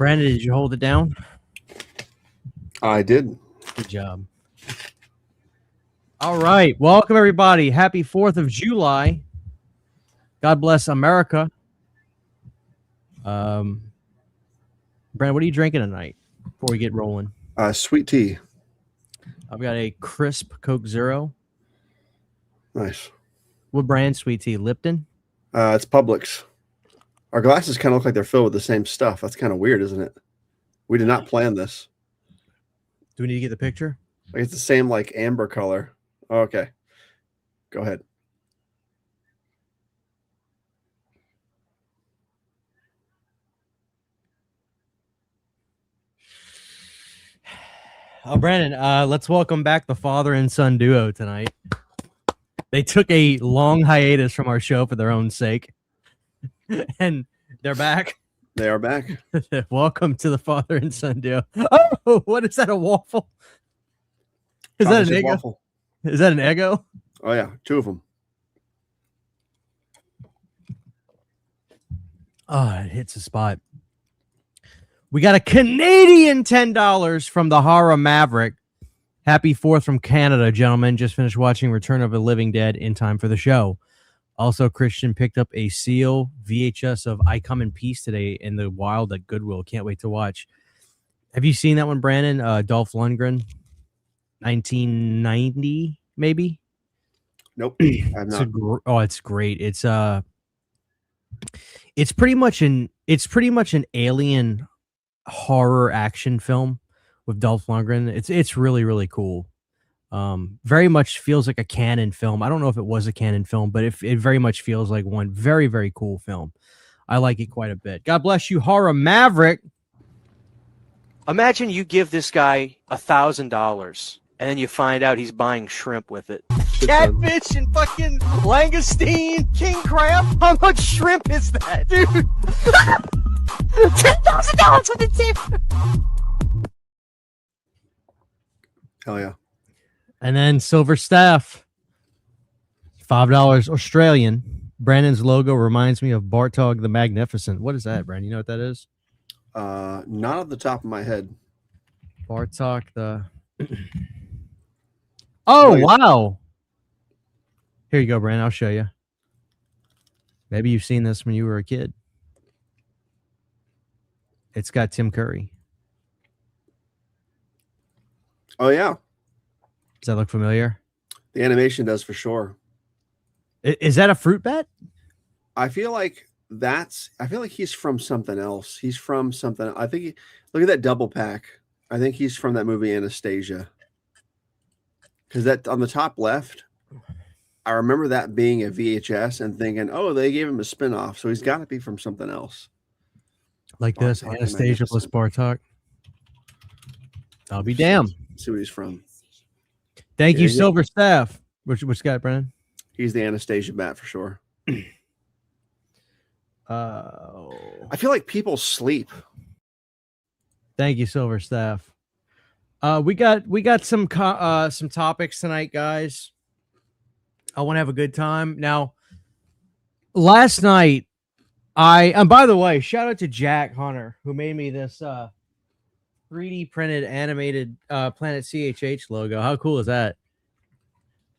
Brandon, did you hold it down? I did. Good job. All right. Welcome, everybody. Happy 4th of July. God bless America. Brandon, what are you drinking tonight before we get rolling? Sweet tea. I've got a crisp Coke Zero. Nice. What brand sweet tea? Lipton? It's Publix. Our glasses kind of look like they're filled with the same stuff. That's kind of weird, isn't it? We did not plan this. Do we need to get the picture? Like it's the same like amber color. Oh, okay. Go ahead. Oh, Brandon, let's welcome back the father and son duo tonight. They took a long hiatus from our show for their own sake, and they're back. They are back. Welcome to the father and son duo. Oh, what is that? A waffle? Is that an Eggo? Waffle. Is that an Eggo? Oh yeah, 2 of them. Oh, it hits a spot. We got a Canadian $10 from the Horror Maverick. Happy 4th from Canada, gentlemen. Just finished watching Return of the Living Dead in time for the show. Also, Christian picked up a Seal VHS of I Come in Peace today in the wild at Goodwill. Can't wait to watch. Have you seen that one, Brandon? Dolph Lundgren, 1990, maybe? Nope. I've not. It's great. It's pretty much an alien horror action film with Dolph Lundgren. It's really, really cool. Very much feels like a canon film. I don't know if it was a canon film, but it very much feels like one. Very, very cool film. I like it quite a bit. God bless you, Horror Maverick. Imagine you give this guy $1,000 and then you find out he's buying shrimp with it. Catfish and fucking langoustine, king crab. How much shrimp is that, dude? $10,000 for the tip. Hell yeah. And then Silver Staff, $5 Australian. Brandon's logo reminds me of Bartog the Magnificent. What is that, Brandon? You know what that is? Not off the top of my head. Bartok the... Oh, wow. Here you go, Brandon. I'll show you. Maybe you've seen this when you were a kid. It's got Tim Curry. Oh, yeah. Does that look familiar? The animation does for sure. Is that a fruit bat? I feel like he's from something else. He's from something. Look at that double pack. I think he's from that movie Anastasia. Because that on the top left, I remember that being a VHS and thinking, oh, they gave him a spinoff. So he's got to be from something else. Like this, Anastasia plus Bartok. I'll be damned. See what he's from. Thank you, Silver Staff. Which guy, Brandon? He's the Anastasia bat for sure. I feel like people sleep. Thank you, Silver Staff. We got some topics tonight, guys. I want to have a good time. Now, last night, and by the way, shout out to Jack Hunter who made me this 3D printed animated Planet CHH logo. How cool is that?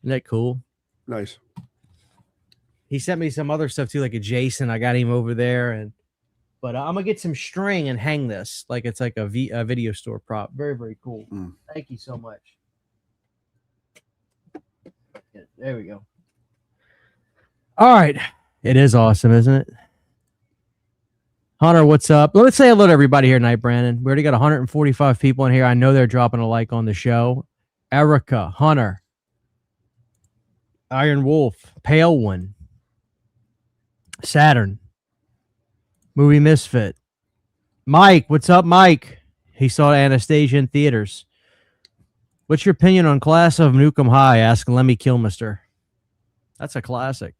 Isn't that cool? Nice. He sent me some other stuff too, like a Jason. I got him over there, but I'm gonna get some string and hang this like it's like a video store prop. Very, very cool. Thank you so much. Yeah, there we go. All right, it is awesome, isn't it? Hunter, what's up? Let's say hello to everybody here tonight, Brandon. We already got 145 people in here. I know they're dropping a like on the show. Erica, Hunter, Iron Wolf, Pale One, Saturn, Movie Misfit, Mike. What's up, Mike? He saw Anastasia in theaters. What's your opinion on Class of Nukem High? Ask Lemmy Kilmister. That's a classic.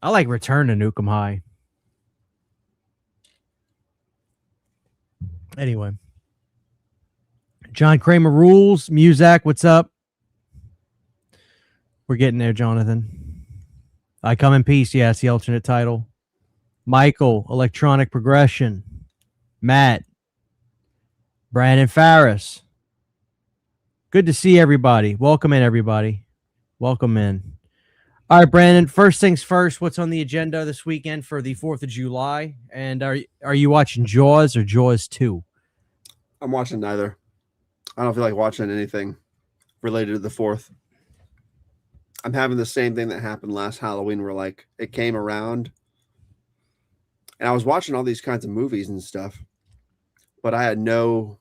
I like Return to Nukem High. Anyway, John Kramer rules. Muzak, what's up? We're getting there, Jonathan. I Come in Peace. Yes, the alternate title. Michael, Electronic Progression. Matt, Brandon Farris. Good to see everybody. Welcome in, everybody. Welcome in. All right, Brandon, first things first, what's on the agenda this weekend for the 4th of July? And are you watching Jaws or Jaws 2? I'm watching neither. I don't feel like watching anything related to the 4th. I'm having the same thing that happened last Halloween where like it came around and I was watching all these kinds of movies and stuff, but I had no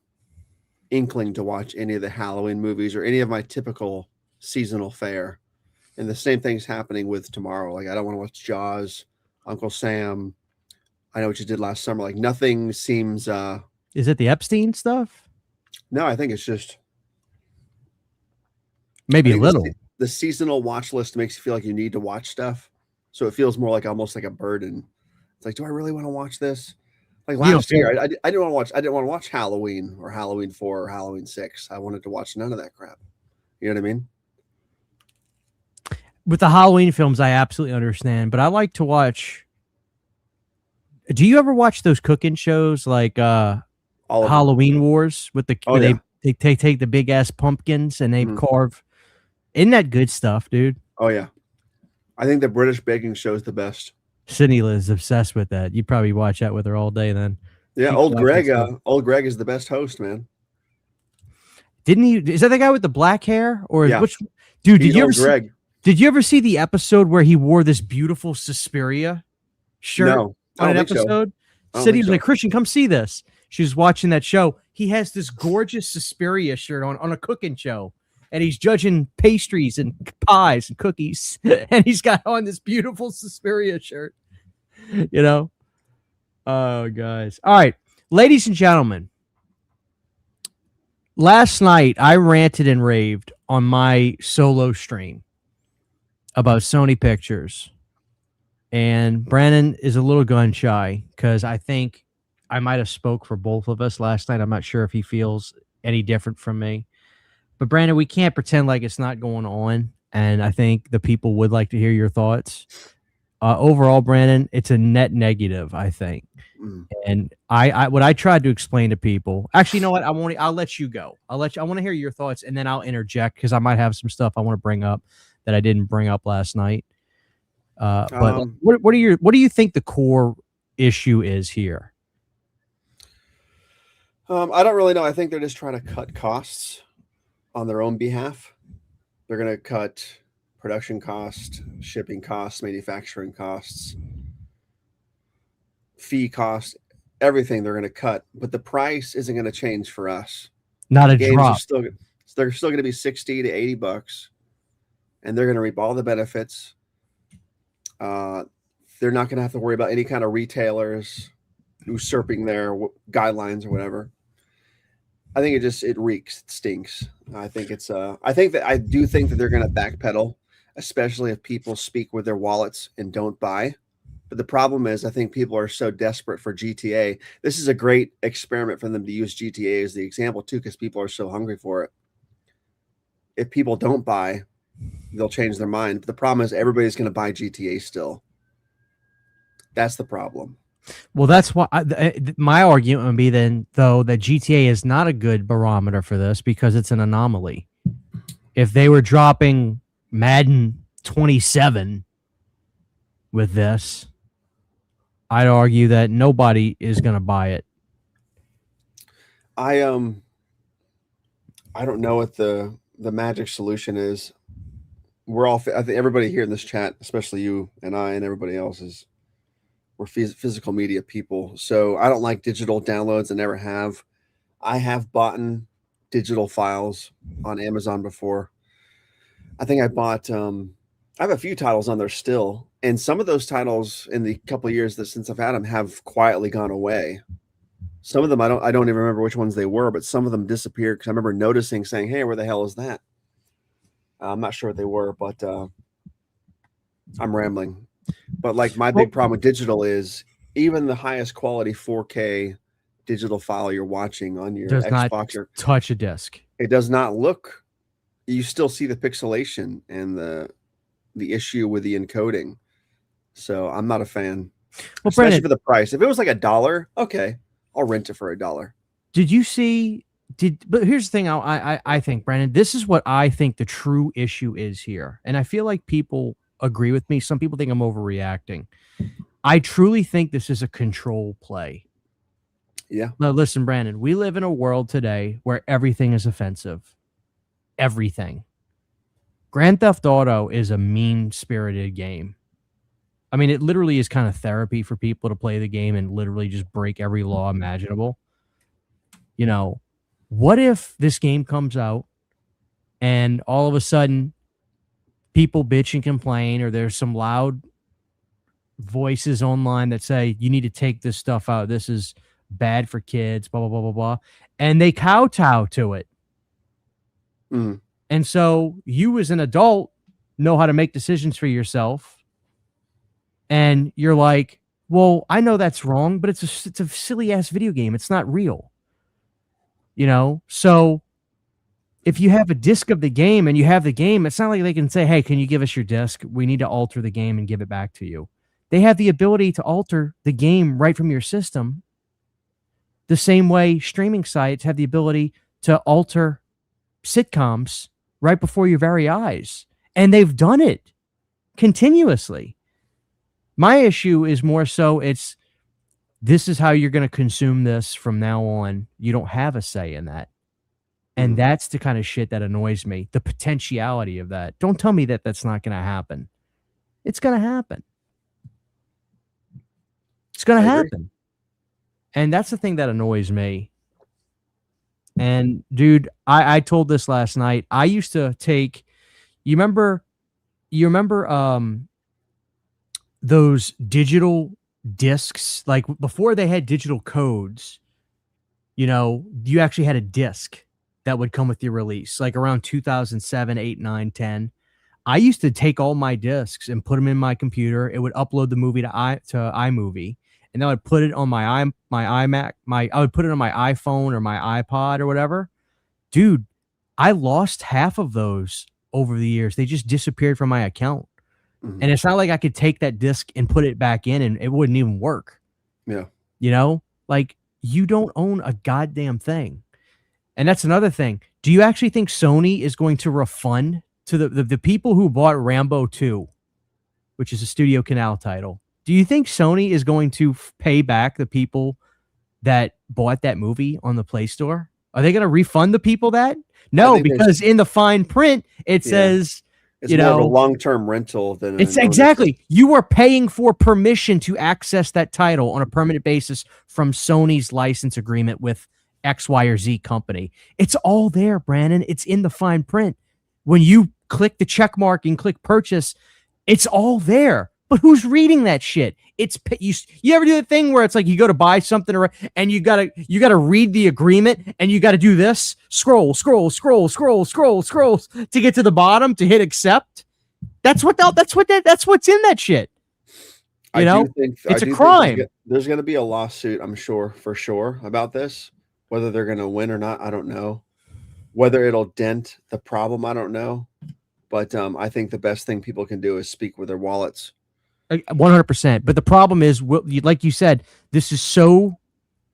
inkling to watch any of the Halloween movies or any of my typical seasonal fare. And the same thing's happening with tomorrow. Like I don't want to watch Jaws, Uncle Sam. I know what you did last summer. Like nothing seems Is it the Epstein stuff? no, I think it's just Maybe a little. The seasonal watch list makes you feel like you need to watch stuff. So it feels more like almost like a burden. It's like, do I really want to watch this? Like last year, I didn't want to watch. I didn't want to watch Halloween or Halloween 4 or Halloween 6. I wanted to watch none of that crap. You know what I mean? With the Halloween films, I absolutely understand, but I like to watch. Do you ever watch those cooking shows like Halloween Wars with the where they take the big ass pumpkins and they carve? Isn't that good stuff, dude? Oh yeah, I think the British baking show is the best. Sydney is obsessed with that. You'd probably watch that with her all day then. Yeah, old Greg is the best host, man. Didn't he? Is that the guy with the black hair? Or yeah. which dude? Did you ever see the episode where he wore this beautiful Suspiria shirt on an episode? Sydney was like, Christian, come see this. She was watching that show. He has this gorgeous Suspiria shirt on a cooking show. And he's judging pastries and pies and cookies. And he's got on this beautiful Suspiria shirt. You know? Oh, guys. All right. Ladies and gentlemen. Last night, I ranted and raved on my solo stream about Sony Pictures. And Brandon is a little gun shy because I think I might have spoke for both of us last night. I'm not sure if he feels any different from me. But Brandon, we can't pretend like it's not going on, and I think the people would like to hear your thoughts. Overall, Brandon, it's a net negative, I think. And I what I tried to explain to people. Actually, you know what? I'll let you go. I want to hear your thoughts, and then I'll interject because I might have some stuff I want to bring up that I didn't bring up last night. But what do you think the core issue is here? I don't really know. I think they're just trying to cut costs on their own behalf. They're going to cut production costs, shipping costs, manufacturing costs, fee costs, everything they're going to cut. But the price isn't going to change for us. Not a drop. They're still going to be $60 to $80, and they're going to reap all the benefits. They're not going to have to worry about any kind of retailers usurping their guidelines or whatever. I think it reeks, it stinks. I do think that they're going to backpedal, especially if people speak with their wallets and don't buy. But the problem is, I think people are so desperate for GTA. This is a great experiment for them to use GTA as the example too, because people are so hungry for it. If people don't buy, they'll change their mind. But the problem is everybody's going to buy GTA still. That's the problem. Well, that's why my argument would be then, though, that GTA is not a good barometer for this because it's an anomaly. If they were dropping Madden 27 with this, I'd argue that nobody is going to buy it. I don't know what the magic solution is. I think everybody here in this chat, especially you and I and everybody else, we're physical media people. So I don't like digital downloads. I never have. I have bought digital files on Amazon before. I think I bought, I have a few titles on there still. And some of those titles in the couple of years since I've had them have quietly gone away. Some of them, I don't even remember which ones they were, but some of them disappeared because I remember noticing saying, hey, where the hell is that? I'm not sure what they were, but I'm rambling. But like my big problem with digital is even the highest quality 4K digital file you're watching on your Xbox or touch a disc. It does not look. You still see the pixelation and the issue with the encoding. So I'm not a fan, especially for the price. If it was like $1, okay, I'll rent it for $1. Did you see? But here's the thing. I think, Brandon, this is what I think the true issue is here, and I feel like people agree with me. Some people think I'm overreacting. I truly think this is a control play. Yeah. Now, listen, Brandon, we live in a world today where everything is offensive. Everything. Grand Theft Auto is a mean-spirited game. I mean, it literally is kind of therapy for people to play the game and literally just break every law imaginable. You know, what if this game comes out and all of a sudden people bitch and complain, or there's some loud voices online that say, you need to take this stuff out. This is bad for kids, blah, blah, blah, blah, blah. And they kowtow to it. Mm. And so you as an adult know how to make decisions for yourself. And you're like, well, I know that's wrong, but it's a silly ass video game. It's not real. You know? So if you have a disc of the game and you have the game, it's not like they can say, hey, can you give us your disc? We need to alter the game and give it back to you. They have the ability to alter the game right from your system. The same way streaming sites have the ability to alter sitcoms right before your very eyes. And they've done it continuously. My issue is more so this is how you're going to consume this from now on. You don't have a say in that. And that's the kind of shit that annoys me. The potentiality of that. Don't tell me that that's not going to happen. It's going to happen. It's going to happen. And that's the thing that annoys me. And dude, I told this last night. I used to take, you remember those digital discs, like before they had digital codes, you know, you actually had a disc that would come with your release, like around 2007, 8, 9, 10. I used to take all my discs and put them in my computer. It would upload the movie to iMovie, and then I would put it on my iMac, I would put it on my iPhone or my iPod or whatever. Dude, I lost half of those over the years. They just disappeared from my account. And it's not like I could take that disc and put it back in and it wouldn't even work. Yeah. You know, like you don't own a goddamn thing. And that's another thing. Do you actually think Sony is going to refund to the people who bought Rambo 2, which is a Studio Canal title? Do you think Sony is going to pay back the people that bought that movie on the Play Store? Are they going to refund the people that? No, because in the fine print, it says... It's more of a long-term rental than it's exactly. You are paying for permission to access that title on a permanent basis from Sony's license agreement with X, Y, or Z company. It's all there, Brandon. It's in the fine print. When you click the check mark and click purchase, it's all there. But who's reading that shit? It's you ever do the thing where it's like you go to buy something and you gotta read the agreement and you gotta do this scroll to get to the bottom to hit accept. That's what's in that shit. You know, it's a crime. There's going to be a lawsuit, I'm sure, for sure, about this. Whether they're going to win or not, I don't know. Whether it'll dent the problem, I don't know. But I think the best thing people can do is speak with their wallets. 100%. But the problem is, like you said, this is so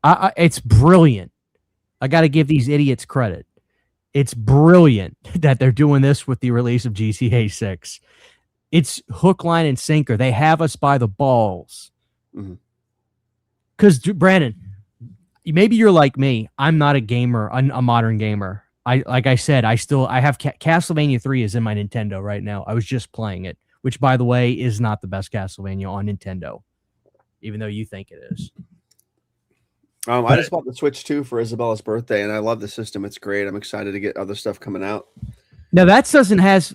it's brilliant. I got to give these idiots credit. It's brilliant that they're doing this with the release of GTA 6. It's hook, line, and sinker. They have us by the balls. Because, Brandon, maybe you're like me. I'm not a gamer, a modern gamer. Like I said, I have Castlevania 3 is in my Nintendo right now. I was just playing it, which, by the way, is not the best Castlevania on Nintendo, even though you think it is. I just bought the Switch 2 for Isabella's birthday, and I love the system. It's great. I'm excited to get other stuff coming out. Now, that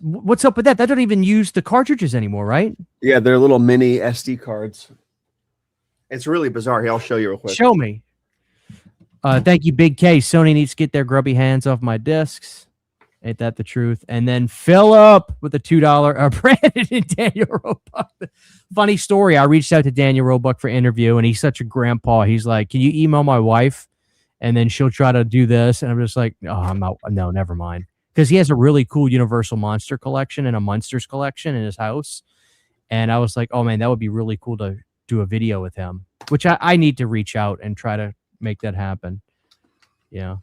what's up with that? That don't even use the cartridges anymore, right? Yeah, they're little mini SD cards. It's really bizarre. Here, I'll show you real quick. Show me. Thank you, Big K. Sony needs to get their grubby hands off my discs. Ain't that the truth? And then fill up with a $2 Brandon and Daniel Roebuck. Funny story. I reached out to Daniel Roebuck for interview, and he's such a grandpa. He's like, "Can you email my wife, and then she'll try to do this?" And I'm just like, "Oh, I'm not. No, never mind." Because he has a really cool Universal Monster collection and a Munsters collection in his house, and I was like, "Oh man, that would be really cool to do a video with him." Which I need to reach out and try to make that happen. Yeah. All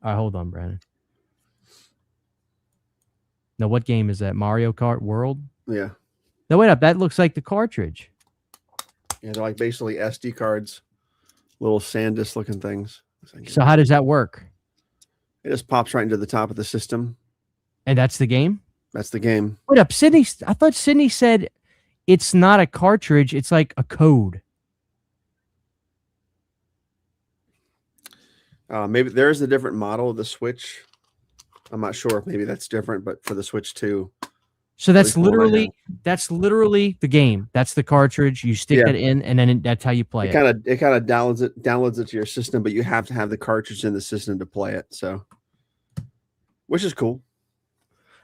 right, hold on, Brandon. Now, what game is that? Mario Kart World? Yeah. No, wait up. That looks like the cartridge. Yeah, they're like basically SD cards, little SanDisk looking things. So how does that work? It just pops right into the top of the system. And that's the game? That's the game. Wait up, Sydney. I thought Sydney said it's not a cartridge. It's like a code. Maybe there's a different model of the Switch. I'm not sure if maybe that's different, but for the Switch 2. So that's literally the game. That's the cartridge. You stick that in, and then that's how you play it. It kind of downloads it to your system, but you have to have the cartridge in the system to play it. So, which is cool.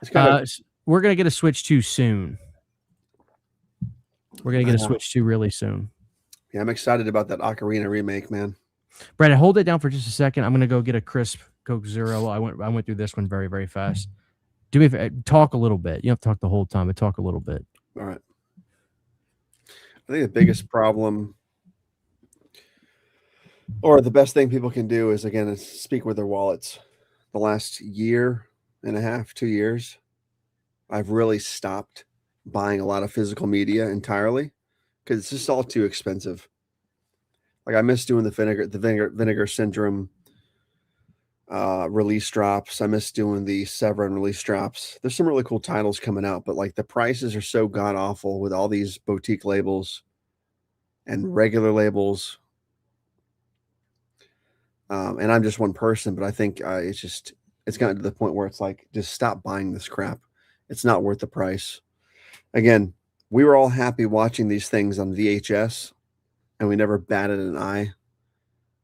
It's we're gonna get a Switch 2 soon. We're gonna get a Switch 2 really soon. Yeah, I'm excited about that Ocarina remake, man. Brandon, hold it down for just a second. I'm gonna go get a crisp Coke Zero. I went through this one very, very fast. Do me talk a little bit. You don't have to talk the whole time, but talk a little bit. All right. I think the biggest problem, or the best thing people can do, is again speak with their wallets. The last year and a half, 2 years, I've really stopped buying a lot of physical media entirely because it's just all too expensive. Like I miss doing the Vinegar Syndrome release drops. I miss doing the Severin release drops. There's some really cool titles coming out, but like the prices are so god awful with all these boutique labels and regular labels. And I'm just one person, but I think it's gotten to the point where it's like, just stop buying this crap. It's not worth the price. Again, we were all happy watching these things on VHS, and we never batted an eye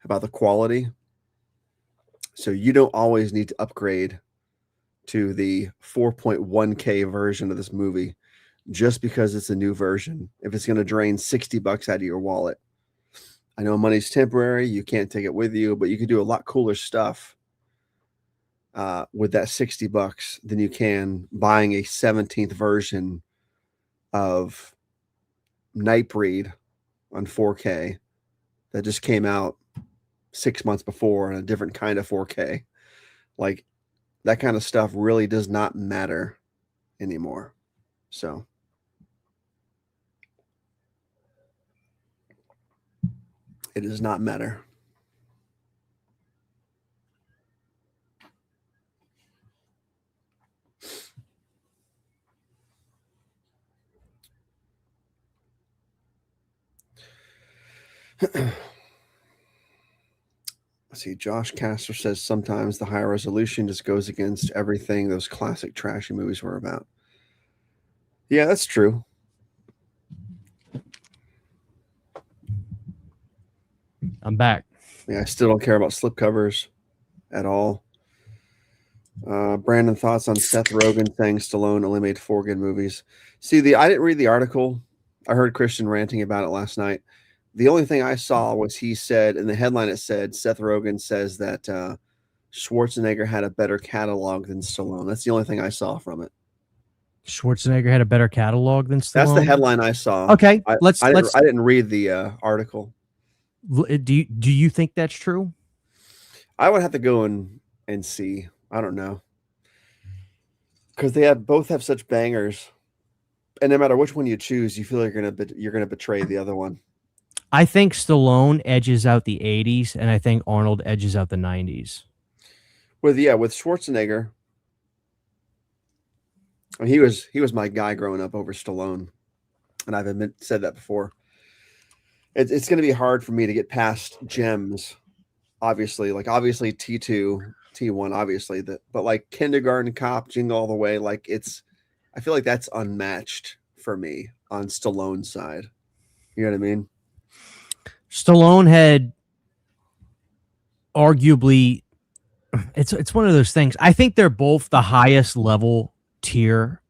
about the quality. So you don't always need to upgrade to the 4.1K version of this movie just because it's a new version. If it's going to drain $60 out of your wallet. I know money's temporary. You can't take it with you, but you can do a lot cooler stuff with that $60 than you can buying a 17th version of Nightbreed on 4K that just came out 6 months before in a different kind of 4K. Like that kind of stuff really does not matter anymore. So it does not matter. Let's see. Josh Castor says sometimes the higher resolution just goes against everything those classic trashy movies were about. Yeah, that's true. I'm back. Yeah, I still don't care about slipcovers at all. Brandon, thoughts on Seth Rogen saying Stallone only made 4 good movies? See, I didn't read the article. I heard Christian ranting about it last night. The only thing I saw was he said, in the headline it said, Seth Rogen says that Schwarzenegger had a better catalog than Stallone. That's the only thing I saw from it. Schwarzenegger had a better catalog than Stallone? That's the headline I saw. Okay, I didn't read the article. Do you think that's true? I would have to go and see. I don't know. Because they both have such bangers. And no matter which one you choose, you feel like you're gonna betray the other one. I think Stallone edges out the 80s, and I think Arnold edges out the 90s. With Schwarzenegger, he was my guy growing up over Stallone, and I've said that before. It's going to be hard for me to get past gems, obviously. Like obviously T2, T1, obviously but like Kindergarten Cop, Jingle All the Way, like I feel like that's unmatched for me on Stallone's side. You know what I mean? Stallone had arguably, it's one of those things. I think they're both the highest level tier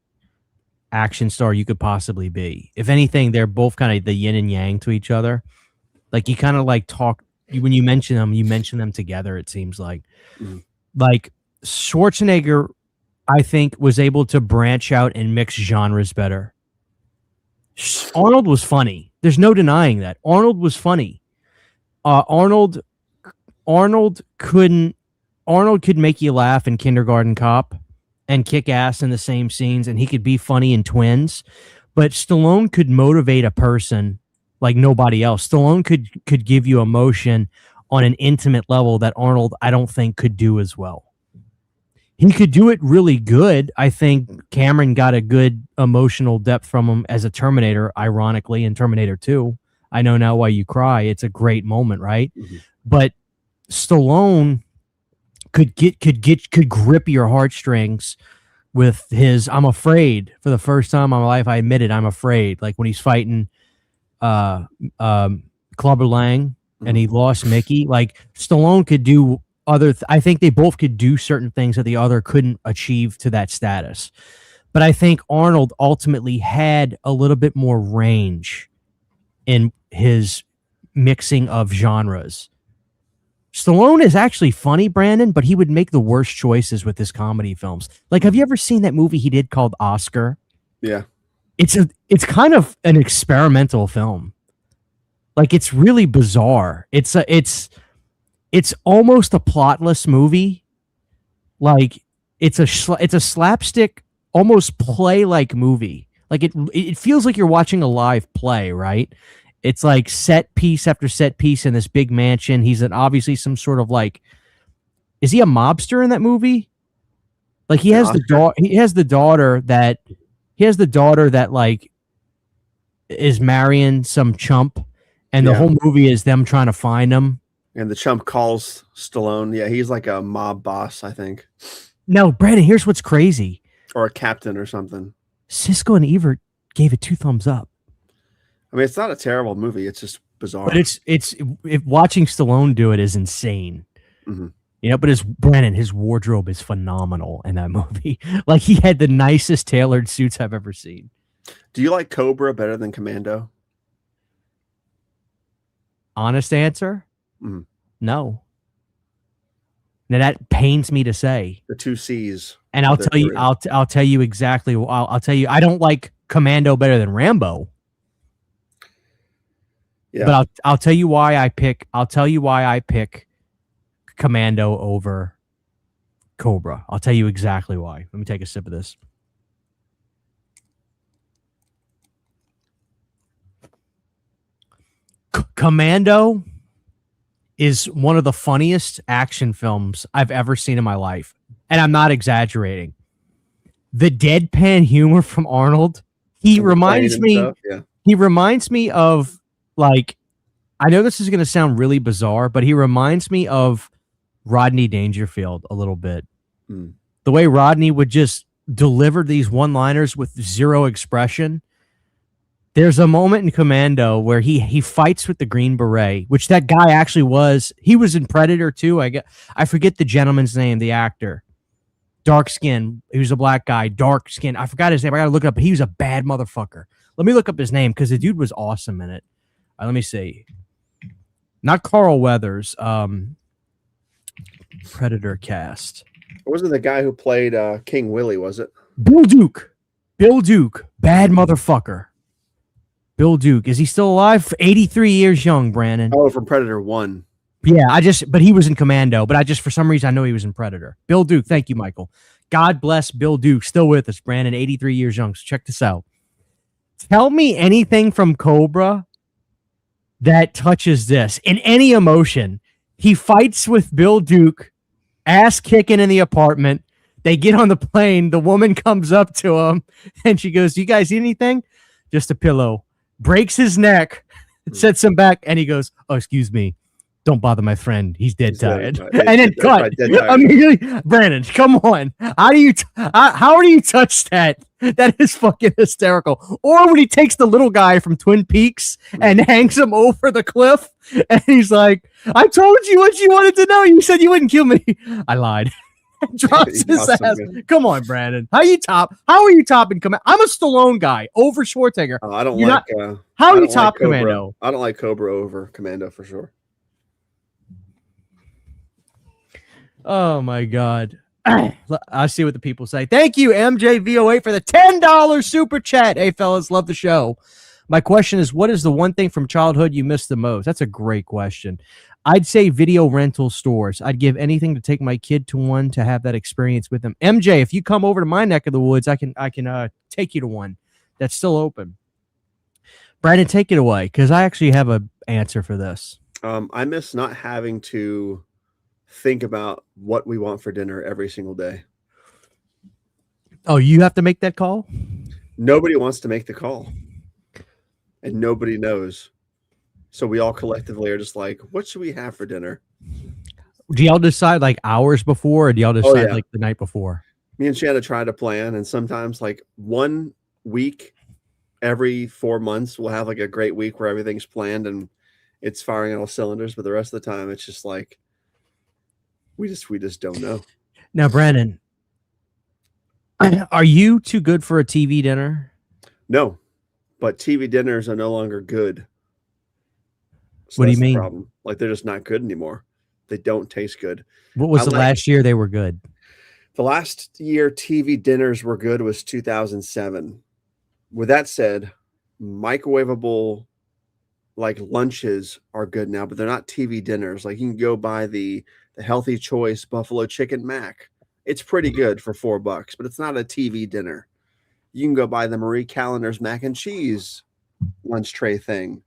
action star you could possibly be. If anything, they're both kind of the yin and yang to each other. Like you kind of like talk when you mention them together. It seems like like Schwarzenegger, I think, was able to branch out and mix genres better. Arnold was funny. There's no denying that. Arnold was funny. Arnold couldn't. Arnold could make you laugh in Kindergarten Cop and kick ass in the same scenes, and he could be funny in Twins. But Stallone could motivate a person like nobody else. Stallone could give you emotion on an intimate level that Arnold, I don't think, could do as well. He could do it really good. I think Cameron got a good emotional depth from him as a Terminator, ironically, in Terminator 2. I Know Now Why You Cry. It's a great moment, right? Mm-hmm. But Stallone could grip your heartstrings with his I'm afraid. For the first time in my life, I admit it, I'm afraid. Like when he's fighting Clubber Lang and he lost Mickey. Like Stallone could do I think they both could do certain things that the other couldn't achieve to that status. But I think Arnold ultimately had a little bit more range in his mixing of genres. Stallone is actually funny, Brandon, but he would make the worst choices with his comedy films. Like, have you ever seen that movie he did called Oscar? Yeah. It's kind of an experimental film. Like, it's really bizarre. It's almost a plotless movie. Like, it's a slapstick, almost play-like movie. Like, it feels like you're watching a live play, right? It's like set piece after set piece in this big mansion. He's obviously some sort of like, is he a mobster in that movie? Like he has the daughter that like is marrying some chump, and the whole movie is them trying to find him. And the chump calls Stallone. Yeah, he's like a mob boss, I think. No, Brandon, here's what's crazy. Or a captain or something. Siskel and Ebert gave it 2 thumbs up. I mean, it's not a terrible movie. It's just bizarre. But if watching Stallone do it is insane. Mm-hmm. You know, but his wardrobe is phenomenal in that movie. Like he had the nicest tailored suits I've ever seen. Do you like Cobra better than Commando? Honest answer? Mm-hmm. No. Now that pains me to say. The 2 C's. And I'll tell you, I'll tell you exactly. I'll tell you, I don't like Commando better than Rambo. Yeah. But I'll tell you why I pick. I'll tell you why I pick Commando over Cobra. I'll tell you exactly why. Let me take a sip of this. Commando is one of the funniest action films I've ever seen in my life, and I'm not exaggerating. The deadpan humor from Arnold. He reminds me. Yeah. He reminds me of. Like, I know this is going to sound really bizarre, but he reminds me of Rodney Dangerfield a little bit. Mm. The way Rodney would just deliver these one-liners with zero expression. There's a moment in Commando where he fights with the Green Beret, which that guy actually was. He was in Predator too. I forget the gentleman's name, the actor. Dark skin. He was a black guy. Dark skin. I forgot his name. I got to look it up. But he was a bad motherfucker. Let me look up his name because the dude was awesome in it. Let me see. Not Carl Weathers. Predator cast. It wasn't the guy who played King Willie, was it? Bill Duke. Bill Duke. Bad motherfucker. Bill Duke. Is he still alive? 83 years young, Brandon. Oh, from Predator 1. Yeah, but he was in Commando, but for some reason, I know he was in Predator. Bill Duke. Thank you, Michael. God bless Bill Duke. Still with us, Brandon. 83 years young. So check this out. Tell me anything from Cobra that touches this in any emotion. He fights with Bill Duke, ass kicking in the apartment. They get on the plane. The woman comes up to him and she goes, "Do you guys need anything?" "Just a pillow." Breaks his neck, sets him back, and he goes, "Oh, excuse me. Don't bother my friend. He's dead tired." And then cut. Immediately, Brandon, come on. How do you touch that? That is fucking hysterical. Or when he takes the little guy from Twin Peaks and hangs him over the cliff, and he's like, "I told you what you wanted to know. You said you wouldn't kill me." "I lied." Drops his ass. Come on, Brandon. How are you topping Commando? I'm a Stallone guy over Schwarzenegger. I don't like. How are you top Commando? I don't like Cobra over Commando for sure. Oh my God. I see what the people say. Thank you, MJVO8, for the $10 super chat. Hey, fellas, love the show. My question is, what is the one thing from childhood you miss the most? That's a great question. I'd say video rental stores. I'd give anything to take my kid to one to have that experience with them. MJ, if you come over to my neck of the woods, I can take you to one that's still open. Brandon, take it away, because I actually have an answer for this. I miss not having to think about what we want for dinner every single day. Oh, you have to make that call? Nobody wants to make the call, and nobody knows. So we all collectively are just like, what should we have for dinner? Do y'all decide like hours before, or do y'all decide like the night before? Me and Shanna try to plan, and sometimes like 1 week every 4 months we'll have like a great week where everything's planned and it's firing on all cylinders, but the rest of the time it's just like we just don't know. Now, Brandon, are you too good for a TV dinner? No, but TV dinners are no longer good. So what do you mean? Problem. Like they're just not good anymore. They don't taste good. What was the last year they were good? The last year TV dinners were good was 2007. With that said, microwavable like lunches are good now, but they're not TV dinners. Like you can go buy the Healthy Choice buffalo chicken mac. It's pretty good for $4, but it's not a TV dinner. You can go buy the Marie Callender's mac and cheese lunch tray thing.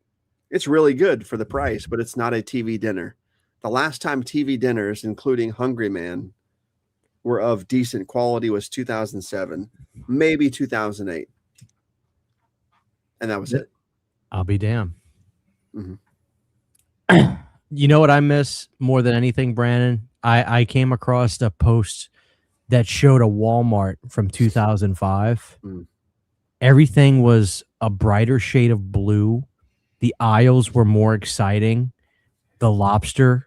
It's really good for the price, but it's not a TV dinner. The last time TV dinners, including Hungry Man, were of decent quality was 2007, maybe 2008. And that was it. I'll be damned. Mm-hmm. You know what I miss more than anything, Brandon? I came across a post that showed a Walmart from 2005. Everything was a brighter shade of blue. The aisles were more exciting. The lobster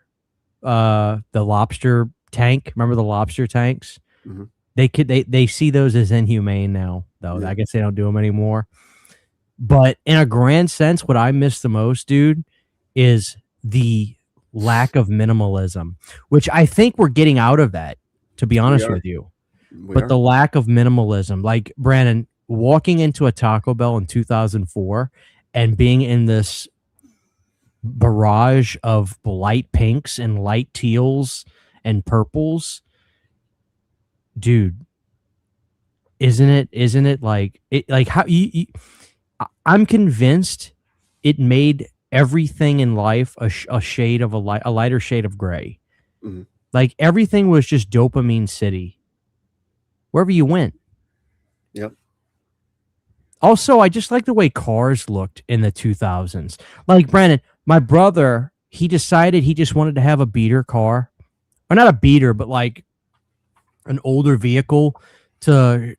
tank. Remember the lobster tanks? Mm-hmm. They see those as inhumane now, though. Yeah. I guess they don't do them anymore. But in a grand sense, what I miss the most, dude, is the lack of minimalism, which I think we're getting out of that, to be honest with you. But the lack of minimalism, like Brandon, walking into a Taco Bell in 2004 and being in this barrage of light pinks and light teals and purples, dude, isn't it like it, like how I'm convinced it made everything in life a shade of a lighter shade of gray. Mm-hmm. Like everything was just dopamine city wherever you went. Yep. Also, I just like the way cars looked in the 2000s. Like Brandon, my brother, he decided he just wanted to have a beater car, or not a beater, but like an older vehicle to,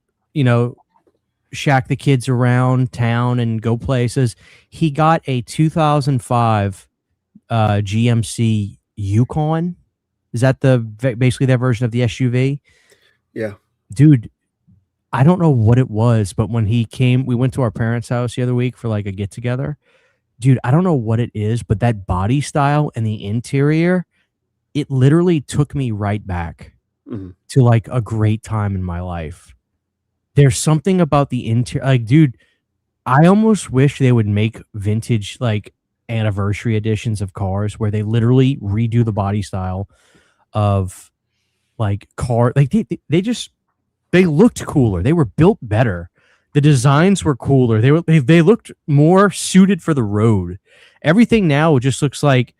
shack the kids around town and go places. He got a 2005 GMC Yukon. Is that basically that version of the SUV? Yeah. Dude, I don't know what it was, but when he came, we went to our parents' house the other week for like a get together. Dude, I don't know what it is, but that body style and the interior, it literally took me right back to like a great time in my life. There's something about the interior, like, dude, I almost wish they would make vintage, like, anniversary editions of cars where they literally redo the body style of, like, car. Like, they looked cooler. They were built better. The designs were cooler. They looked more suited for the road. Everything now just looks like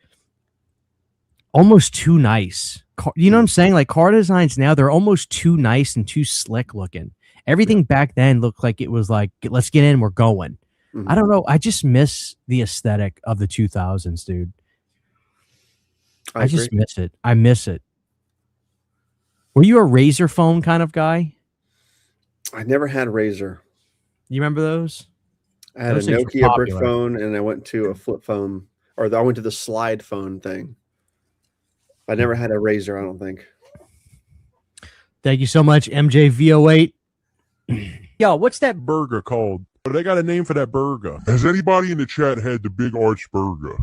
almost too nice. You know what I'm saying? Like, car designs now, they're almost too nice and too slick looking. Everything back then looked like it was like, let's get in, we're going. I don't know. I just miss the aesthetic of the 2000s, dude. I just miss it. I miss it. Were you a Razor phone kind of guy? I never had Razor. You remember those? I had a Nokia brick phone, and I went to a flip phone, or I went to the slide phone thing. I never had a Razor, I don't think. Thank you so much, MJV08. Yo, what's that burger called? They got a name for that burger. Has anybody in the chat had the Big Arch burger?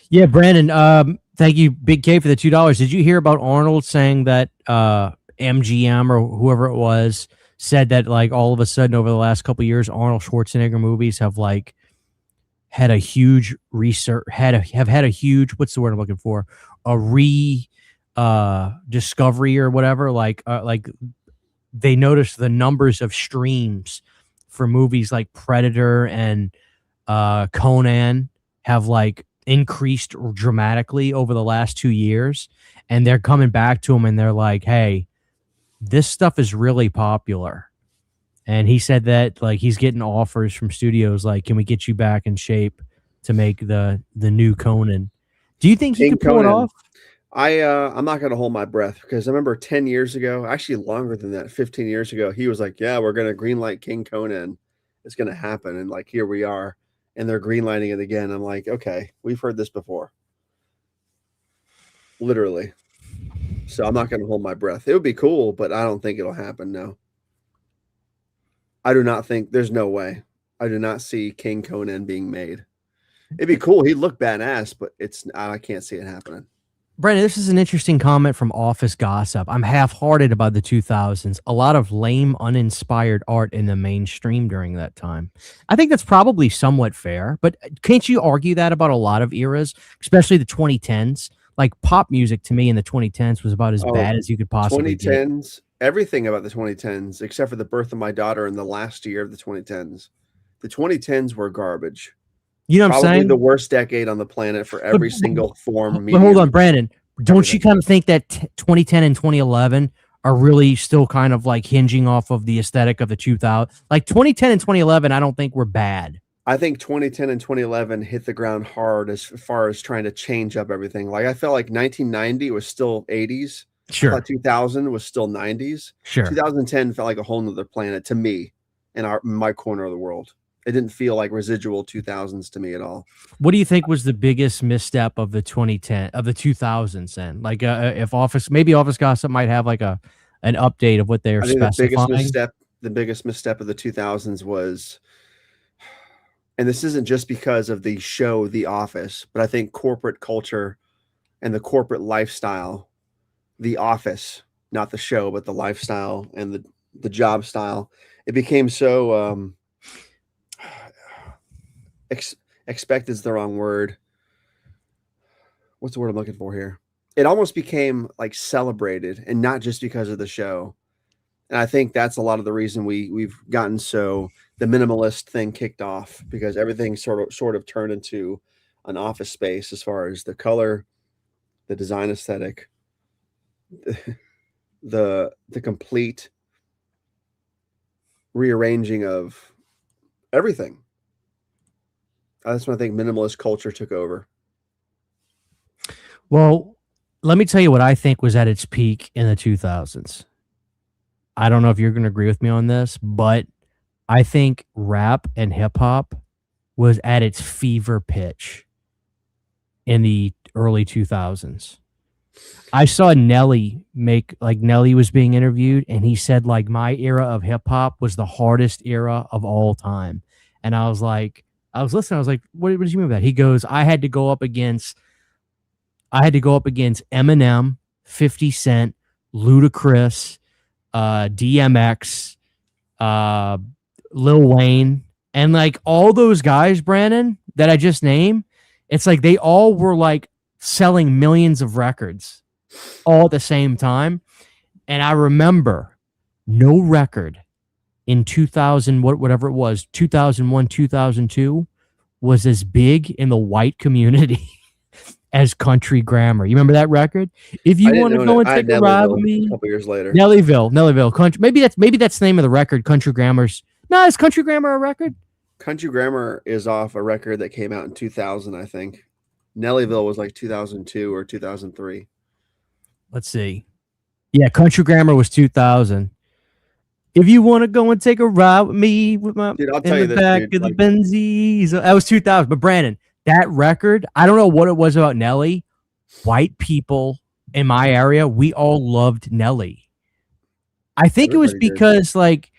Yeah, Brandon. Thank you, Big K, for the $2. Did you hear about Arnold saying that MGM or whoever it was said that like all of a sudden over the last couple of years, Arnold Schwarzenegger movies have like had a huge research, have had a huge, what's the word I'm looking for, a discovery or whatever. Like they noticed the numbers of streams for movies like Predator and Conan have like increased dramatically over the last 2 years, and they're coming back to him and they're like, hey, this stuff is really popular. And he said that like he's getting offers from studios like, can we get you back in shape to make the new Conan? Do you think he King could pull it Conan. off? I'm not going to hold my breath, because I remember 10 years ago, actually longer than that, 15 years ago, he was like, yeah, we're going to greenlight King Conan. It's going to happen. And like, here we are. And they're greenlighting it again. I'm like, okay, we've heard this before. Literally. So I'm not going to hold my breath. It would be cool, but I don't think it'll happen. No. I do not think, there's no way. I do not see King Conan being made. It'd be cool. He'd look badass, but I can't see it happening. Brandon, this is an interesting comment from Office Gossip. I'm half-hearted about the 2000s. A lot of lame, uninspired art in the mainstream during that time. I think that's probably somewhat fair, but can't you argue that about a lot of eras, especially the 2010s? Like pop music to me in the 2010s was about as bad as you could possibly 2010s, everything about the 2010s, except for the birth of my daughter in the last year of the 2010s. The 2010s were garbage. You know what I'm Probably saying? the worst decade on the planet for every single form. But hold on, Brandon. Don't you kind of think that 2010 and 2011 are really still kind of like hinging off of the aesthetic of the 2000s? Like 2010 and 2011, I don't think were bad. I think 2010 and 2011 hit the ground hard as far as trying to change up everything. Like I felt like 1990 was still 80s. Sure. I thought 2000 was still 90s. Sure. 2010 felt like a whole nother planet to me in my corner of the world. It didn't feel like residual 2000s to me at all. What do you think was the biggest misstep of the 2000s then? Like if Office Gossip might have like an update of what they're specifying. The biggest misstep of the 2000s was, and this isn't just because of the show The Office, but I think corporate culture and the corporate lifestyle, The Office, not the show, but the lifestyle and the job style, it became so expected is the wrong word. What's the word I'm looking for here? It almost became like celebrated, and not just because of the show. And I think that's a lot of the reason we've gotten the minimalist thing kicked off, because everything sort of turned into an Office Space as far as the color, the design aesthetic, the complete rearranging of everything. That's when I think minimalist culture took over. Well, let me tell you what I think was at its peak in the 2000s. I don't know if you're going to agree with me on this, but I think rap and hip hop was at its fever pitch in the early 2000s. I saw Nelly Nelly was being interviewed, and he said like my era of hip hop was the hardest era of all time. And I was listening. I was like, what did you mean by that? He goes, I had to go up against Eminem, 50 Cent, Ludacris, DMX, Lil Wayne, and like all those guys, Brandon, that I just named. It's like they all were like selling millions of records all at the same time. And I remember no record in 2000, whatever it was, 2001, 2002, was as big in the white community as Country Grammar. You remember that record? If you want to go and take a ride with me, a couple years later, Nellyville, Country. Maybe that's the name of the record. Country Grammar's. No, is Country Grammar a record? Country Grammar is off a record that came out in 2000, I think. Nellyville was like 2002 or 2003. Let's see. Yeah, Country Grammar was 2000. If you want to go and take a ride with me with my Dude, I'll tell you this, back of the Benzies. That was 2000. But Brandon, that record, I don't know what it was about Nelly. White people in my area, we all loved Nelly. I think it was because like,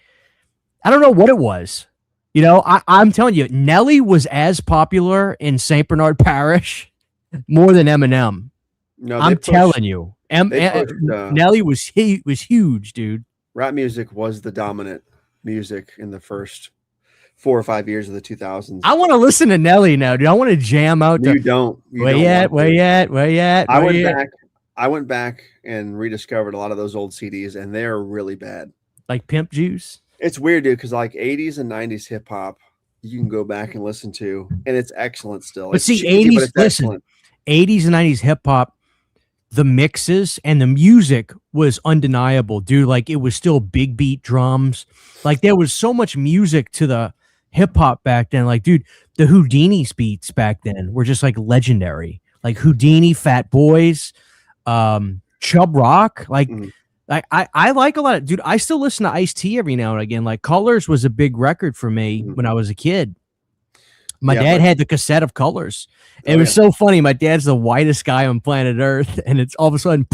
I don't know what it was. You know, I'm telling you, Nelly was as popular in St. Bernard Parish more than Eminem. No, I'm telling you. Nelly was huge, dude. Rap music was the dominant music in the first 4 or 5 years of the 2000s. I want to listen to Nelly now, dude. I want to jam out. You don't. Where you at? Where you at? Where you at? I went back and rediscovered a lot of those old CDs, and they're really bad. Like Pimp Juice. It's weird, dude, because like 80s and 90s hip hop, you can go back and listen to, and it's excellent still. But it's see, cheesy, 80s. but it's Listen, excellent. 80s and 90s hip hop, the mixes and the music was undeniable, dude. Like it was still big beat drums. Like there was so much music to the hip hop back then. Like, dude, the Houdini's beats back then were just like legendary. Like Houdini, Fat Boys, Chub Rock. Like, I like a lot of, dude. I still listen to Ice-T every now and again. Like Colors was a big record for me when I was a kid. My dad had the cassette of Colors. It was so funny. My dad's the whitest guy on planet Earth, and it's all of a sudden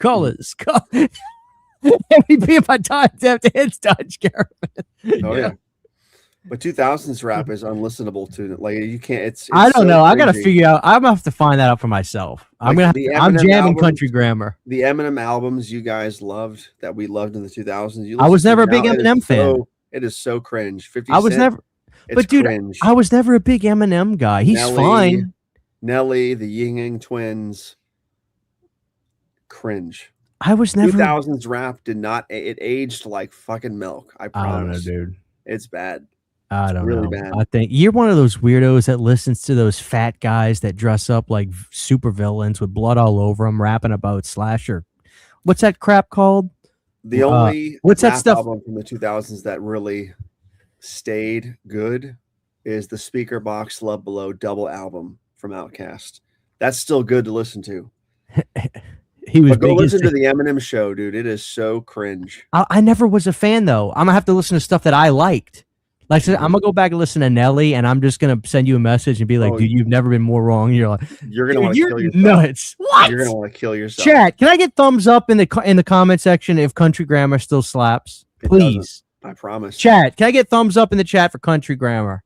Colors. Every beat my time after hits Dodge Caravan. Oh yeah. But 2000s rap is unlistenable to like you can't. It's I don't so know. I gotta cringy. figure out. I'm gonna have to find that out for myself. I'm Like I'm jamming albums, Country Grammar. The Eminem albums you guys loved that we loved in the 2000s. I was never a big Eminem fan. It is so cringe. 50 I was Cent, never. it's But dude, cringe. I was never a big Eminem guy. He's fine. Nelly, the Ying Yang Twins, cringe. I was never. 2000s rap did not. It aged like fucking milk. I promise. I don't know, dude. It's bad. I don't really know. bad. I think you're one of those weirdos that listens to those fat guys that dress up like super villains with blood all over them, rapping about slasher. What's that crap called? The only what's that rap stuff album from the 2000s that really stayed good is the Speaker Box Love Below double album from Outkast. That's still good to listen to. He was. But go listen to the Eminem show, dude. It is so cringe. I never was a fan though. I'm gonna have to listen to stuff that I liked. Like I said, I'm gonna go back and listen to Nelly, and I'm just gonna send you a message and be like, "Dude, you've never been more wrong." You're like, you're gonna want to kill yourself. Nuts. What? You're gonna want to kill yourself. Chat, can I get thumbs up in the comment section if Country Grammar still slaps? Please. I promise. Chat, can I get thumbs up in the chat for Country Grammar?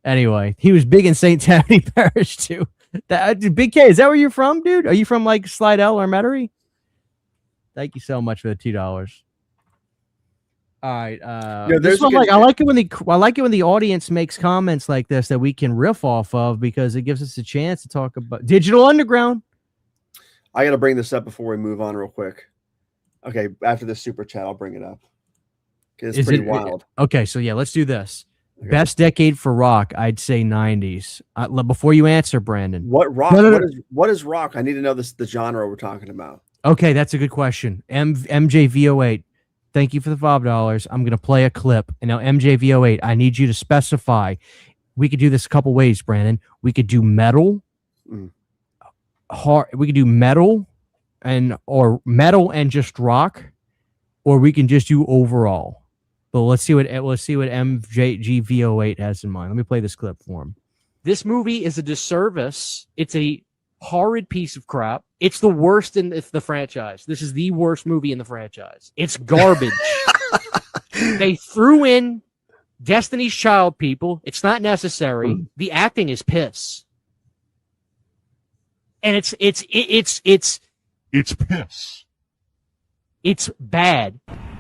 Anyway, he was big in St. Tammany Parish too. Big K, is that where you're from, dude? Are you from like Slidell or Metairie? Thank you so much for the $2. All right. This one, I like it when the audience makes comments like this that we can riff off of because it gives us a chance to talk about Digital Underground. I got to bring this up before we move on real quick. Okay, after this super chat, I'll bring it up. It's pretty wild. Okay, so yeah, let's do this. Okay. Best decade for rock, I'd say 90s. Before you answer, Brandon. What rock? What is rock? I need to know the genre we're talking about. Okay, that's a good question. MJV08. Thank you for the $5. I'm going to play a clip. And now MJV08, I need you to specify. We could do this a couple ways, Brandon. We could do metal. Hard. We could do metal or metal and just rock, or we can just do overall. But let's see what MJGV08 has in mind. Let me play this clip for him. This movie is a disservice. It's a horrid piece of crap. It's the worst in the franchise. This is the worst movie in the franchise. It's garbage. They threw in Destiny's Child people. It's not necessary. The acting is piss. And it's piss. It's bad.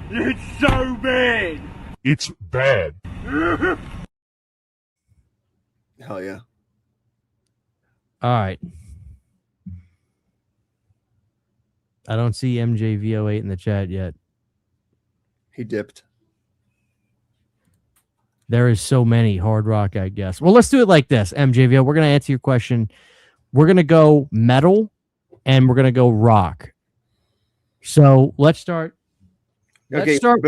It's so bad. It's bad. Hell yeah. All right. I don't see MJV08 in the chat yet. He dipped. There is so many hard rock, I guess. Well, let's do it like this, MJV. We're going to answer your question. We're going to go metal and we're going to go rock. So let's start. Let's start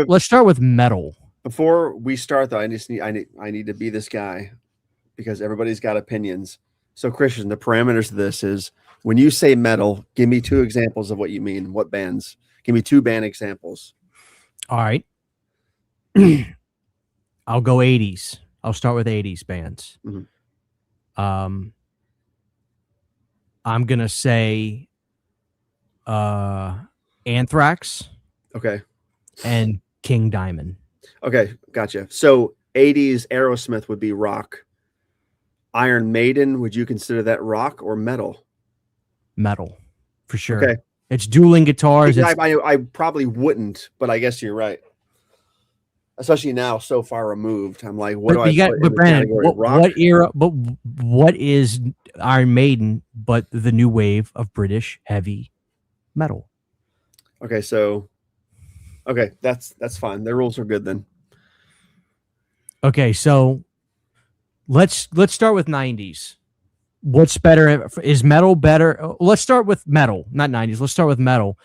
with metal. Before we start, though, I need to be this guy because everybody's got opinions. So, Christian, the parameters of this is when you say metal, give me 2 examples of what you mean. What bands? Give me 2 band examples. All right. I'll go 80s. I'll start with 80s bands. I'm going to say Anthrax. Okay. And King Diamond. Okay, gotcha. So 80s Aerosmith would be rock. Iron Maiden, would you consider that rock or metal? Metal, for sure. Okay. It's dueling guitars. It's, I probably wouldn't, but I guess you're right. Especially now, so far removed. I'm like, what do I put in the Brandon, category of rock? what era? But what is Iron Maiden? But the new wave of British heavy metal. Okay, that's fine. Their rules are good then. Okay, so let's start with 90s. What's better? Is metal better? Let's start with metal, not 90s. Let's start with metal.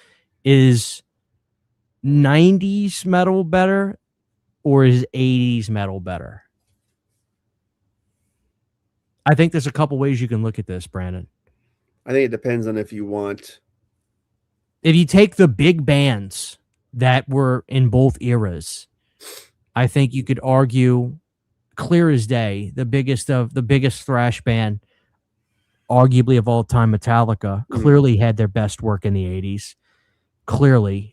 Is 90s metal better, or is 80s metal better? I think there's a couple ways you can look at this, Brandon. I think it depends on if you want. If you take the big bands that were in both eras, I think you could argue clear as day, the biggest thrash band, arguably of all time, Metallica, clearly had their best work in the 80s. Clearly.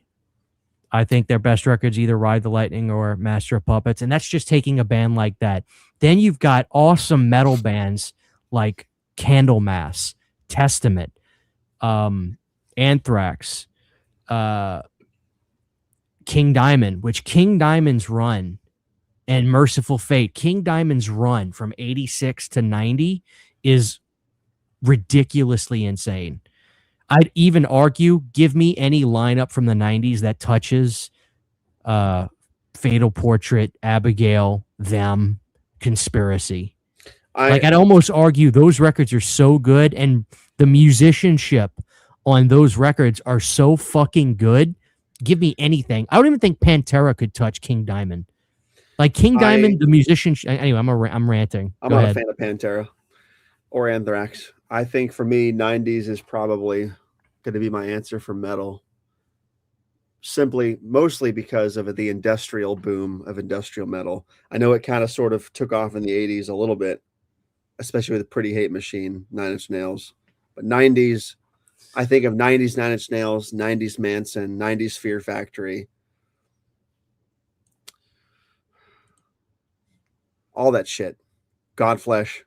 I think their best records either Ride the Lightning or Master of Puppets, and that's just taking a band like that. Then you've got awesome metal bands like Candlemass, Testament, Anthrax, King Diamond, which King Diamond's run, and Merciful Fate. King Diamond's run from 86 to 90 is ridiculously insane. I'd even argue, give me any lineup from the 90s that touches Fatal Portrait, Abigail, Them, Conspiracy. I'd almost argue those records are so good, and the musicianship on those records are so fucking good. Give me anything. I don't even think Pantera could touch King Diamond. Like King Diamond, the musician. Anyway, I'm ranting. I'm not a fan of Pantera or Anthrax. I think for me, 90s is probably going to be my answer for metal. Mostly because of the industrial boom of industrial metal. I know it kind of sort of took off in the 80s a little bit, especially with Pretty Hate Machine, 9 Inch Nails. But 90s, I think of 90s 9 Inch Nails, 90s Manson, 90s Fear Factory. All that shit. Godflesh.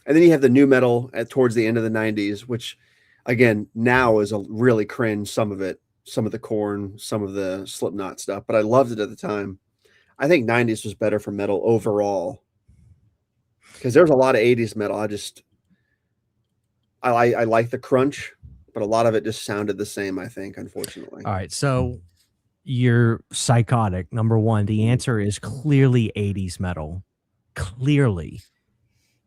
And then you have the new metal towards the end of the 90s, which, again, now is a really cringe, some of it. Some of the Korn, some of the Slipknot stuff. But I loved it at the time. I think 90s was better for metal overall. Because there's a lot of 80s metal. I like the crunch, but a lot of it just sounded the same, I think, unfortunately. All right, so you're psychotic. Number one, the answer is clearly 80s metal. Clearly.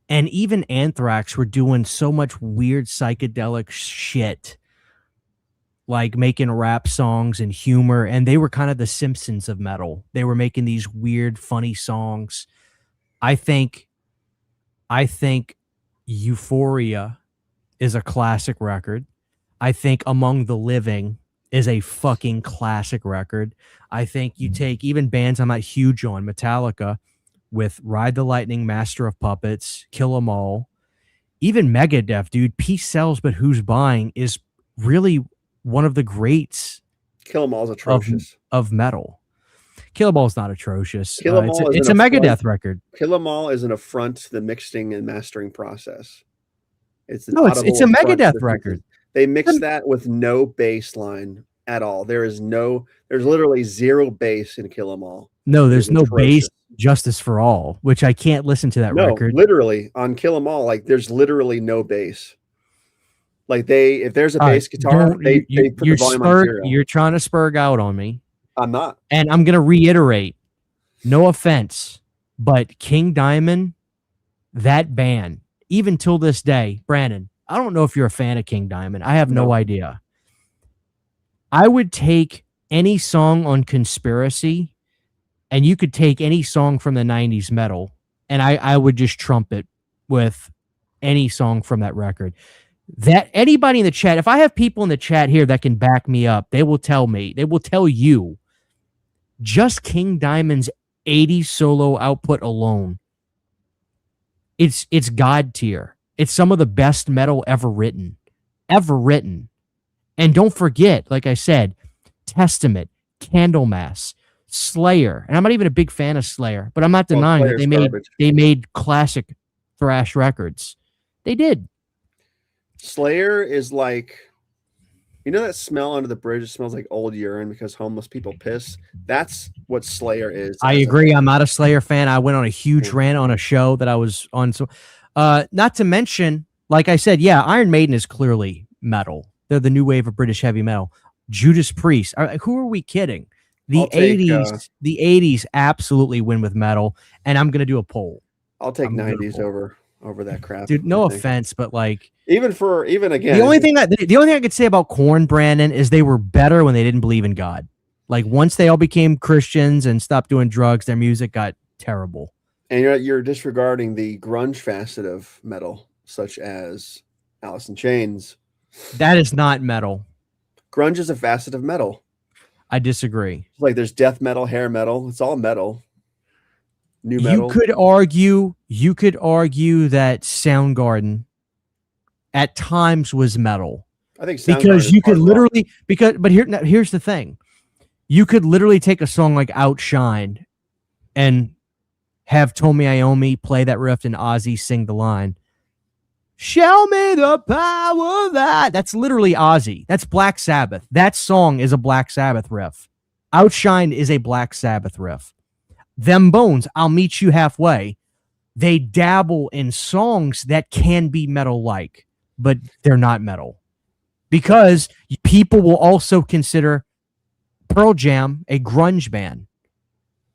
And even Anthrax were doing so much weird psychedelic shit, like making rap songs and humor, and they were kind of the Simpsons of metal. They were making these weird, funny songs. I think Euphoria is a classic record. I think Among the Living is a fucking classic record. I think you take even bands I'm not huge on, Metallica, with Ride the Lightning, Master of Puppets, Kill 'Em All, even Megadeth, dude. Peace Sells, but Who's Buying is really one of the greats. Kill 'Em All's atrocious of metal. Kill 'Em All's not atrocious. Kill 'Em All it's a Megadeth record. Kill 'Em All is an affront to the mixing and mastering process. It's a Megadeth record. They mix that with no bass line at all. There's literally zero bass in Kill 'Em All. No, there's no bass. Justice for All, which I can't listen to that record. Literally on Kill 'Em All, like there's literally no bass. Like if there's a bass guitar, they put the volume on zero. You're trying to spurg out on me. I'm not. And I'm gonna reiterate, no offense, but King Diamond, that band, even till this day, Brandon, I don't know if you're a fan of King Diamond. I have no idea. I would take any song on Conspiracy, and you could take any song from the 90s metal, and I would just trump it with any song from that record. That anybody in the chat, if I have people in the chat here that can back me up, they will tell you just King Diamond's 80s solo output alone. It's God tier. It's some of the best metal ever written. And don't forget, like I said, Testament, Candlemass, Slayer. And I'm not even a big fan of Slayer, but I'm not denying that they made classic thrash records. They did. Slayer is like You know that smell under the bridge? It smells like old urine because homeless people piss. That's what Slayer is. I as a agree. band. I'm not a Slayer fan. I went on a huge Yeah. rant on a show that I was on. So, not to mention, like I said, yeah, Iron Maiden is clearly metal. They're the new wave of British heavy metal. Judas Priest. Who are we kidding? The I'll take, 80s, the 80s absolutely win with metal. And I'm gonna do a poll, I'll take I'm gonna 90s pull. over that crap. dude. No I think. offense, but like Even again, the only thing I could say about Korn, Brandon, is they were better when they didn't believe in God. Like once they all became Christians and stopped doing drugs, their music got terrible. and you're disregarding the grunge facet of metal, such as Alice in Chains. That is not metal. Grunge is a facet of metal. I disagree. Like there's death metal, hair metal. It's all metal. New metal. You could argue that Soundgarden at times was metal I think Soundgarden because is you could hard rock. literally but here's the thing. You could literally take a song like Outshine and have Tomi Iommi play that riff and Ozzy sing the line. Show me the power of that. That's literally Ozzy. That's Black Sabbath. That song is a Black Sabbath riff. Outshine is a Black Sabbath riff. Them Bones, I'll meet you halfway. They dabble in songs that can be metal-like, but they're not metal. Because people will also consider Pearl Jam a grunge band.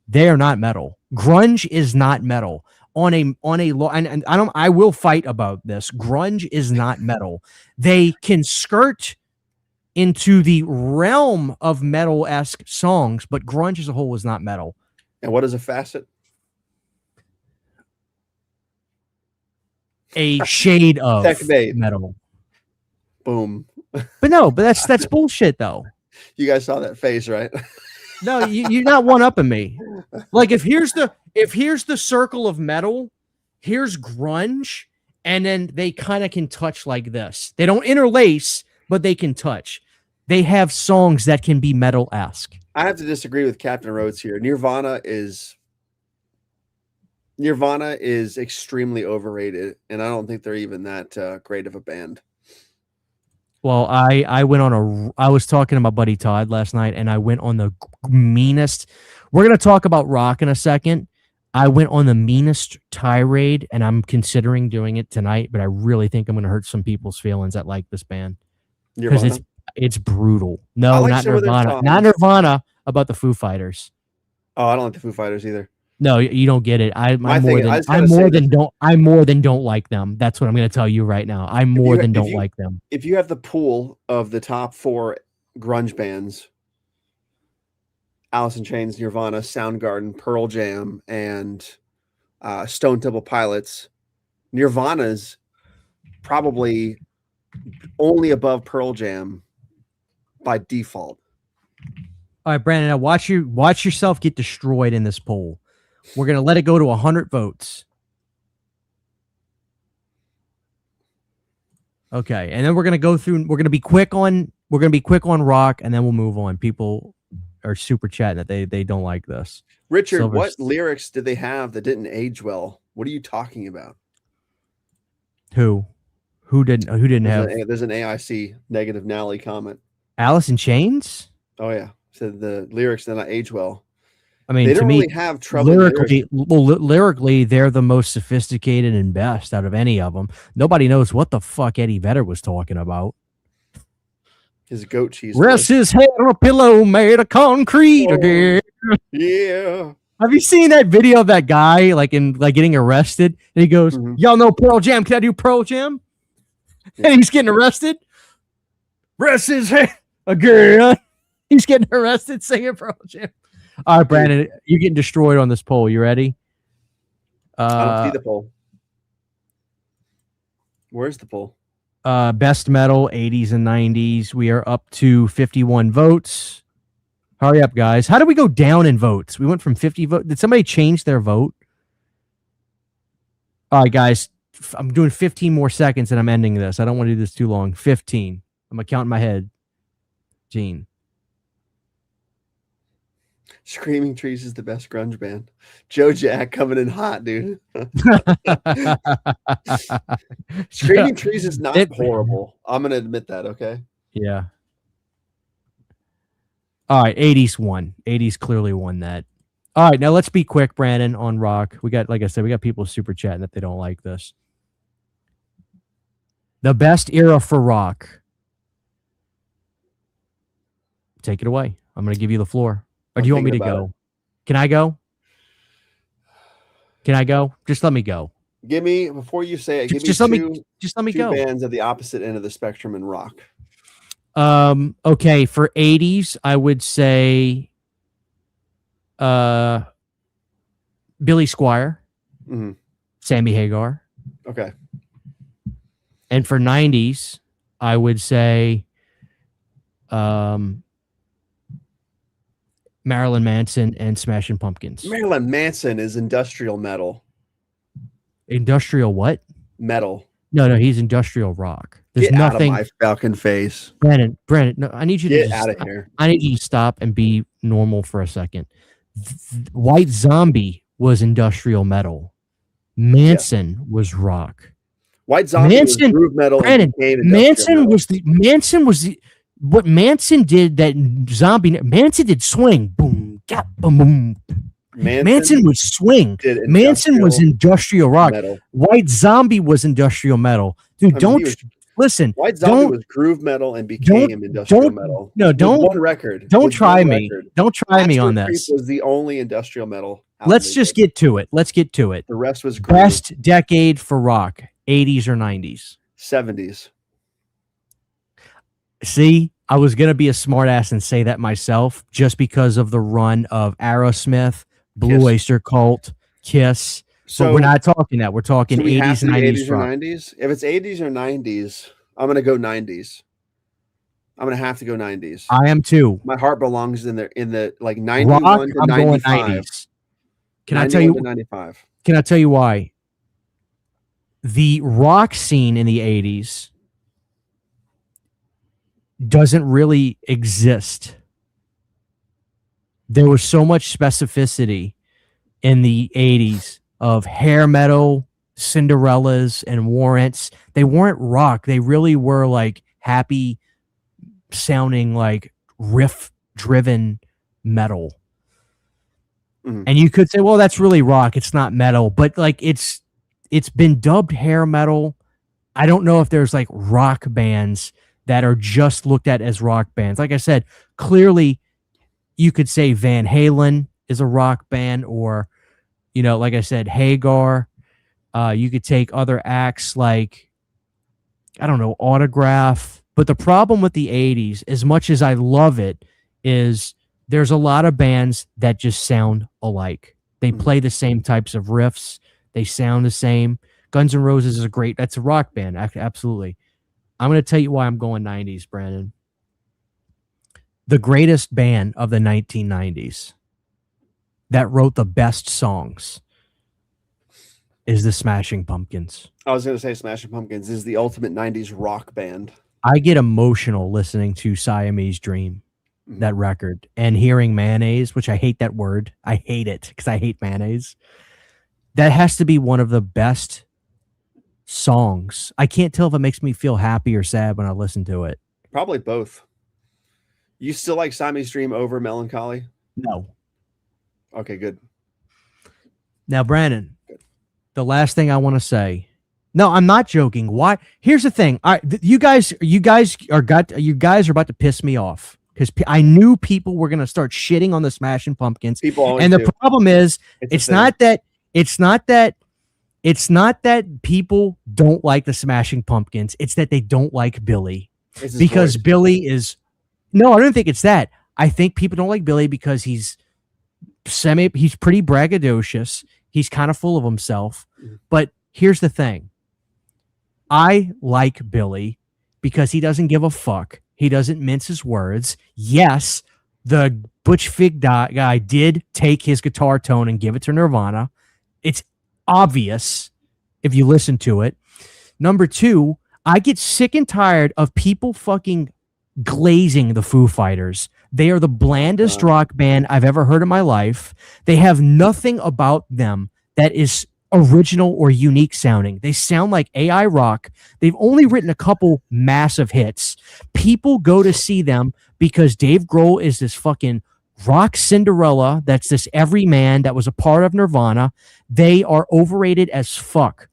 They are not metal. Grunge is not metal. And I will fight about this. Grunge is not metal. They can skirt into the realm of metal-esque songs, but grunge as a whole is not metal. And what is a facet? A shade of Tech babe. metal. Boom. But that's bullshit though. You guys saw that face, right? No, you're not one-upping me. Like if here's the circle of metal, here's grunge, and then they kind of can touch like this. They don't interlace, but they can touch. They have songs that can be metal-esque. I have to disagree with Captain Rhodes here. Nirvana is extremely overrated, and I don't think they're even that great of a band. Well, I was talking to my buddy Todd last night, and I went on the meanest. We're gonna talk about rock in a second. I went on the meanest tirade, and I'm considering doing it tonight, but I really think I'm gonna hurt some people's feelings that like this band because Nirvana. it's brutal. No, like not some of their Nirvana. songs. Not Nirvana. About the Foo Fighters. Oh, I don't like the Foo Fighters either. No, you don't get it. I My more thing is, I than just gotta say I more than don't like them. That's what I'm going to tell you right now. I more than don't like them. If you have the pool of the top 4 grunge bands, Alice in Chains, Nirvana, Soundgarden, Pearl Jam, and Stone Temple Pilots, Nirvana's probably only above Pearl Jam by default. All right, Brandon, now watch yourself get destroyed in this poll. We're going to let it go to 100 votes. Okay, and then we're going to go through. We're going to be quick on rock, and then we'll move on. People are super chatting that they don't like this. Richard, what lyrics did they have that didn't age well? What are you talking about? Who didn't have? There's an AIC negative Nally comment. Alice in Chains? Oh yeah, said the lyrics did not age well. I mean, they to don't me, really have trouble lyrics. lyrically, they're the most sophisticated and best out of any of them. Nobody knows what the fuck Eddie Vedder was talking about. His goat cheese. Rest his head on a pillow made of concrete again. Yeah. Have you seen that video of that guy getting arrested? And he goes, "Y'all know Pearl Jam? Can I do Pearl Jam?" Yeah. And he's getting arrested. Rest his head again. He's getting arrested singing Pearl Jam. All right, Brandon, you're getting destroyed on this poll. You ready? I don't see the poll. Where's the poll? Best metal, 80s and 90s. We are up to 51 votes. Hurry up, guys. How did we go down in votes? We went from 50 votes. Did somebody change their vote? All right, guys. I'm doing 15 more seconds and I'm ending this. I don't want to do this too long. 15. I'm going to count in my head. Gene. Screaming Trees is the best grunge band. Joe Jack coming in hot, dude. Screaming Trees is not horrible. I'm going to admit that, okay? Yeah. All right, 80s won. 80s clearly won that. All right, now let's be quick, Brandon, on rock. We got, like I said, we got people super chatting that they don't like this. The best era for rock. Take it away. I'm going to give you the floor. Or do you want me to go? Can I go? Can I go? Just let me go. Give me, before you say it, give me Just let me two go. bands at the opposite end of the spectrum in rock. Okay, for 80s, I would say Billy Squier, Mhm. Sammy Hagar. Okay. And for 90s, I would say Marilyn Manson and Smashing Pumpkins. Marilyn Manson is industrial metal. Industrial what? Metal. No, he's industrial rock. There's Get nothing. out of my falcon face. Brandon, no, I need you to Get just, out of here. I need you to stop and be normal for a second. White Zombie was industrial metal. Manson was rock. White Zombie was groove metal. Brandon, Manson was what Manson did. That Zombie Manson did swing, boom, gap, boom, boom. Manson would swing. Manson was industrial rock. Metal. White Zombie was industrial metal. Dude, listen. White Zombie was groove metal and became industrial metal. No, don't. One record. Don't try me. Don't try me on this. Was the only industrial metal. Let's just get to it. Let's get to it. The rest was groove. Best decade for rock, 80s or 90s? 70s. See, I was going to be a smartass and say that myself just because of the run of Aerosmith, Blue Oyster Cult, Kiss. So but we're not talking that. We're talking 80s and 90s. 80s or 90s? If it's 80s or 90s, I'm going to go 90s. I'm going to have to go 90s. I am too. My heart belongs in the like 91 rock, to I'm 95. Going 90s. Can I tell you 95? Can I tell you why? The rock scene in the 80s doesn't really exist. There was so much specificity in the 80s of hair metal, Cinderellas, and Warrants. They weren't rock. They really were like happy sounding, like riff-driven metal. Mm-hmm. And you could say, well, that's really rock. It's not metal. But like it's been dubbed hair metal. I don't know if there's like rock bands that are just looked at as rock bands. Like I said, clearly you could say Van Halen is a rock band, or, you know, like I said, Hagar. You could take other acts like, I don't know, Autograph. But the problem with the 80s, as much as I love it, is there's a lot of bands that just sound alike. They play the same types of riffs. They sound the same. Guns N' Roses is that's a rock band. Absolutely. I'm going to tell you why I'm going 90s, Brandon. The greatest band of the 1990s that wrote the best songs is the Smashing Pumpkins. I was going to say Smashing Pumpkins is the ultimate 90s rock band. I get emotional listening to Siamese Dream, that record, and hearing Mayonnaise, which I hate that word. I hate it because I hate mayonnaise. That has to be one of the best songs. I can't tell if it makes me feel happy or sad when I listen to it. Probably both. You still like Siamese Dream over Melancholy? No. Okay, good. Now, Brandon, the last thing I want to say. No, I'm not joking. Why? Here's the thing. You guys are about to piss me off because I knew people were going to start shitting on the Smashing Pumpkins. And the problem is, it's not that people don't like the Smashing Pumpkins. It's that they don't like Billy because Billy is. No, I don't think it's that. I think people don't like Billy because he's pretty braggadocious. He's kind of full of himself. But here's the thing. I like Billy because he doesn't give a fuck. He doesn't mince his words. Yes, the Butch Vig guy did take his guitar tone and give it to Nirvana. It's obvious if you listen to it. Number two, I get sick and tired of people fucking glazing the Foo Fighters. They are the blandest rock band I've ever heard in my life. They have nothing about them that is original or unique sounding. They sound like AI rock. They've only written a couple massive hits. People go to see them because Dave Grohl is this fucking rock Cinderella that's this everyman that was a part of Nirvana. They are overrated as fuck.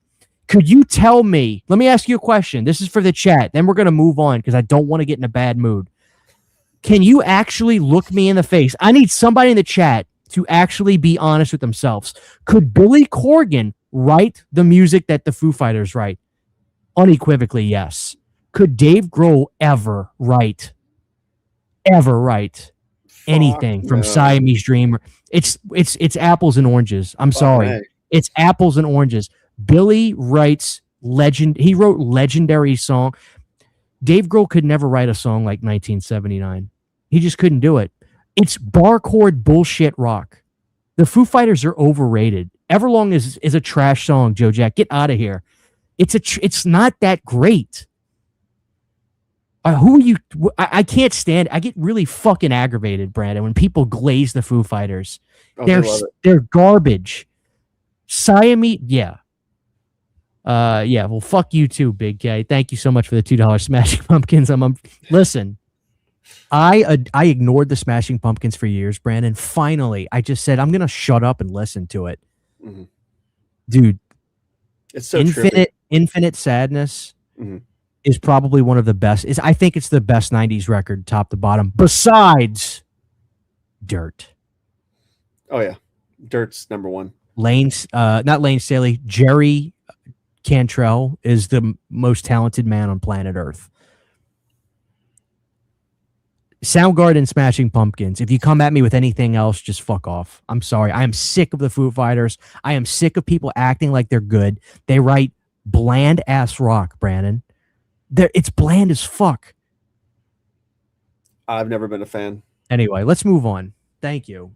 Could you tell me, let me ask you a question. This is for the chat. Then we're going to move on because I don't want to get in a bad mood. Can you actually look me in the face? I need somebody in the chat to actually be honest with themselves. Could Billy Corgan write the music that the Foo Fighters write? Unequivocally, yes. Could Dave Grohl ever write anything from Siamese Dream? It's apples and oranges. I'm sorry. Hey. It's apples and oranges. Billy writes he wrote legendary song. Dave Grohl could never write a song like 1979. He just couldn't do it. It's bar chord bullshit rock. The Foo Fighters are overrated. Everlong is a trash song, Joe Jack. Get out of here. It's not that great. Who are you? I can't stand. I get really fucking aggravated, Brandon, when people glaze the Foo Fighters. They're garbage. Siamese, yeah. Yeah, well, fuck you too, Big K. Thank you so much for the $2 Smashing Pumpkins. Listen, I ignored the Smashing Pumpkins for years, Brandon. Finally, I just said I'm gonna shut up and listen to it, dude. It's so Infinite Sadness is probably one of the best. I think it's the best '90s record, top to bottom, besides Dirt. Oh yeah, Dirt's number one. Not Lane Staley, Jerry Cantrell is the most talented man on planet Earth. Soundgarden, Smashing Pumpkins. If you come at me with anything else, just fuck off. I'm sorry. I am sick of the Foo Fighters. I am sick of people acting like they're good. They write bland ass rock, Brandon. It's bland as fuck. I've never been a fan. Anyway, let's move on. Thank you.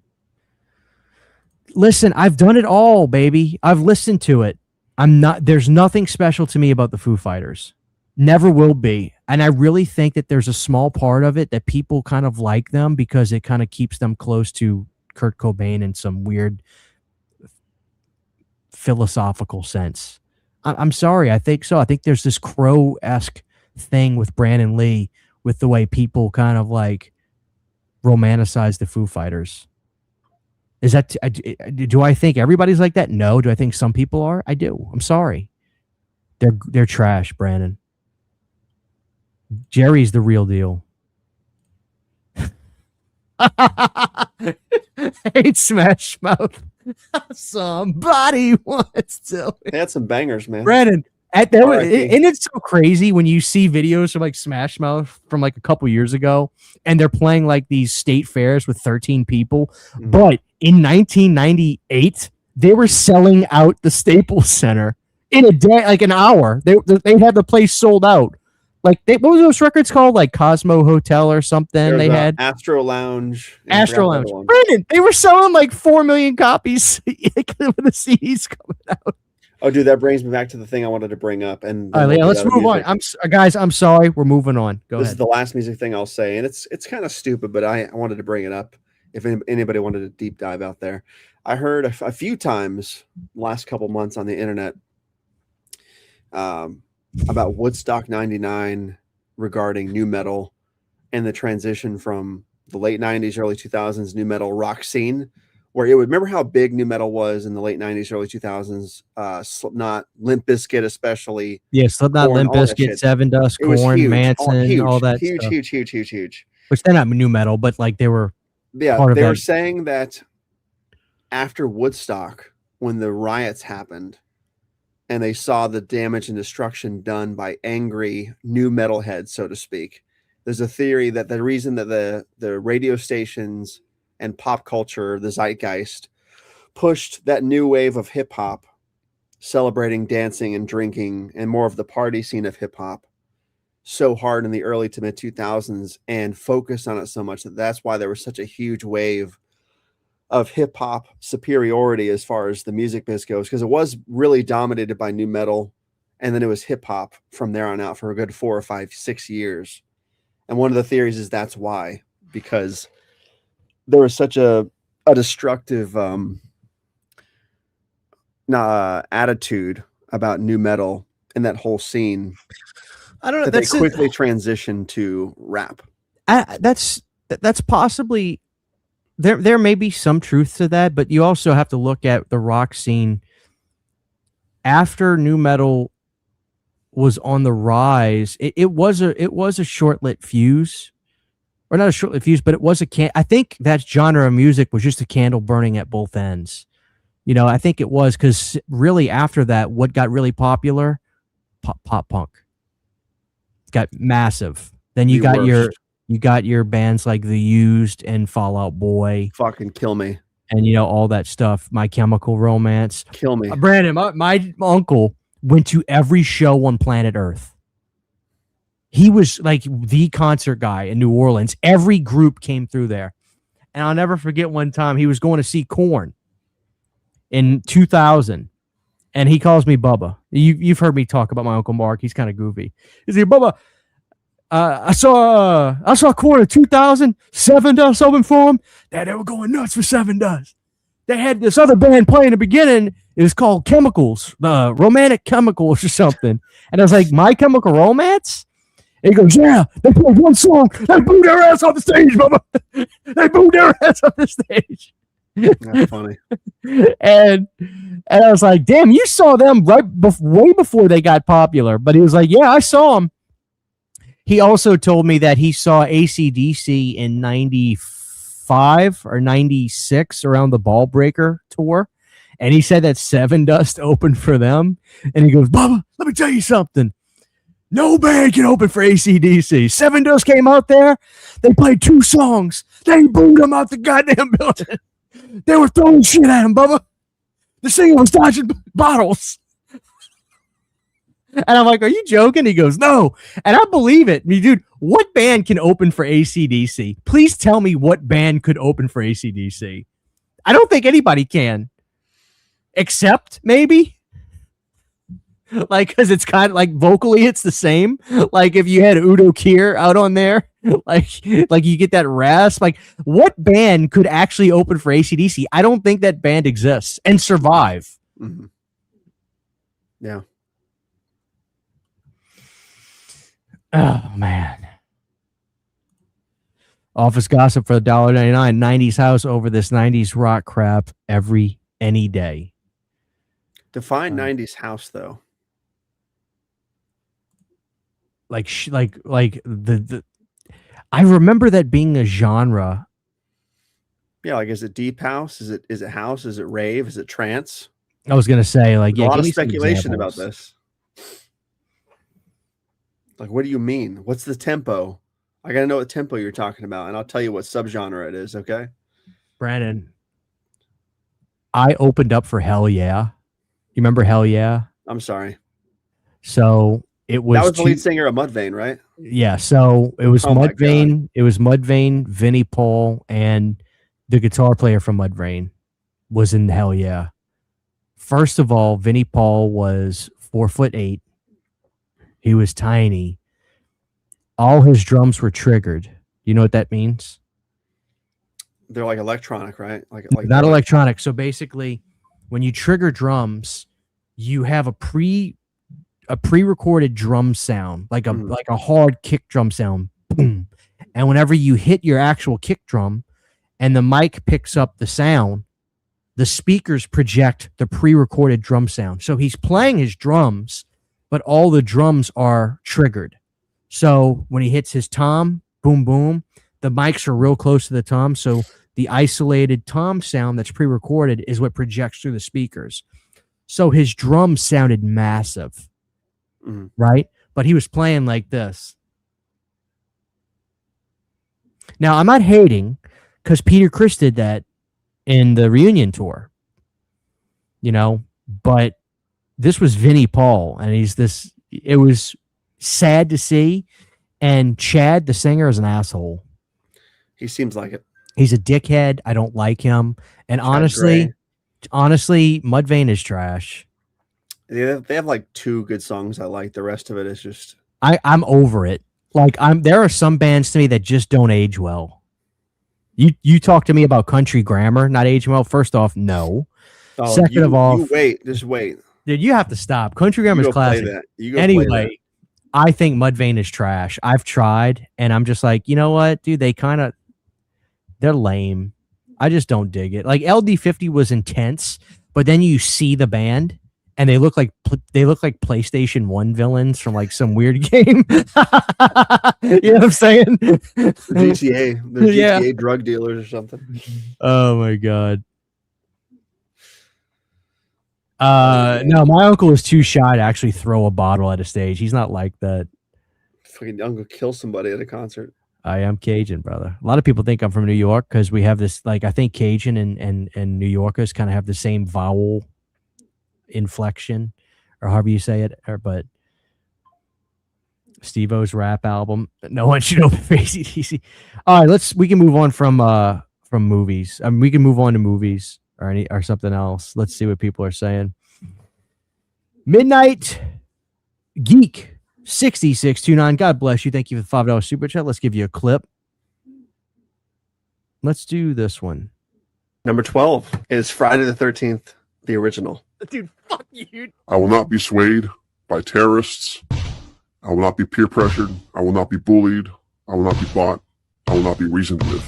Listen, I've done it all, baby. I've listened to it. There's nothing special to me about the Foo Fighters. Never will be. And I really think that there's a small part of it that people kind of like them because it kind of keeps them close to Kurt Cobain in some weird philosophical sense. I'm sorry. I think so. I think there's this Crow-esque thing with Brandon Lee with the way people kind of like romanticize the Foo Fighters. Is that do I think everybody's like that? No. Do I think some people are? I do. I'm sorry. They're trash, Brandon. Jerry's the real deal. Hate Smash Mouth. Somebody wants to. They had some bangers, man. Brandon, and it's so crazy when you see videos from like Smash Mouth from like a couple years ago, and they're playing like these state fairs with 13 people. But in 1998, they were selling out the Staples Center in a day, like an hour. They had the place sold out. Like what was those records called? Like Cosmo Hotel or something. They had Astro Lounge. Brandon, they were selling like 4 million copies with the CDs coming out. Oh, dude, that brings me back to the thing I wanted to bring up. And all right, let's move on. I'm sorry, we're moving on. Go ahead. This is the last music thing I'll say, and it's kind of stupid, but I wanted to bring it up. If anybody wanted to deep dive out there, I heard a few times last couple months on the internet about Woodstock 99 regarding nu metal and the transition from the late 90s, early 2000s nu metal rock scene, where it would remember how big nu metal was in the late 90s, early 2000s, Slipknot, Limp Bizkit especially. Yeah, Slipknot, Limp Bizkit, Seven Dust, Korn, Manson, all that huge, stuff. Huge. Which they're not nu metal, but like they were. Yeah, they were saying that after Woodstock, when the riots happened, and they saw the damage and destruction done by angry nu metal heads, so to speak. There's a theory that the reason that the radio stations and pop culture, the zeitgeist, pushed that new wave of hip hop, celebrating dancing and drinking and more of the party scene of hip hop so hard in the early to mid 2000s and focused on it so much that's why there was such a huge wave of hip hop superiority as far as the music biz goes, because it was really dominated by nu metal, and then it was hip hop from there on out for a good 4 or 5, 6 years. And one of the theories is that's why, because there was such a destructive attitude about new metal in that whole scene I don't know. that they quickly transitioned to rap. That's possibly there may be some truth to that, but you also have to look at the rock scene after new metal was on the rise. It was a short-lit fuse, or not a short-lit fuse, but it was I think that genre of music was just a candle burning at both ends. You know, I think it was, because really after that, what got really popular, pop punk got massive. Then you got your bands like The Used and Fall Out Boy, Fucking kill me, and you know, all that stuff. My Chemical Romance, kill me. Brandon, my uncle went to every show on planet Earth. He was like the concert guy in New Orleans. Every group came through there, and I'll never forget one time he was going to see Korn in 2000, and he calls me Bubba. You've heard me talk about my Uncle Mark. He's kind of goofy. He's like, Bubba, I saw Korn in 2000, Seven Dust open for him. They were going nuts for Seven Dust. They had this other band playing in the beginning. It was called Chemicals, Romantic Chemicals or something. And I was like, My Chemical Romance? And he goes, yeah, they played one song. They booed their ass off the stage, Bubba. They booed their ass off the stage. That's funny. And I was like, damn, you saw them way before they got popular. But he was like, yeah, I saw them. He also told me that he saw AC/DC in 95 or 96 around the Ball Breaker tour. And he said that Seven Dust opened for them. And he goes, Bubba, let me tell you something. No band can open for AC/DC. Seven Dust came out there. They played 2 songs. They booed them out the goddamn building. They were throwing shit at him, Bubba. The singer was dodging bottles. And I'm like, are you joking? He goes, no. And I believe it. I mean, dude, what band can open for AC/DC? Please tell me what band could open for AC/DC. I don't think anybody can. Except maybe. Like, because it's kind of like vocally it's the same. Like if you had Udo Kier out on there, like you get that rasp. Like, what band could actually open for AC/DC? I don't think that band exists and survive. Mm-hmm. Yeah. Oh man. Office gossip for $1.99. 90s house over this 90s rock crap any day. Define 90s house though. Like the I remember that being a genre. Yeah, like is it deep house? Is it house? Is it rave? Is it trance? I was gonna say, like, There's yeah, a lot of give me some speculation about examples. this. Like, what do you mean? What's the tempo? I gotta know what tempo you're talking about, and I'll tell you what subgenre it is, okay? Brandon, I opened up for Hell Yeah. You remember Hell Yeah? I'm sorry. So it was That was the lead singer of Mudvayne, right? Yeah, so it was Oh my Mudvayne. It was Mudvayne, Vinnie Paul, and the guitar player from Mudvayne was in Hell Yeah. First of all, Vinnie Paul was 4'8". He was tiny. All his drums were triggered. You know what that means? They're like electronic, right? Like Not electronic. So basically, when you trigger drums, you have a pre-recorded drum sound, like a hard kick drum sound. Boom. And whenever you hit your actual kick drum and the mic picks up the sound, the speakers project the pre-recorded drum sound. So he's playing his drums, but all the drums are triggered. So when he hits his tom, boom, boom, the mics are real close to the tom. So the isolated tom sound that's pre-recorded is what projects through the speakers. So his drums sounded massive, right? But he was playing like this. Now, I'm not hating because Peter Criss did that in the reunion tour, but this was Vinnie Paul, and it was sad to see. And Chad, the singer, is an asshole. He seems like it. He's a dickhead. I don't like him. And honestly, Mudvayne is trash. They have like 2 good songs I like. The rest of it is just I'm over it. Like there are some bands to me that just don't age well. You talk to me about Country Grammar not aging well. First off, no. Oh, Second of all, you wait. Just wait. dude, you have to stop. Country You Grammar's go play classic. that. You go play that. Anyway, I think Mudvayne is trash. I've tried, and I'm just like, you know what, dude? They're lame. I just don't dig it. Like LD50 was intense, but then you see the band, and they look like PlayStation 1 villains from like some weird game. You know what I'm saying? GTA. They're Yeah. GTA drug dealers or something. Oh my god. No, my uncle is too shy to actually throw a bottle at a stage. He's not like that. Fucking uncle kill somebody at a concert. I am Cajun, brother. A lot of people think I'm from New York because we have this, like, I think Cajun and New Yorkers kind of have the same vowel inflection, or however you say it. But Steve-O's rap album, no one should open for AC/DC. All right, we can move on from movies. I mean, we can move on to movies or something else. Let's see what people are saying. Midnight Geek 6629. God bless you. Thank you for the $5 super chat. Let's give you a clip. Let's do this one. Number 12 is Friday the 13th, the original. Dude, fuck you. I will not be swayed by terrorists. I will not be peer pressured. I will not be bullied. I will not be bought. I will not be reasoned with.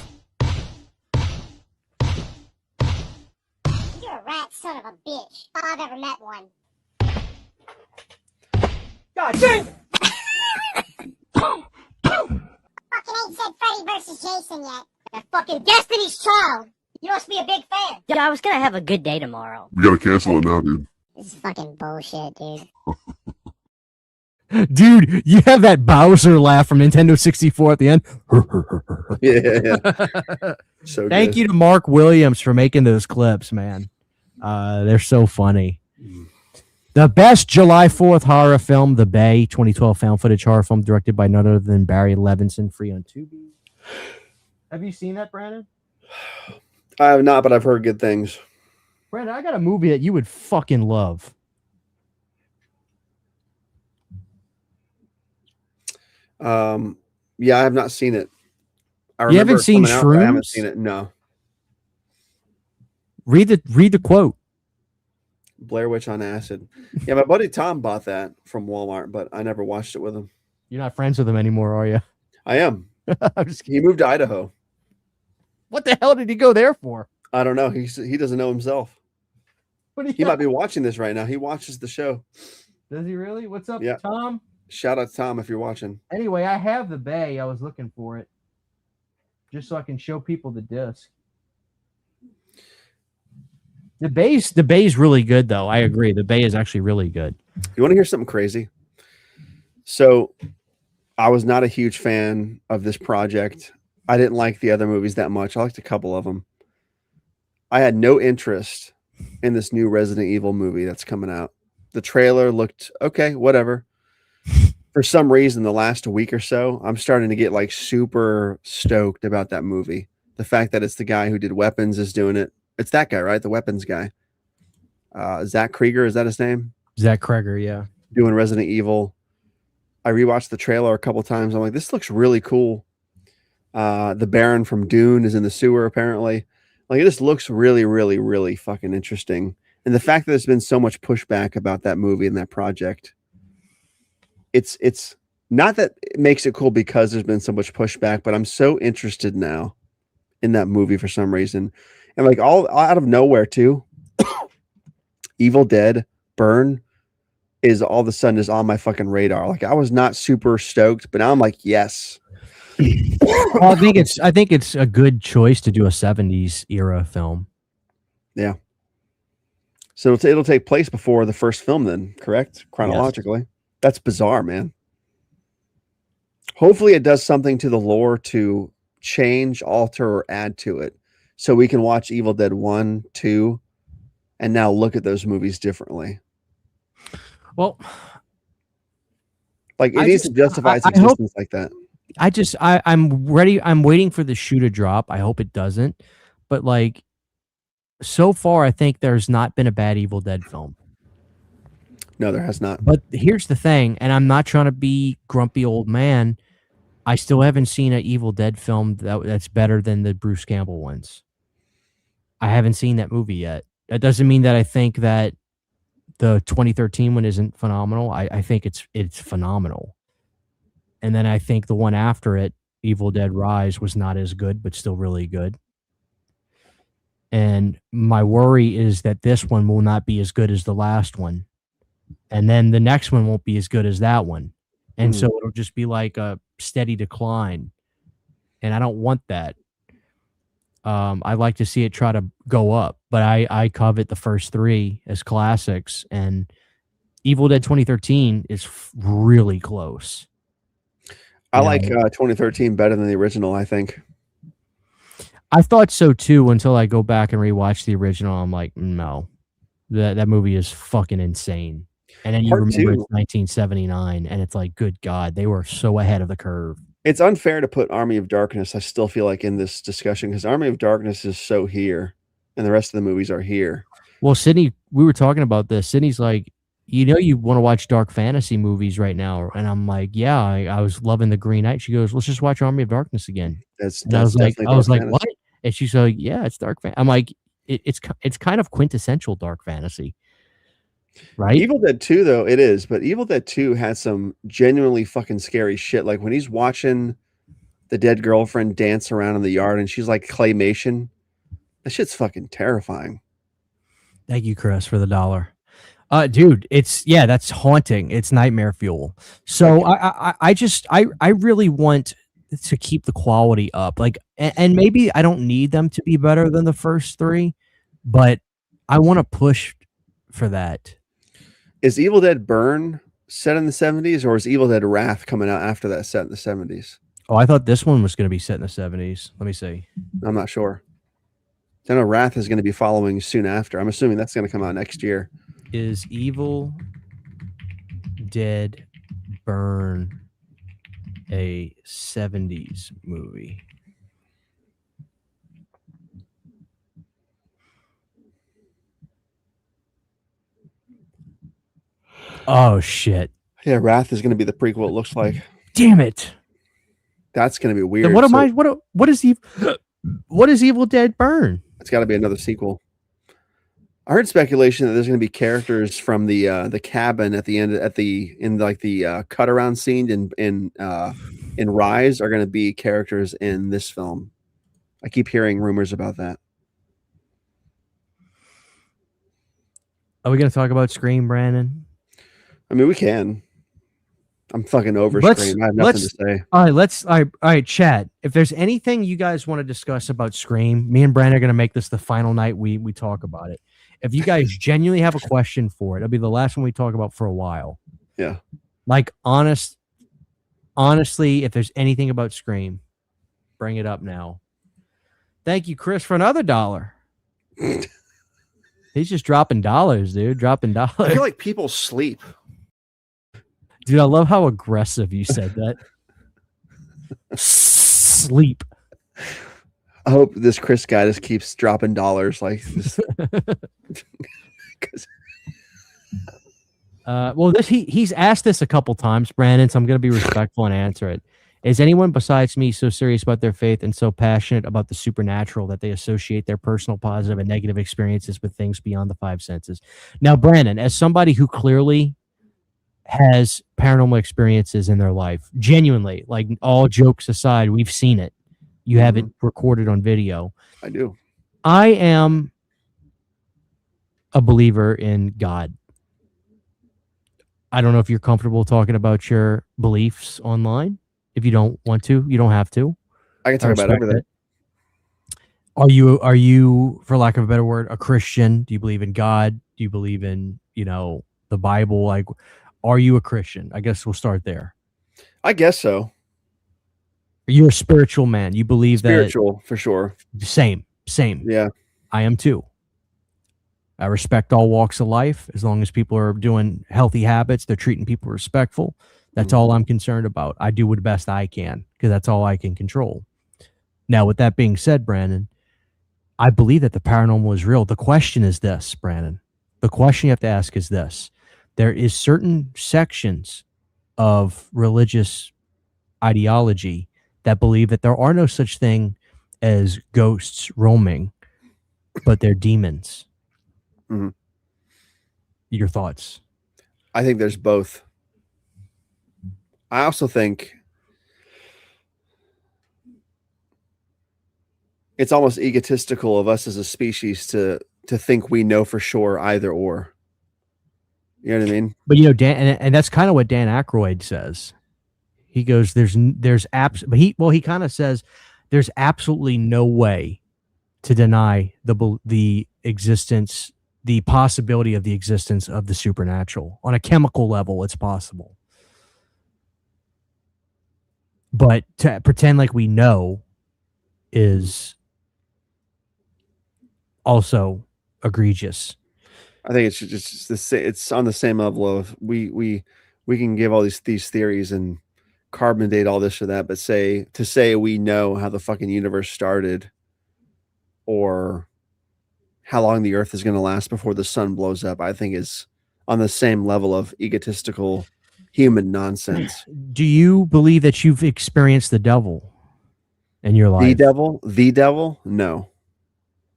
You're a rat son of a bitch. If I've ever met one. God damn! Fucking ain't said Freddy versus Jason yet. That fucking Destiny's Child. You must be a big fan. Yo, I was gonna have a good day tomorrow. We gotta cancel it now, dude. This is fucking bullshit, dude. Dude, you have that Bowser laugh from Nintendo 64 at the end. Yeah. So Thank good. you to Mark Williams for making those clips, man. They're so funny. The best July 4th horror film, The Bay, 2012 found footage horror film directed by none other than Barry Levinson, free on Tubi. Have you seen that, Brandon? I have not, but I've heard good things. Brandon, I got a movie that you would fucking love. Yeah, I have not seen it. I You haven't remember it seen coming out, but I haven't Shrooms? seen it. No. Read the quote. Blair Witch on Acid. Yeah, my buddy Tom bought that from Walmart, but I never watched it with him. You're not friends with him anymore, are you? I am. I'm just He moved to Idaho. What the hell did he go there for? I don't know. He doesn't know himself. What do He might be watching this right now. He watches the show. Does he really? What's up, Yeah. Tom? Shout out to Tom if you're watching. Anyway, I have The Bay. I was looking for it just so I can show people the disc. The Bay's really good, though. I agree. The Bay is actually really good. You want to hear something crazy? So, I was not a huge fan of this project. I didn't like the other movies that much. I liked a couple of them. I had no interest in this new Resident Evil movie that's coming out. The trailer looked okay, whatever. For some reason, the last week or so, I'm starting to get like super stoked about that movie. The fact that it's the guy who did Weapons is doing it. It's that guy, right? The Weapons guy. Zach Krieger, is that his name? Zach Kreger, yeah. Doing Resident Evil. I rewatched the trailer a couple times. I'm like, this looks really cool. The Baron from Dune is in the sewer, apparently. Like, it just looks really, really, really fucking interesting. And the fact that there's been so much pushback about that movie and that project, it's not that it makes it cool because there's been so much pushback, but I'm so interested now in that movie for some reason. And like all out of nowhere too, Evil Dead Burn is all of a sudden is on my fucking radar. Like I was not super stoked, but now I'm like, yes. Well, I think it's a good choice to do a 70s era film. Yeah. So it'll take place before the first film then, correct? Chronologically. Yes. That's bizarre, man. Hopefully it does something to the lore to change, alter, or add to it. So we can watch Evil Dead 1, 2, and now look at those movies differently. Well, like it needs to justify its existence like that. I'm ready. I'm waiting for the shoe to drop. I hope it doesn't. But like, so far, I think there's not been a bad Evil Dead film. No, there has not. But here's the thing, and I'm not trying to be grumpy old man. I still haven't seen an Evil Dead film that's better than the Bruce Campbell ones. I haven't seen that movie yet. That doesn't mean that I think that the 2013 one isn't phenomenal. I think it's phenomenal. And then I think the one after it, Evil Dead Rise, was not as good, but still really good. And my worry is that this one will not be as good as the last one. And then the next one won't be as good as that one. And so it'll just be like a steady decline. And I don't want that. I'd like to see it try to go up, but I covet the first three as classics, and Evil Dead 2013 is really close. I like 2013 better than the original, I think. I thought so too until I go back and rewatch the original. I'm like, no, that movie is fucking insane. And then you remember it's 1979, and it's like, good God, they were so ahead of the curve. It's unfair to put Army of Darkness, I still feel like, in this discussion, because Army of Darkness is so here, and the rest of the movies are here. Well, Sydney, we were talking about this. Sydney's like, you want to watch dark fantasy movies right now. And I'm like, yeah, I was loving The Green Knight. She goes, let's just watch Army of Darkness again. I was like, what? And she's like, yeah, it's dark. I'm like, it's kind of quintessential dark fantasy. Right? Evil Dead 2, though, it is, but Evil Dead 2 has some genuinely fucking scary shit. Like when he's watching the dead girlfriend dance around in the yard and she's like claymation, that shit's fucking terrifying. Thank you, Chris, for the $1. Dude, that's haunting. It's nightmare fuel. So I really want to keep the quality up. Like, and maybe I don't need them to be better than the first three, but I want to push for that. Is Evil Dead Burn set in the 70s, or is Evil Dead Wrath coming out after that set in the 70s? Oh, I thought this one was going to be set in the 70s. Let me see. I'm not sure. I know Wrath is going to be following soon after. I'm assuming that's going to come out next year. Is Evil Dead Burn a 70s movie? Oh shit! Yeah, Wrath is going to be the prequel. It looks like. Damn it! That's going to be weird. Then what is Evil Dead Burn? It's got to be another sequel. I heard speculation that there's going to be characters from the cabin at the end in the cut around scene in Rise are going to be characters in this film. I keep hearing rumors about that. Are we going to talk about Scream, Brandon? I mean, we can. I'm fucking over Scream. I have nothing to say. All right, chat. If there's anything you guys want to discuss about Scream, me and Brandon are going to make this the final night we talk about it. If you guys genuinely have a question for it, it'll be the last one we talk about for a while. Yeah. Like, honestly, if there's anything about Scream, bring it up now. Thank you, Chris, for another $1. He's just dropping dollars, dude. Dropping dollars. I feel like people sleep. Dude, I love how aggressive you said that. Sleep. I hope this Chris guy just keeps dropping dollars like this. Well, he's asked this a couple times, Brandon, so I'm going to be respectful and answer it. Is anyone besides me so serious about their faith and so passionate about the supernatural that they associate their personal positive and negative experiences with things beyond the five senses? Now, Brandon, as somebody who clearly has paranormal experiences in their life, genuinely, like all jokes aside, we've seen it. You have it recorded on video. I do. I am a believer in God. I don't know if you're comfortable talking about your beliefs online. If you don't want to, you don't have to. I can talk about everything. Are you, for lack of a better word, a Christian? Do you believe in God? Do you believe in, the Bible? Like, are you a Christian? I guess we'll start there. I guess so. You're a spiritual man. You believe spiritual, for sure. Same. Yeah. I am too. I respect all walks of life. As long as people are doing healthy habits, they're treating people respectful. That's all I'm concerned about. I do the best I can because that's all I can control. Now, with that being said, Brandon, I believe that the paranormal is real. The question is this, Brandon. The question you have to ask is this. There is certain sections of religious ideology that believe that there are no such thing as ghosts roaming, but they're demons. Mhm. Your thoughts? I think there's both. I also think it's almost egotistical of us as a species to think we know for sure either or. You know what I mean? But you know, Dan, and that's kind of what Dan Aykroyd says. He goes, "There's but he kind of says there's absolutely no way to deny the existence, the possibility of the existence of the supernatural on a chemical level. It's possible, but to pretend like we know is also egregious." I think it's just it's on the same level of we can give all these theories and carbon date all this or that, but say we know how the fucking universe started or how long the earth is going to last before the sun blows up, I think is on the same level of egotistical human nonsense. Do you believe that you've experienced the devil in your life? The devil? No.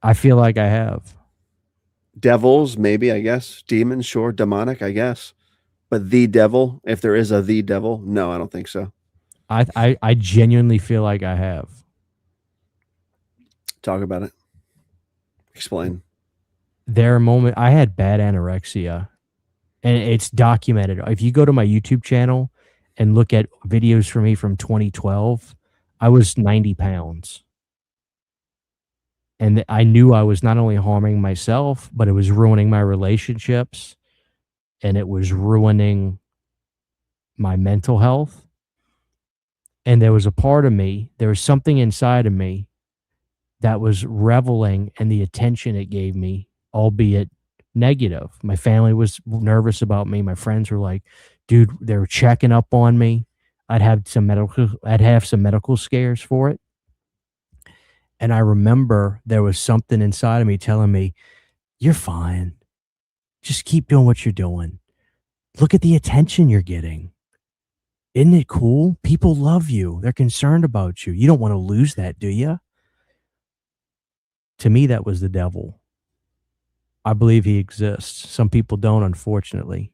I feel like I have. Devils, maybe, I guess. Demons, sure. Demonic, I guess. But the devil, if there is a the devil, no, I don't think so. I genuinely feel like I have. Talk about it. Explain. There are moments I had bad anorexia, and it's documented. If you go to my YouTube channel and look at videos for me from 2012, I was 90 pounds. And I knew I was not only harming myself, but it was ruining my relationships and it was ruining my mental health. And there was a part of me, there was something inside of me that was reveling in the attention it gave me, albeit negative. My family was nervous about me. My friends were like, dude, they were checking up on me. I'd have some medical scares for it. And I remember there was something inside of me telling me, you're fine. Just keep doing what you're doing. Look at the attention you're getting. Isn't it cool? People love you. They're concerned about you. You don't want to lose that, do you? To me, that was the devil. I believe he exists. Some people don't, unfortunately.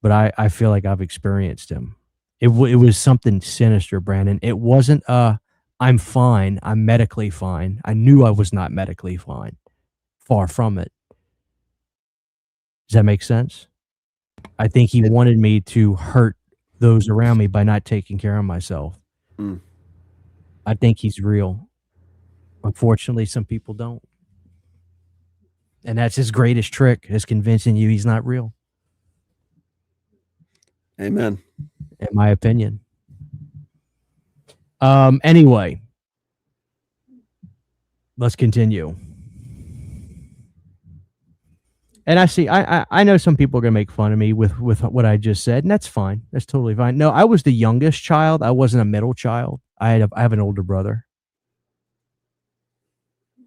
But I feel like I've experienced him. It was something sinister, Brandon. It wasn't I'm fine. I'm medically fine. I knew I was not medically fine. Far from it. Does that make sense? I think he wanted me to hurt those around me by not taking care of myself. Mm. I think he's real. Unfortunately, some people don't. And that's his greatest trick, is convincing you he's not real. Amen. In my opinion. Anyway, let's continue. And I know some people are gonna make fun of me with what I just said, and that's fine. That's totally fine. No, I was the youngest child. I wasn't a middle child. I have an older brother.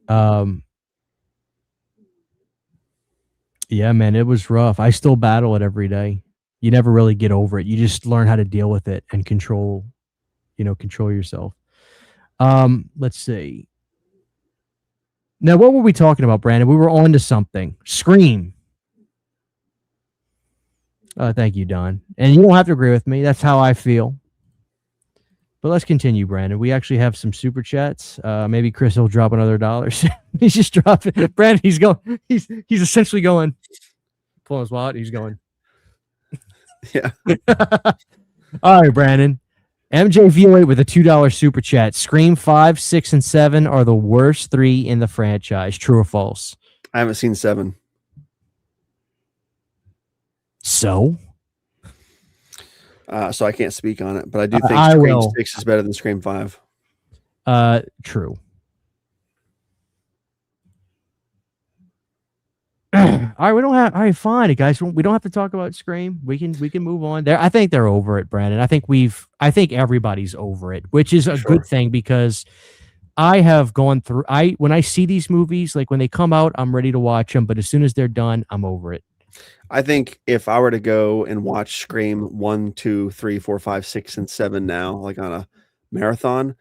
Yeah, man, it was rough. I still battle it every day. You never really get over it. You just learn how to deal with it and control yourself. Let's see. Now, what were we talking about, Brandon? We were on to something. Scream. Thank you, Don. And you don't have to agree with me. That's how I feel. But let's continue, Brandon. We actually have some super chats. Maybe Chris will drop another $. He's just dropping. Brandon, he's going. He's essentially going. Pulling his wallet. He's going. Yeah. All right, Brandon. MJ Viewway with a $2 super chat. Scream 5, 6, and 7 are the worst 3 in the franchise. True or false? I haven't seen 7. So I can't speak on it, but I do think Scream 6 is better than Scream 5. True. All right, we don't have. All right, fine, guys. We don't have to talk about Scream. We can move on. There, I think they're over it, Brandon. I think everybody's over it, which is a good thing because I have gone through. When I see these movies, like when they come out, I'm ready to watch them. But as soon as they're done, I'm over it. I think if I were to go and watch Scream 1, 2, 3, 4, 5, 6, and 7 now, like on a marathon,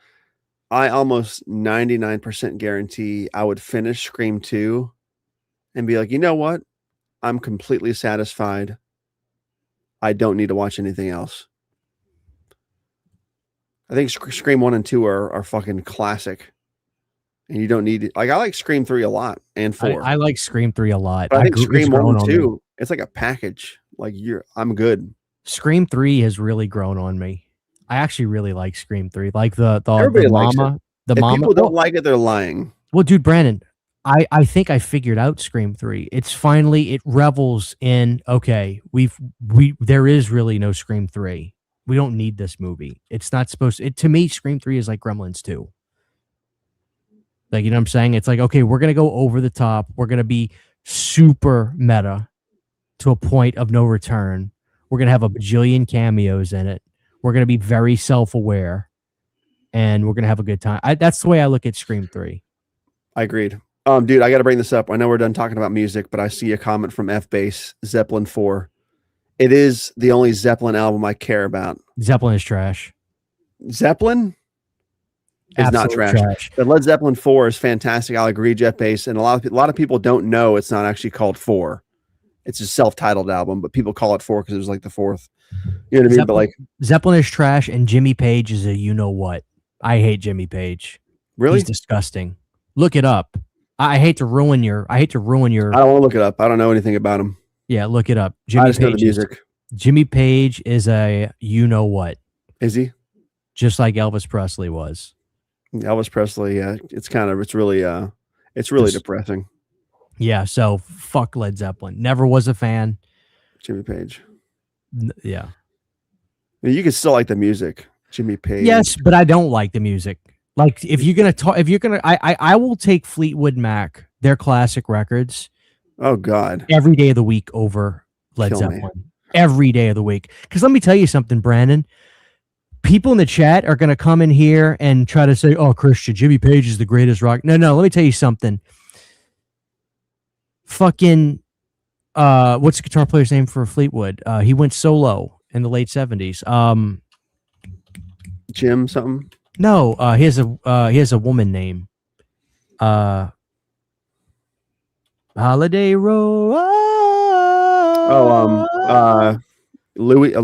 I almost 99% guarantee I would finish Scream 2 and be like, you know what? I'm completely satisfied. I don't need to watch anything else. I think Scream 1 and 2 are fucking classic. And you don't need it. Like, I like Scream 3 a lot and 4. I like Scream 3 a lot. But I think it's Scream 1 grown and on me. 2, it's like a package. Like, I'm good. Scream 3 has really grown on me. I actually really like Scream 3. Like the Everybody likes mama. The If mama. people don't like it, they're lying. Well, dude, Brandon, I think I figured out Scream 3. It's finally, it revels in, okay, there is really no Scream 3. We don't need this movie. It's not supposed to me, Scream 3 is like Gremlins 2. Like, you know what I'm saying? It's like, okay, we're going to go over the top. We're going to be super meta to a point of no return. We're going to have a bajillion cameos in it. We're going to be very self-aware. And we're going to have a good time. That's the way I look at Scream 3. I agreed. Dude, I got to bring this up. I know we're done talking about music, but I see a comment from F-Base, Zeppelin 4. It is the only Zeppelin album I care about. Zeppelin is trash. Zeppelin is not trash. But Led Zeppelin 4 is fantastic. I'll agree, Jeff Bass. And a lot of people don't know it's not actually called 4. It's a self-titled album, but people call it 4 because it was like the fourth. You know what I mean? But like, Zeppelin is trash, and Jimmy Page is a you know what. I hate Jimmy Page. Really? He's disgusting. Look it up. I hate to ruin your. I don't want to look it up. I don't know anything about him. Yeah, look it up. I just know the music. Jimmy Page is a you know what. Is he? Just like Elvis Presley was. Elvis Presley, yeah. It's really depressing. Yeah, so fuck Led Zeppelin. Never was a fan. Jimmy Page. Yeah. I mean, you can still like the music. Jimmy Page. Yes, but I don't like the music. Like, I will take Fleetwood Mac, their classic records. Oh God. Every day of the week over Led Zeppelin. Every day of the week. Because let me tell you something, Brandon. People in the chat are going to come in here and try to say, oh, Christian, Jimmy Page is the greatest rock. No, let me tell you something. Fucking, what's the guitar player's name for Fleetwood? He went solo in the late 70s. Jim something? No, he has a woman name. Holiday Road. Louis.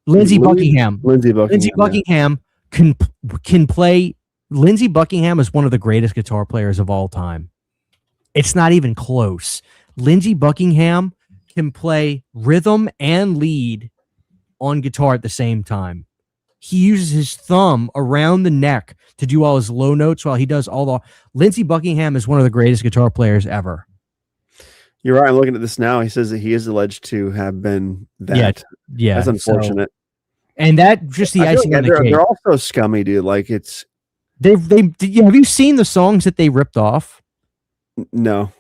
Lindsey Buckingham. Lindsey Buckingham can play. Lindsey Buckingham is one of the greatest guitar players of all time. It's not even close. Lindsey Buckingham can play rhythm and lead on guitar at the same time. He uses his thumb around the neck to do all his low notes while he does all the. Lindsey Buckingham is one of the greatest guitar players ever. You're right. I'm looking at this now. He says that he is alleged to have been that. Yeah. That's unfortunate. And that just the icing on the cake. They're also scummy, dude. Like it's. Have you seen the songs that they ripped off? No.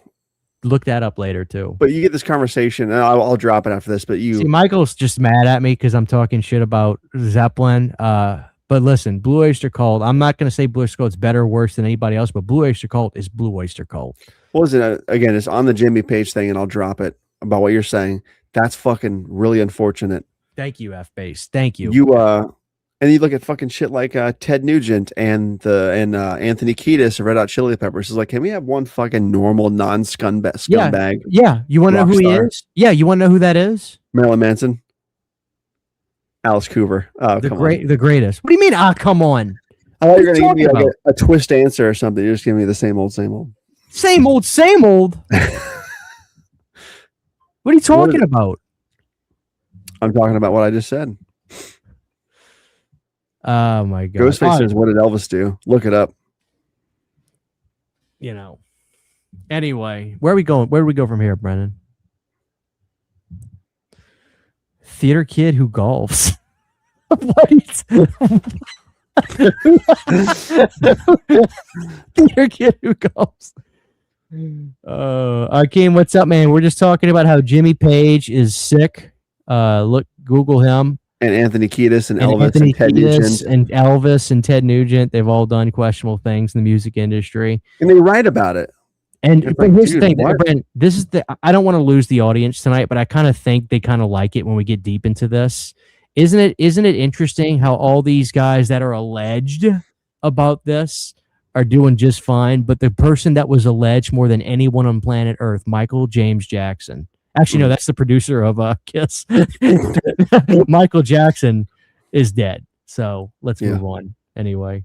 Look that up later too. But you get this conversation, and I'll drop it after this. But you see, Michael's just mad at me because I'm talking shit about Zeppelin. But listen, Blue Oyster Cult. I'm not going to say Blue Oyster Cult's better or worse than anybody else, but Blue Oyster Cult is Blue Oyster Cult. What was it? Again, it's on the Jimmy Page thing, and I'll drop it about what you're saying. That's fucking really unfortunate. Thank you, F-Base. Thank you. And you look at fucking shit like Ted Nugent and Anthony Kiedis of Red Hot Chili Peppers. It's like, can we have one fucking normal scumbag? Yeah. You want to know who he is? Yeah. You want to know who that is? Marilyn Manson. Alice Cooper. Oh, the greatest. What do you mean? Come on. I thought you were going to give me like a twist answer or something. You're just giving me the same old. Same old. What are you talking about? I'm talking about what I just said. Oh my God. Ghostface says, what did Elvis do? Look it up. You know. Anyway, where are we going? Where do we go from here, Brennan? Theater kid who golfs. Theater kid who golfs. Akeem, what's up, man? We're just talking about how Jimmy Page is sick. Google him. And Anthony Kiedis and Elvis and Ted Nugent. And Elvis and Ted Nugent. They've all done questionable things in the music industry. And they write about it. And but here's the thing, Brent, I don't want to lose the audience tonight, but I kind of think they kind of like it when we get deep into this. Isn't it interesting how all these guys that are alleged about this are doing just fine, but the person that was alleged more than anyone on planet Earth, Michael James Jackson. Actually, no, that's the producer of Kiss. Michael Jackson is dead. So let's move on anyway.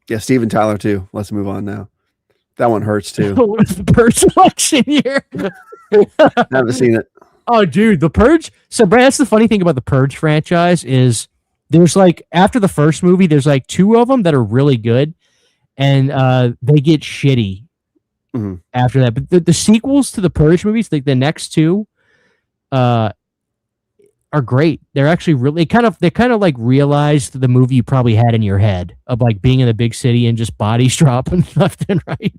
Yeah, Steven Tyler too. Let's move on now. That one hurts too. What's the Purge election year? I haven't seen it. Oh, dude, the Purge. So, Brad, that's the funny thing about the Purge franchise is there's like after the first movie, there's like 2 of them that are really good, and they get shitty after that. But the sequels to the Purge movies, like the next 2, are great. They're actually really they kind of like realized the movie you probably had in your head of like being in a big city and just bodies dropping left and right.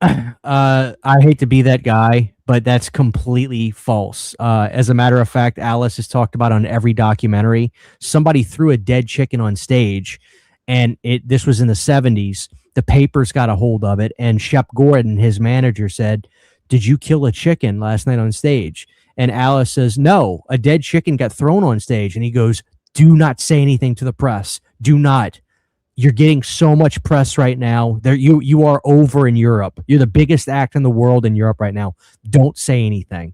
I hate to be that guy, but that's completely false. As a matter of fact, Alice has talked about on every documentary, somebody threw a dead chicken on stage, and this was in the 70s. The papers got a hold of it, and Shep Gordon, his manager, said, "Did you kill a chicken last night on stage?" And Alice says, "No, a dead chicken got thrown on stage." And he goes, "Do not say anything to the press. Do not. You're getting so much press right now. You are over in Europe. You're the biggest act in the world in Europe right now. Don't say anything."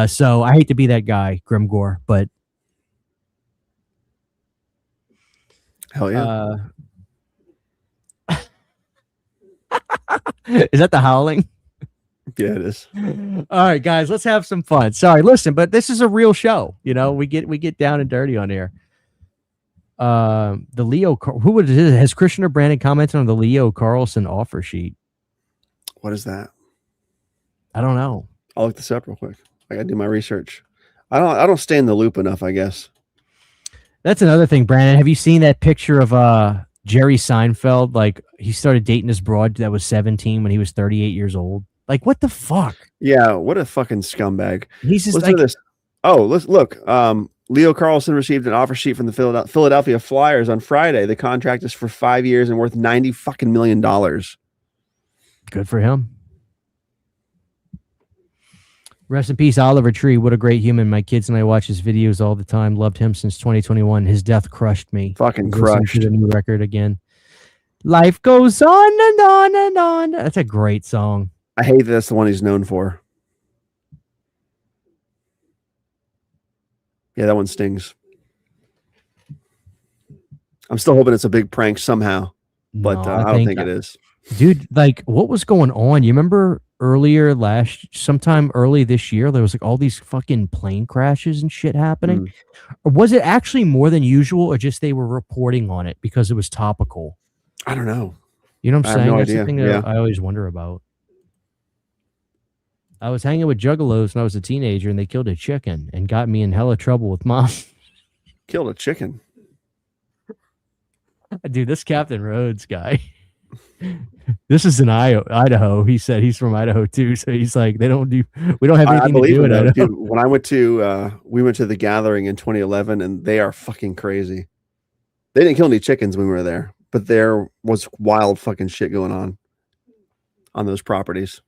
So I hate to be that guy, Grimgore, but hell yeah. Is that the howling? Yeah, it is. All right, guys, let's have some fun. Sorry, listen, but this is a real show. You know, we get down and dirty on here. The Leo, who was it? Has Christian or Brandon commented on the Leo Carlson offer sheet? What is that? I don't know. I'll look this up real quick. I gotta do my research. I don't stay in the loop enough, I guess. That's another thing, Brandon. Have you seen that picture of Jerry Seinfeld? Like he started dating this broad that was 17 when he was 38 years old. Like what the fuck? Yeah, what a fucking scumbag. He's just Listen to this. Oh, let's look. Leo Carlson received an offer sheet from the Philadelphia Flyers on Friday. The contract is for 5 years and worth $90 million. Good for him. Rest in peace, Oliver Tree. What a great human. My kids and I watch his videos all the time. Loved him since 2021. His death crushed me. Fucking crushed. To the new record again. Life goes on and on and on. That's a great song. I hate that that's the one he's known for. Yeah, that one stings. I'm still hoping it's a big prank somehow, but I don't think it is. Dude, like, what was going on? You remember sometime early this year, there was like all these fucking plane crashes and shit happening? Or was it actually more than usual, or just they were reporting on it because it was topical? I don't know. You know what I'm saying? No That's idea. the thing that I always wonder about. I was hanging with juggalos when I was a teenager, and they killed a chicken and got me in hella trouble with mom. Killed a chicken? Dude, this Captain Rhodes guy. This is in Idaho. He said he's from Idaho too. So he's like, we don't have anything to do in Idaho. Dude, when I went to, we went to the gathering in 2011, and they are fucking crazy. They didn't kill any chickens when we were there, but there was wild fucking shit going on those properties.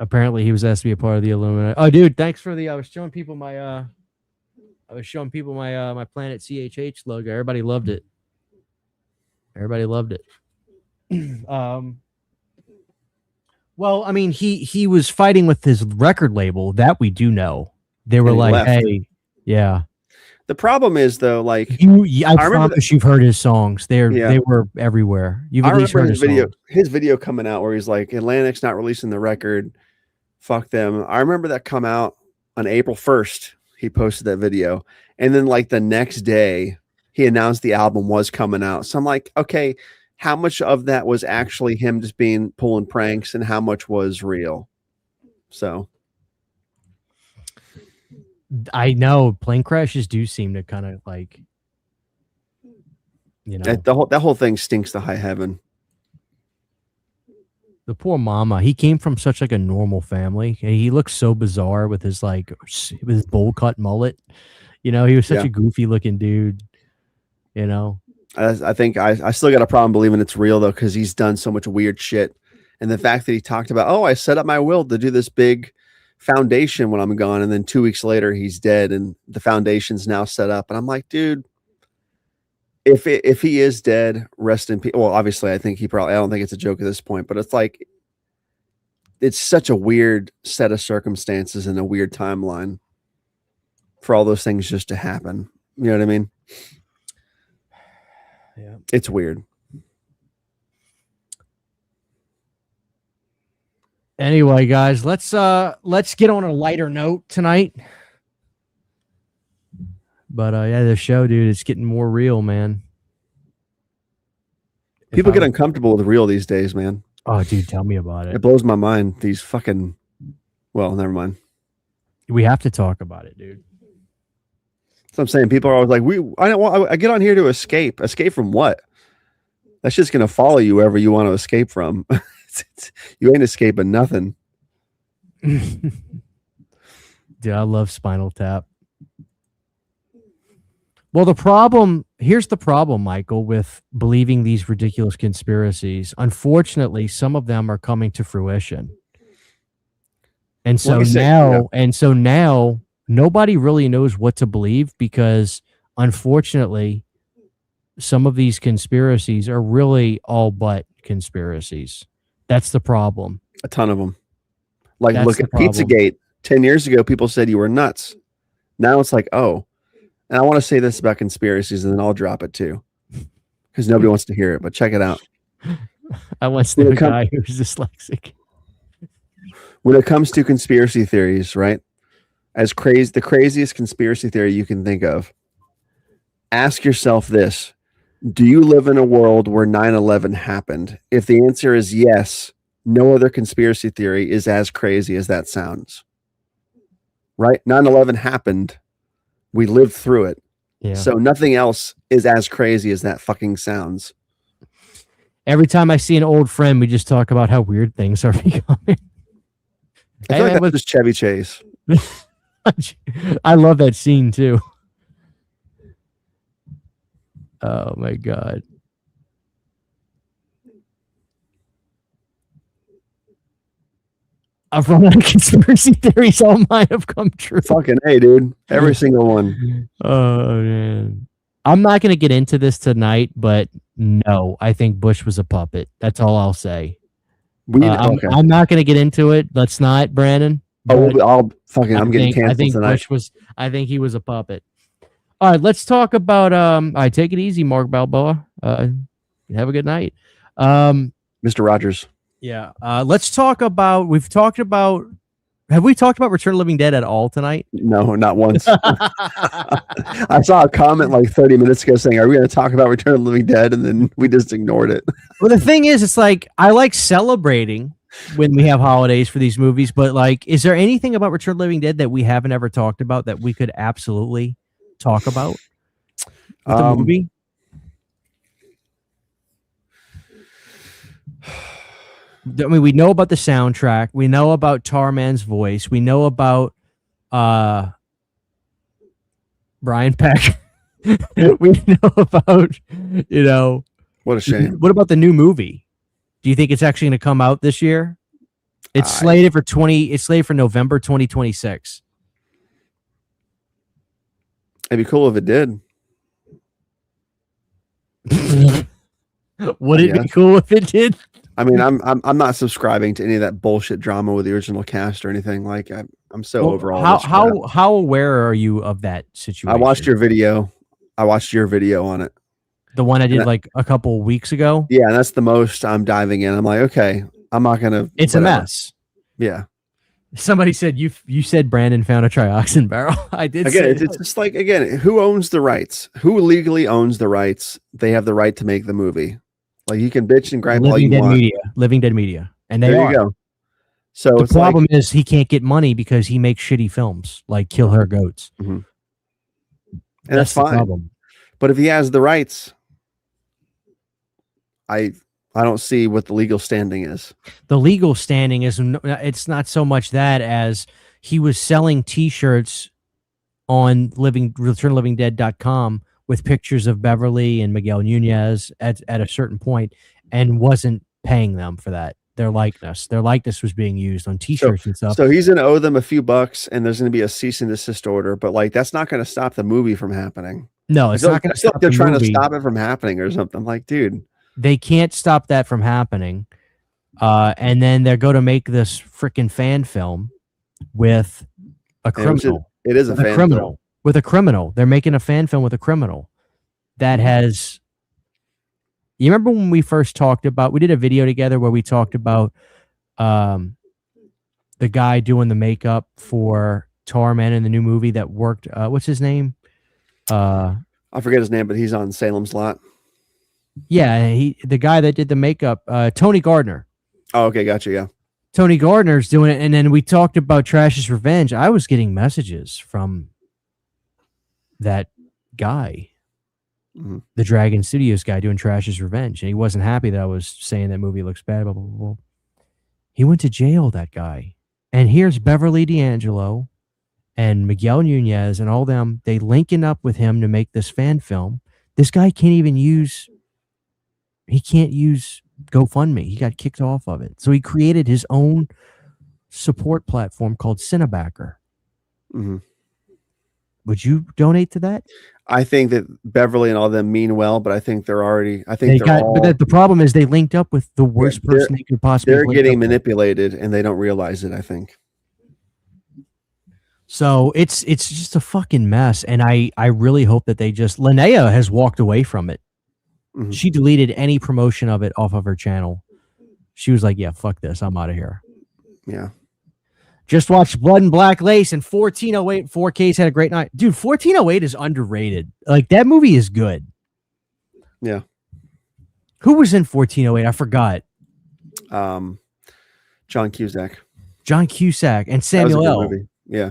Apparently he was asked to be a part of the Illuminati. Oh, dude, thanks for I was showing people my my Planet CHH logo. Everybody loved it. Well, I mean, he was fighting with his record label, that we do know. They were like, left. Hey, yeah. The problem is though, like I promise you've heard his songs. They were everywhere. You've at least heard his video coming out where he's like, Atlantic's not releasing the record. Fuck them. I remember that come out on April 1st. He posted that video. And then like the next day he announced the album was coming out. So I'm like, okay, how much of that was actually him just pulling pranks and how much was real? So I know plane crashes do seem to kind of like, you know, that whole thing stinks to high heaven. The poor mama. He came from such like a normal family. He looks so bizarre with his bowl cut mullet. You know, he was such a goofy looking dude. You know, I think I still got a problem believing it's real though, because he's done so much weird shit. And the fact that he talked about, oh, I set up my will to do this big foundation when I'm gone, and then 2 weeks later he's dead and the foundation's now set up. And I'm like, dude, if he is dead, rest in peace. Well, obviously, I don't think it's a joke at this point, but it's like it's such a weird set of circumstances and a weird timeline for all those things just to happen. You know what I mean? Yeah. It's weird. Anyway, guys, let's get on a lighter note tonight. But yeah, the show, dude, it's getting more real, man. People get uncomfortable with real these days, man. Oh, dude, tell me about It it. blows my mind. These fucking. Well, never mind. We have to talk about it, dude. That's what I'm saying. People are always like, I get on here to escape. Escape from what? That's just gonna follow you wherever you want to escape from. You ain't escaping nothing. Dude, I love Spinal Tap. Well, here's the problem, Michael, with believing these ridiculous conspiracies. Unfortunately, some of them are coming to fruition. And so now nobody really knows what to believe because unfortunately, some of these conspiracies are really all but conspiracies. That's the problem. A ton of them. Like, That's look the at problem. Pizzagate. 10 years ago, people said you were nuts. Now it's like, oh. And I want to say this about conspiracies, and then I'll drop it too, because nobody wants to hear it. But check it out. I once knew a guy who was dyslexic. When it comes to conspiracy theories, right? The craziest conspiracy theory you can think of. Ask yourself this: do you live in a world where 9/11 happened? If the answer is yes, no other conspiracy theory is as crazy as that sounds. Right? 9/11 happened. We lived through it. Yeah. So nothing else is as crazy as that fucking sounds. Every time I see an old friend, we just talk about how weird things are becoming. I feel like that's just Chevy Chase. I love that scene too. Oh my God. I've run out of conspiracy theories. All mine have come true. Fucking A, dude. Every single one. Oh man. I'm not going to get into this tonight, but no, I think Bush was a puppet. That's all I'll say. I'm not going to get into it. Let's not, Brandon. I'm getting canceled tonight. I think he was a puppet. All right, let's talk about all right, take it easy, Mark Balboa. Have a good night. Mr. Rogers. Yeah. Let's talk about have we talked about Return of the Living Dead at all tonight? No, not once. I saw a comment like 30 minutes ago saying, are we going to talk about Return of the Living Dead? And then we just ignored it. Well, the thing is, it's like I like celebrating when we have holidays for these movies, but like, is there anything about Return of the Living Dead that we haven't ever talked about that we could absolutely talk about with the movie? I mean, we know about the soundtrack. We know about Tarman's voice. We know about Brian Peck. We know about, what a shame. What about the new movie? Do you think it's actually going to come out this year? It's slated for November 2026. It'd be cool if it did. Would it be cool if it did? I mean, I'm not subscribing to any of that bullshit drama with the original cast or anything. Like, I'm so over all this crap. How aware are you of that situation? I watched your video. On it. The one I did like a couple weeks ago. Yeah, and that's the most I'm diving in. I'm like, okay, I'm not gonna. It's whatever. a mess. Yeah. Somebody said you said Brandon found a trioxin barrel. I did. Again, it's just like who owns the rights? Who legally owns the rights? They have the right to make the movie. Like, you can bitch and gripe all you want. Living Dead Media, and there you go. So the problem is he can't get money because he makes shitty films like Kill Her Goats, and that's fine. The problem. But if he has the rights, I don't see what the legal standing is. The legal standing is it's not so much that as he was selling T-shirts on returnlivingdead.com with pictures of Beverly and Miguel Nunez at a certain point and wasn't paying them for that. Their likeness was being used on T-shirts and stuff. So he's going to owe them a few bucks and there's going to be a cease and desist order, but like, that's not going to stop the movie from happening. No, it's not going I to feel stop like they're the trying to movie. stop it from happening or something. I'm like, dude, They can't stop that from happening. And then they're going to make this freaking fan film with a criminal. it is a With a fan criminal. film. With a criminal. They're making a fan film with a criminal that has. You remember when we first talked about? We did a video together where we talked about the guy doing the makeup for Tarman in the new movie that worked. What's his name? I forget his name, but he's on Salem's Lot. Yeah, the guy that did the makeup, Tony Gardner. Oh, okay, gotcha. Yeah. Tony Gardner's doing it, and then we talked about Trash's Revenge. I was getting messages from that guy, the Dragon Studios guy doing Trash's Revenge, and he wasn't happy that I was saying that movie looks bad. Blah blah blah. Blah. He went to jail, that guy, and here's Beverly D'Angelo and Miguel Nunez and all them. They linking up with him to make this fan film. This guy can't even use. He can't use GoFundMe. He got kicked off of it. So he created his own support platform called Cinebacker. Mm-hmm. Would you donate to that? I think that Beverly and all them mean well, but I think they're already. I think They they're got, all. but the problem is they linked up with the worst person they could possibly. They're link getting up with. manipulated, and they don't realize it. I think. So it's just a fucking mess, and I really hope that they just. Linnea has walked away from it. Mm-hmm. She deleted any promotion of it off of her channel. She was like, "Yeah, fuck this, I'm out of here." Yeah. Just watched Blood and Black Lace and 1408 4Ks had a great night. Dude, 1408 is underrated. Like, that movie is good. Yeah. Who was in 1408? I forgot. John Cusack. John Cusack and That was a Samuel good L. movie. Yeah.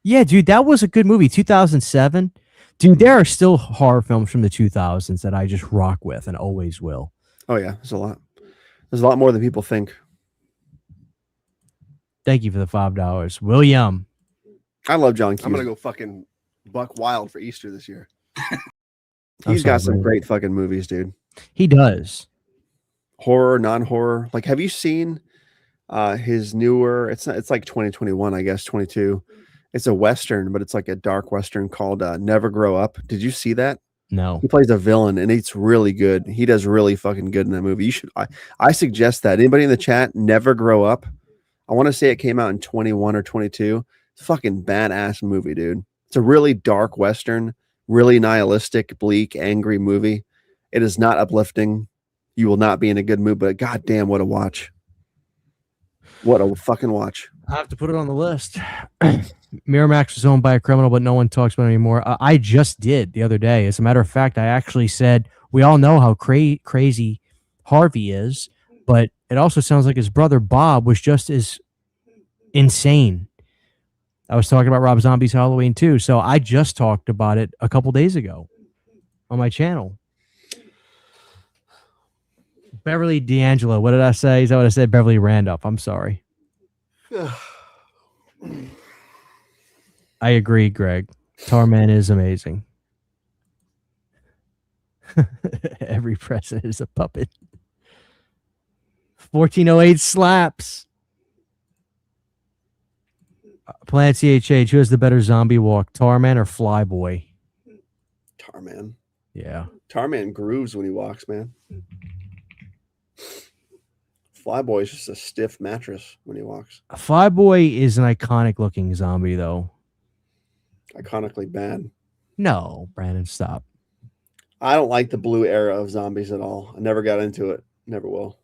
Yeah, dude, that was a good movie. 2007. Dude, there are still horror films from the 2000s that I just rock with and always will. Oh, yeah. There's a lot. There's a lot more than people think. Thank you for the $5. William. I love John Cusack. I'm going to go fucking buck wild for Easter this year. He's got some great fucking movies, dude. He does. Horror, non-horror. Like, have you seen his newer, it's like 2021, I guess, 22. It's a Western, but it's like a dark Western called Never Grow Up. Did you see that? No. He plays a villain, and it's really good. He does really fucking good in that movie. You should. I suggest that. Anybody in the chat, Never Grow Up. I want to say it came out in 21 or 22. It's a fucking badass movie, dude. It's a really dark Western, really nihilistic, bleak, angry movie. It is not uplifting. You will not be in a good mood, but goddamn, what a watch. What a fucking watch. I have to put it on the list. Miramax was owned by a criminal, but no one talks about it anymore. I just did the other day. As a matter of fact, I actually said, we all know how crazy Harvey is, but it also sounds like his brother Bob was just as insane. I was talking about Rob Zombie's Halloween too, so I just talked about it a couple days ago on my channel. Beverly D'Angelo. What did I say? Is that what I said? Beverly Randolph. I'm sorry. I agree, Greg. Tarman is amazing. Every president is a puppet. 1408 slaps. Planet CHH, who has the better zombie walk, Tarman or Flyboy? Tarman. Yeah. Tarman grooves when he walks, man. Flyboy is just a stiff mattress when he walks. Flyboy is an iconic looking zombie, though. Iconically bad. No, Brandon, stop. I don't like the blue era of zombies at all. I never got into it. Never will.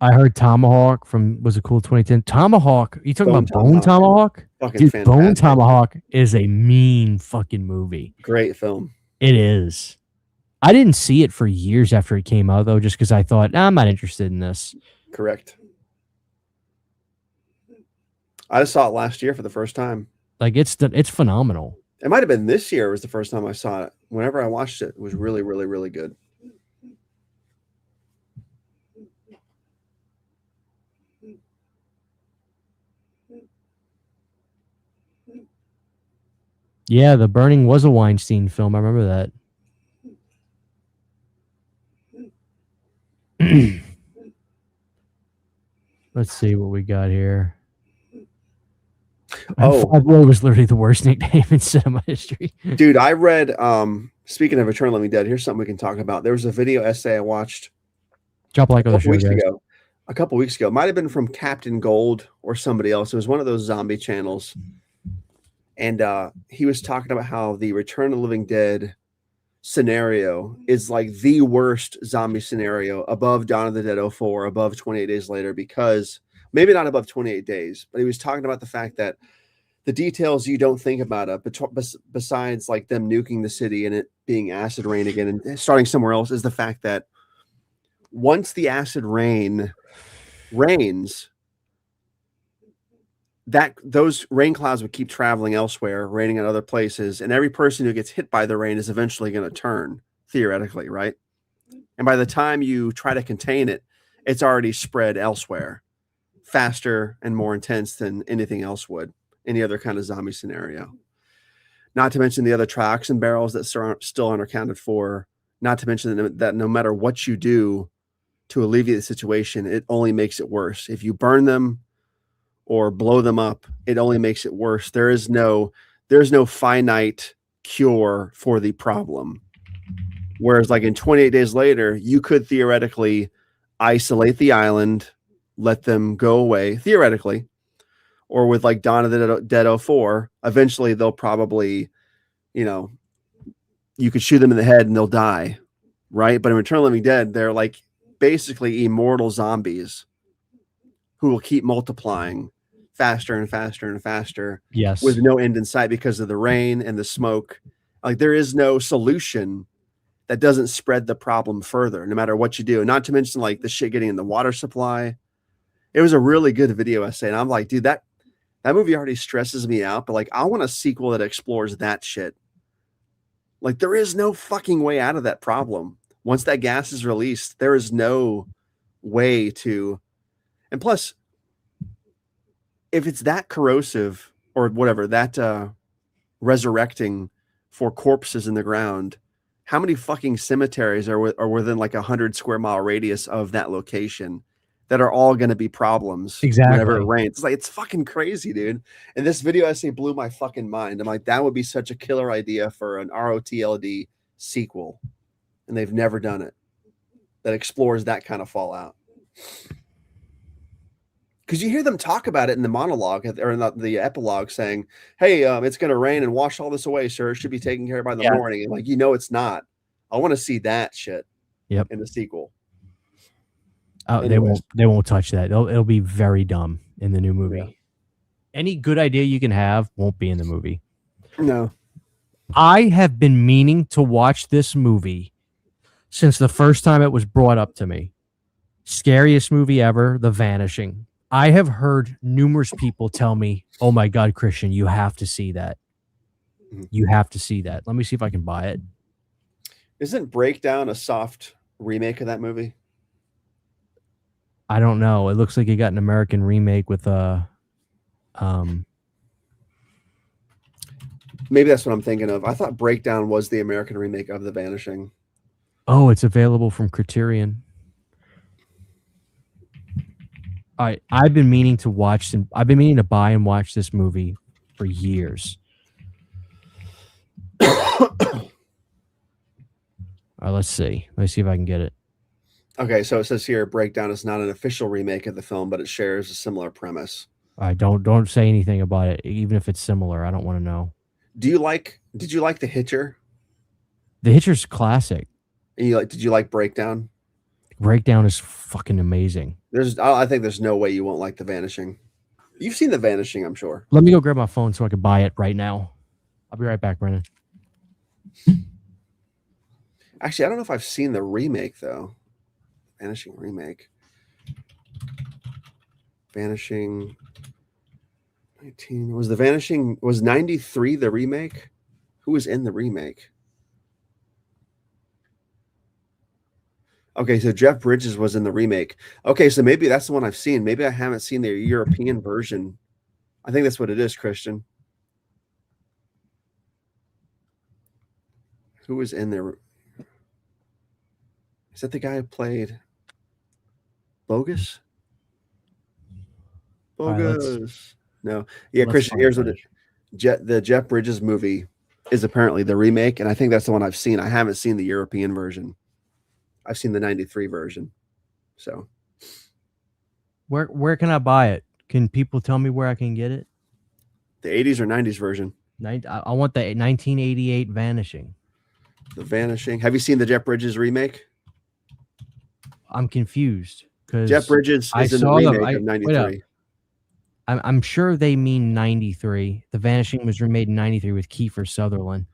I heard Tomahawk from was a cool 2010. Tomahawk. You talking about Bone Tomahawk? Fucking dude, fantastic. Bone Tomahawk is a mean fucking movie. Great film. It is. I didn't see it for years after it came out, though, just because I thought, I'm not interested in this. Correct. I just saw it last year for the first time. Like, it's phenomenal. It might have been this year was the first time I saw it. Whenever I watched it, it was really, really, really good. Yeah, The Burning was a Weinstein film. I remember that. Let's see what we got here. Oh. 5 Boy was literally the worst nickname in cinema history. Dude, I read speaking of Eternal Living Dead, here's something we can talk about. There was a video essay I watched Drop a like on the show, guys. a couple weeks ago. Might have been from Captain Gold or somebody else. It was one of those zombie channels. And he was talking about how the Return of the Living Dead scenario is like the worst zombie scenario above Dawn of the Dead 04, above 28 Days Later, because maybe not above 28 days, but he was talking about the fact that the details you don't think about it, besides like them nuking the city and it being acid rain again and starting somewhere else, is the fact that once the acid rain rains, that those rain clouds would keep traveling elsewhere, raining in other places, and every person who gets hit by the rain is eventually going to turn, theoretically, right? And by the time you try to contain it, it's already spread elsewhere, faster and more intense than anything else would, any other kind of zombie scenario. Not to mention the other trioxin barrels that still aren't accounted for. Not to mention that no matter what you do to alleviate the situation, it only makes it worse. If you burn them or blow them up, it only makes it worse. There's no finite cure for the problem. Whereas like in 28 Days Later, you could theoretically isolate the island, let them go away, theoretically. Or with like Dawn of the Dead 04, eventually they'll probably, you could shoot them in the head and they'll die, right? But in Return of the Living Dead, they're like basically immortal zombies who will keep multiplying faster and faster and faster, Yes. with no end in sight because of the rain and the smoke. Like there is no solution that doesn't spread the problem further, no matter what you do. Not to mention like the shit getting in the water supply. It was a really good video essay, and I'm like, dude, that movie already stresses me out, but like I want a sequel that explores that shit. Like there is no fucking way out of that problem. Once that gas is released, there is no way to. And plus, if it's that corrosive or whatever, that resurrecting for corpses in the ground, how many fucking cemeteries are within like 100 square mile radius of that location that are all going to be problems whenever it rains? It's like, it's fucking crazy, dude. And this video essay blew my fucking mind. I'm like, that would be such a killer idea for an ROTLD sequel. And they've never done it that explores that kind of fallout. Because you hear them talk about it in the monologue or in the epilogue saying, hey, it's going to rain and wash all this away, sir. It should be taken care of by the morning. And like, it's not. I want to see that shit in the sequel. Oh, they won't touch that. It'll be very dumb in the new movie. Yeah. Any good idea you can have won't be in the movie. No. I have been meaning to watch this movie since the first time it was brought up to me. Scariest movie ever, The Vanishing. I have heard numerous people tell me, oh my God, Christian, you have to see that. You have to see that. Let me see if I can buy it. Isn't Breakdown a soft remake of that movie? I don't know. It looks like it got an American remake with maybe that's what I'm thinking of. I thought Breakdown was the American remake of The Vanishing. Oh, it's available from Criterion. I've been meaning to watch and I've been meaning to buy and watch this movie for years. All right, let's see. Let me see if I can get it. Okay, so it says here, Breakdown is not an official remake of the film, but it shares a similar premise. All right, don't say anything about it, even if it's similar. I don't want to know. Did you like The Hitcher? The Hitcher's classic. And did you like Breakdown? Breakdown is fucking amazing. I think there's no way you won't like The Vanishing. You've seen The Vanishing, I'm sure. Let me go grab my phone so I can buy it right now. I'll be right back, Brennan. Actually, I don't know if I've seen the remake though. Vanishing remake. Vanishing 19 was The Vanishing was 93 the remake? Who was in the remake? Okay, so Jeff Bridges was in the remake. Okay, so maybe that's the one I've seen. Maybe I haven't seen the European version. I think that's what it is, Christian. Who was in there? Is that the guy who played Bogus? Bogus. No. Yeah, Let's Christian, find here's what Vanish. the Jeff Bridges movie is apparently the remake, and I think that's the one I've seen. I haven't seen the European version. I've seen the 93 version. So Where can I buy it? Can people tell me where I can get it? the 80s or 90s version. I want the 1988 Vanishing. The Vanishing. Have you seen the Jeff Bridges remake? I'm confused because Jeff Bridges I is in the saw them. remake of Wait up. 93. I'm sure they mean 93. The Vanishing was remade in 93 with Kiefer Sutherland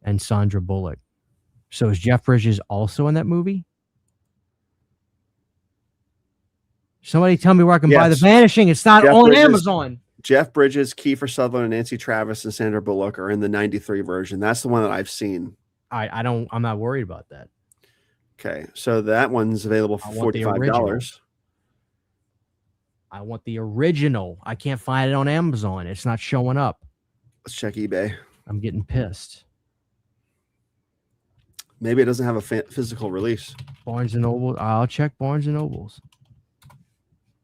and Sandra Bullock. So is Jeff Bridges also in that movie? Somebody tell me where I can buy The Yes. Vanishing. It's not Jeff on Bridges. Amazon. Jeff Bridges, Kiefer Sutherland, and Nancy Travis and Sandra Bullock are in the 93 version. That's the one that I've seen. I'm not worried about that. Okay. So that one's available for I want the $45. I want the original. I can't find it on Amazon. It's not showing up. Let's check eBay. I'm getting pissed. Maybe it doesn't have a physical release. Barnes and Noble. I'll check Barnes and Nobles.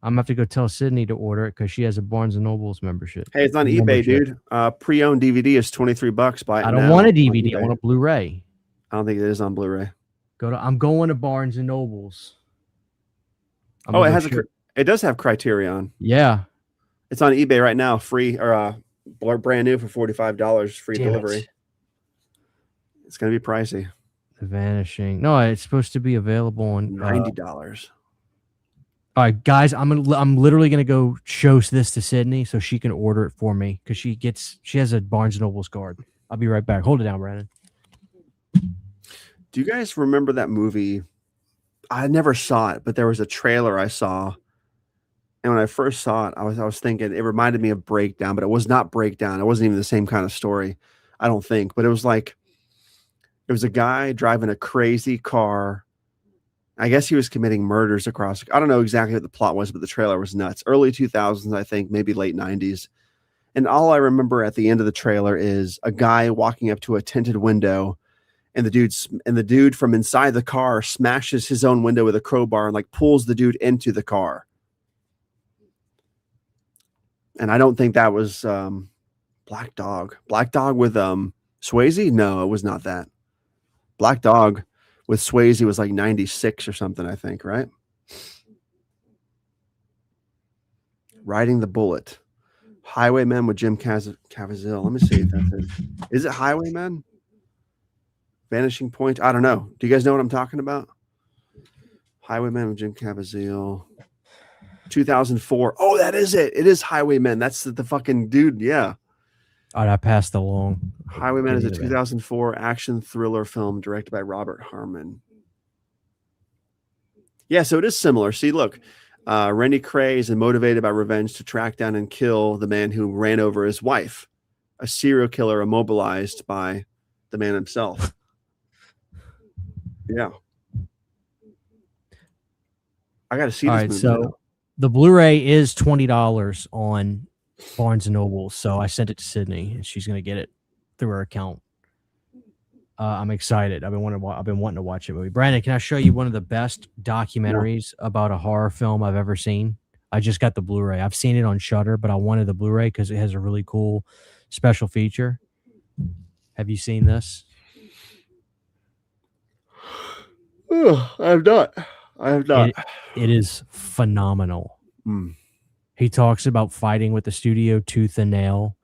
I'm gonna have to go tell Sydney to order it because she has a Barnes and Nobles membership. Hey, it's on eBay, dude. Pre-owned DVD is $23. Buy it I don't now want a on DVD. I eBay. want a Blu-ray. I don't think it is on Blu-ray. I'm going to Barnes and Nobles. Oh, it does have Criterion. Yeah. It's on eBay right now, free or brand new for $45, free Damn delivery. it. It's gonna be pricey. The Vanishing. No, it's supposed to be available on $90. All right, guys, I'm literally gonna go show this to Sydney so she can order it for me because she has a Barnes and Nobles card. I'll be right back. Hold it down, Brandon. Do you guys remember that movie? I never saw it, but there was a trailer I saw. And when I first saw it, I was thinking it reminded me of Breakdown, but it was not Breakdown. It wasn't even the same kind of story, I don't think. But it was a guy driving a crazy car. I guess he was committing murders across. I don't know exactly what the plot was, but the trailer was nuts. Early 2000s, I think, maybe late 90s. And all I remember at the end of the trailer is a guy walking up to a tinted window, and the dude from inside the car smashes his own window with a crowbar and like pulls the dude into the car. And I don't think that was Black Dog. Black Dog with Swayze? No, it was not that. Black Dog with Swayze was like 96 or something, I think, right? Riding the Bullet. Highwaymen with Jim Caviezel. Let me see if that's it. Is it Highwaymen? Vanishing Point? I don't know. Do you guys know what I'm talking about? Highwaymen with Jim Caviezel. 2004. Oh, that is it. It is Highwaymen. That's the fucking dude. Yeah. All right, I passed along. Highwaymen is a 2004 action thriller film directed by Robert Harmon. Yeah, so it is similar. See, look, Rennie Cray is motivated by revenge to track down and kill the man who ran over his wife, a serial killer immobilized by the man himself. Yeah. I got to see this movie. So the Blu-ray is $20 on Barnes and Noble. So I sent it to Sydney and she's going to get it through her account. I'm excited. I've been wanting to watch it movie. Brandon, can I show you one of the best documentaries about a horror film I've ever seen? I just got the Blu-ray. I've seen it on Shudder, but I wanted the Blu-ray because it has a really cool special feature. Have you seen this? I have not. It is phenomenal. Mm. He talks about fighting with the studio tooth and nail.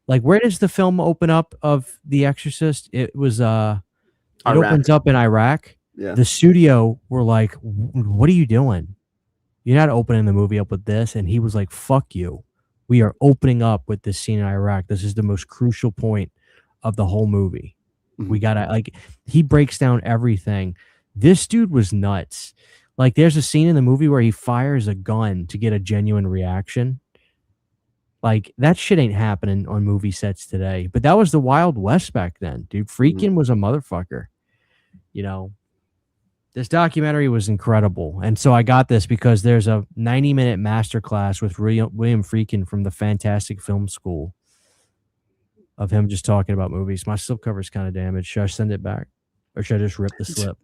Like, where does the film open up of The Exorcist? It was it opens up in Iraq. Yeah. The studio were like, what are you doing? You're not opening the movie up with this. And he was like, fuck you. We are opening up with this scene in Iraq. This is the most crucial point of the whole movie. Mm-hmm. We gotta, like, he breaks down everything. This dude was nuts. Like, there's a scene in the movie where he fires a gun to get a genuine reaction. Like, that shit ain't happening on movie sets today. But that was the Wild West back then, dude. Freaking was a motherfucker. You know, this documentary was incredible. And so I got this because there's a 90-minute masterclass with William Friedkin from the Fantastic Film School of him just talking about movies. My slipcover is kind of damaged. Should I send it back? Or should I just rip the slip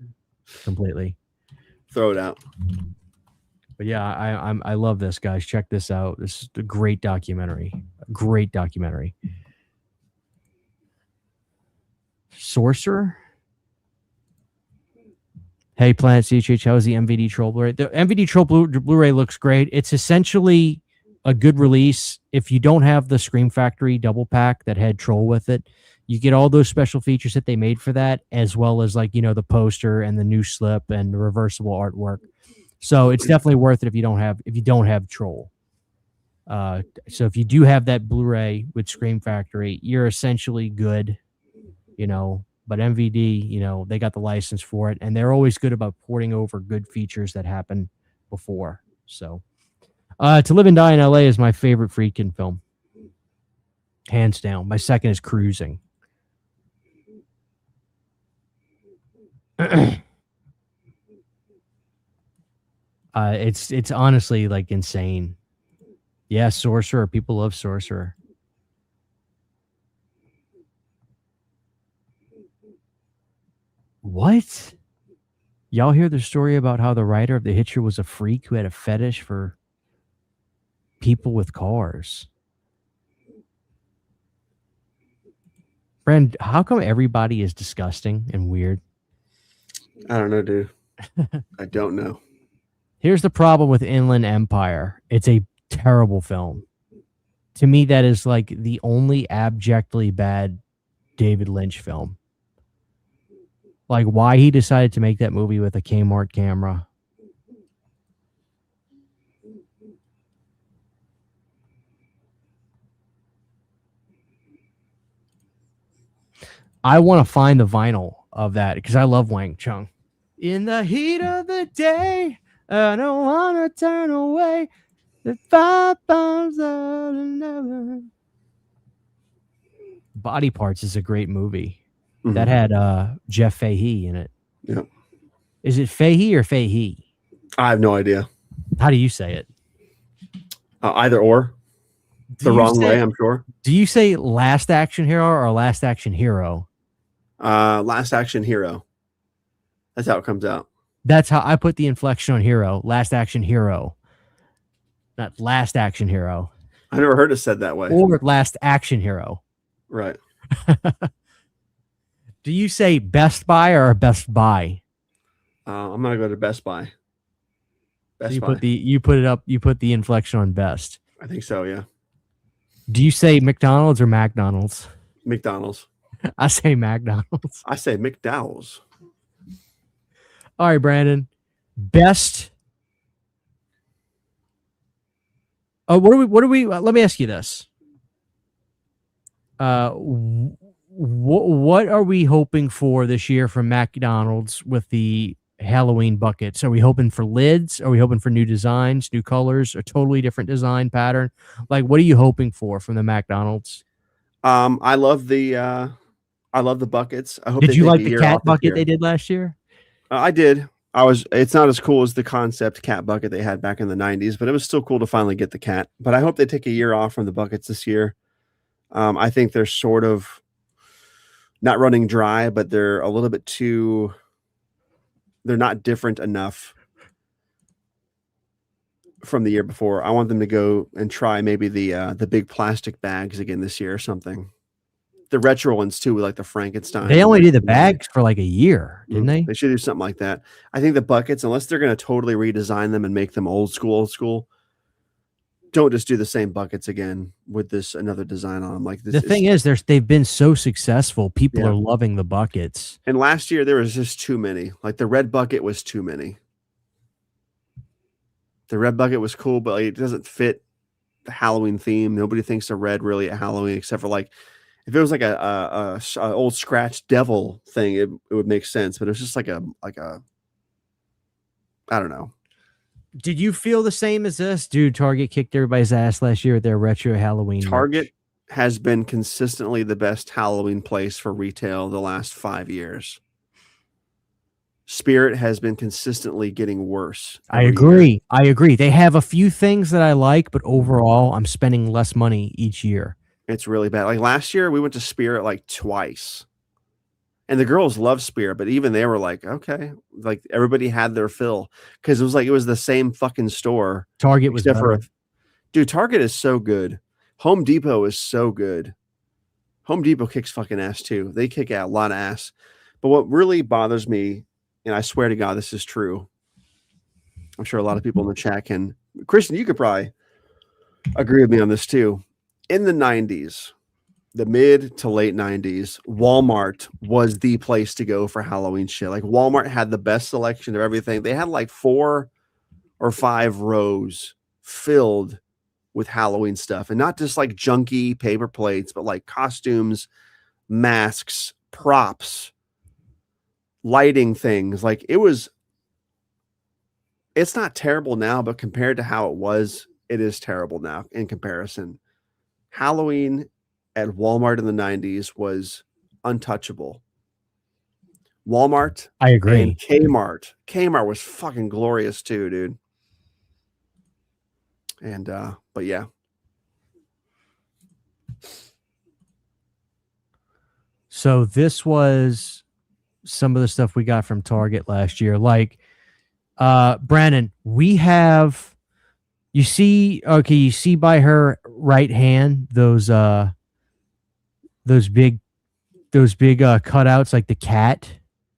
completely? Throw it out. But yeah, I love this, guys. Check this out. This is a great documentary. A great documentary. Sorcerer. Hey, Planet CHH, how is the MVD Troll Blu-ray? The MVD Troll Blu-ray looks great. It's essentially a good release. If you don't have the Scream Factory double pack that had Troll with it, you get all those special features that they made for that, as well as like, the poster and the new slip and the reversible artwork. So it's definitely worth it if you don't have Troll. So if you do have that Blu-ray with Scream Factory, you're essentially good, But MVD, they got the license for it, and they're always good about porting over good features that happened before. So, To Live and Die in LA is my favorite Friedkin film, hands down. My second is Cruising. It's honestly like insane. Yeah, Sorcerer. People love Sorcerer. What? Y'all hear the story about how the writer of The Hitcher was a freak who had a fetish for people with cars? Friend, how come everybody is disgusting and weird? I don't know, dude. I don't know. Here's the problem with Inland Empire. It's a terrible film. To me, that is like the only abjectly bad David Lynch film. Like why he decided to make that movie with a Kmart camera. I want to find the vinyl of that because I love Wang Chung. In the heat of the day, I don't want to turn away. The 5 bombs out and never. Body Parts is a great movie. Mm-hmm. That had Jeff Fahey in it. Yep. Is it Fahey or Fahey? I have no idea. How do you say it? Either or. The wrong way, I'm sure. Do you say Last Action Hero or Last Action Hero? Last Action Hero. That's how it comes out. That's how I put the inflection on hero. Last Action Hero. Not Last Action Hero. I never heard it said that way. Or Last Action Hero. Right. Do you say Best Buy or Best Buy? I'm gonna go to Best Buy. Best Buy. You put the inflection on best. I think so, yeah. Do you say McDonald's or McDonald's? McDonald's. I say McDonald's. I say McDowell's. All right, Brandon. Best. What are we? Let me ask you this. What are we hoping for this year from McDonald's with the Halloween buckets? Are we hoping for lids? Are we hoping for new designs, new colors, a totally different design pattern? Like, what are you hoping for from the McDonald's? I love the buckets. I hope. Did you like the cat bucket they did last year? I did. It's not as cool as the concept cat bucket they had back in the 90s, but it was still cool to finally get the cat. But I hope they take a year off from the buckets this year. I think they're sort of not running dry, but they're a little bit too. They're not different enough from the year before. I want them to go and try maybe the big plastic bags again this year or something. The retro ones too, like the Frankenstein. They only did the bags for like a year, didn't they? They should do something like that. I think the buckets, unless they're going to totally redesign them and make them old school, don't just do the same buckets again with another design on them. Like this. The thing is, they've been so successful. People are loving the buckets. And last year there was just too many. Like the red bucket was too many. The red bucket was cool, but like, it doesn't fit the Halloween theme. Nobody thinks of red really at Halloween, except for like. If it was like a old scratch devil thing, it would make sense. But it was just like a I don't know. Did you feel the same as this? Dude, Target kicked everybody's ass last year with their retro Halloween. Target has been consistently the best Halloween place for retail the last 5 years. Spirit has been consistently getting worse. I agree. They have a few things that I like, but overall, I'm spending less money each year. It's really bad. Like last year, we went to Spirit like twice. And the girls love Spear, but even they were like, okay, like everybody had their fill because it was the same fucking store. Target was except for better. dude, Target is so good. Home Depot is so good. Home Depot kicks fucking ass too. They kick out a lot of ass. But what really bothers me, and I swear to God, this is true. I'm sure a lot of people in the chat can. Christian, you could probably agree with me on this too. In the 90s, the mid to late 90s, Walmart was the place to go for Halloween shit. Like Walmart had the best selection of everything. They had like 4 or 5 rows filled with Halloween stuff, and not just like junky paper plates, but like costumes, masks, props, lighting things. Like it's not terrible now, but compared to how it was, it is terrible now in comparison. Halloween at Walmart in the 90s was untouchable. Walmart, I agree. and Kmart. Kmart was fucking glorious too, dude. And but yeah. So this was some of the stuff we got from Target last year. Like, Brandon, we have, you see by her right hand those big cutouts like the cat.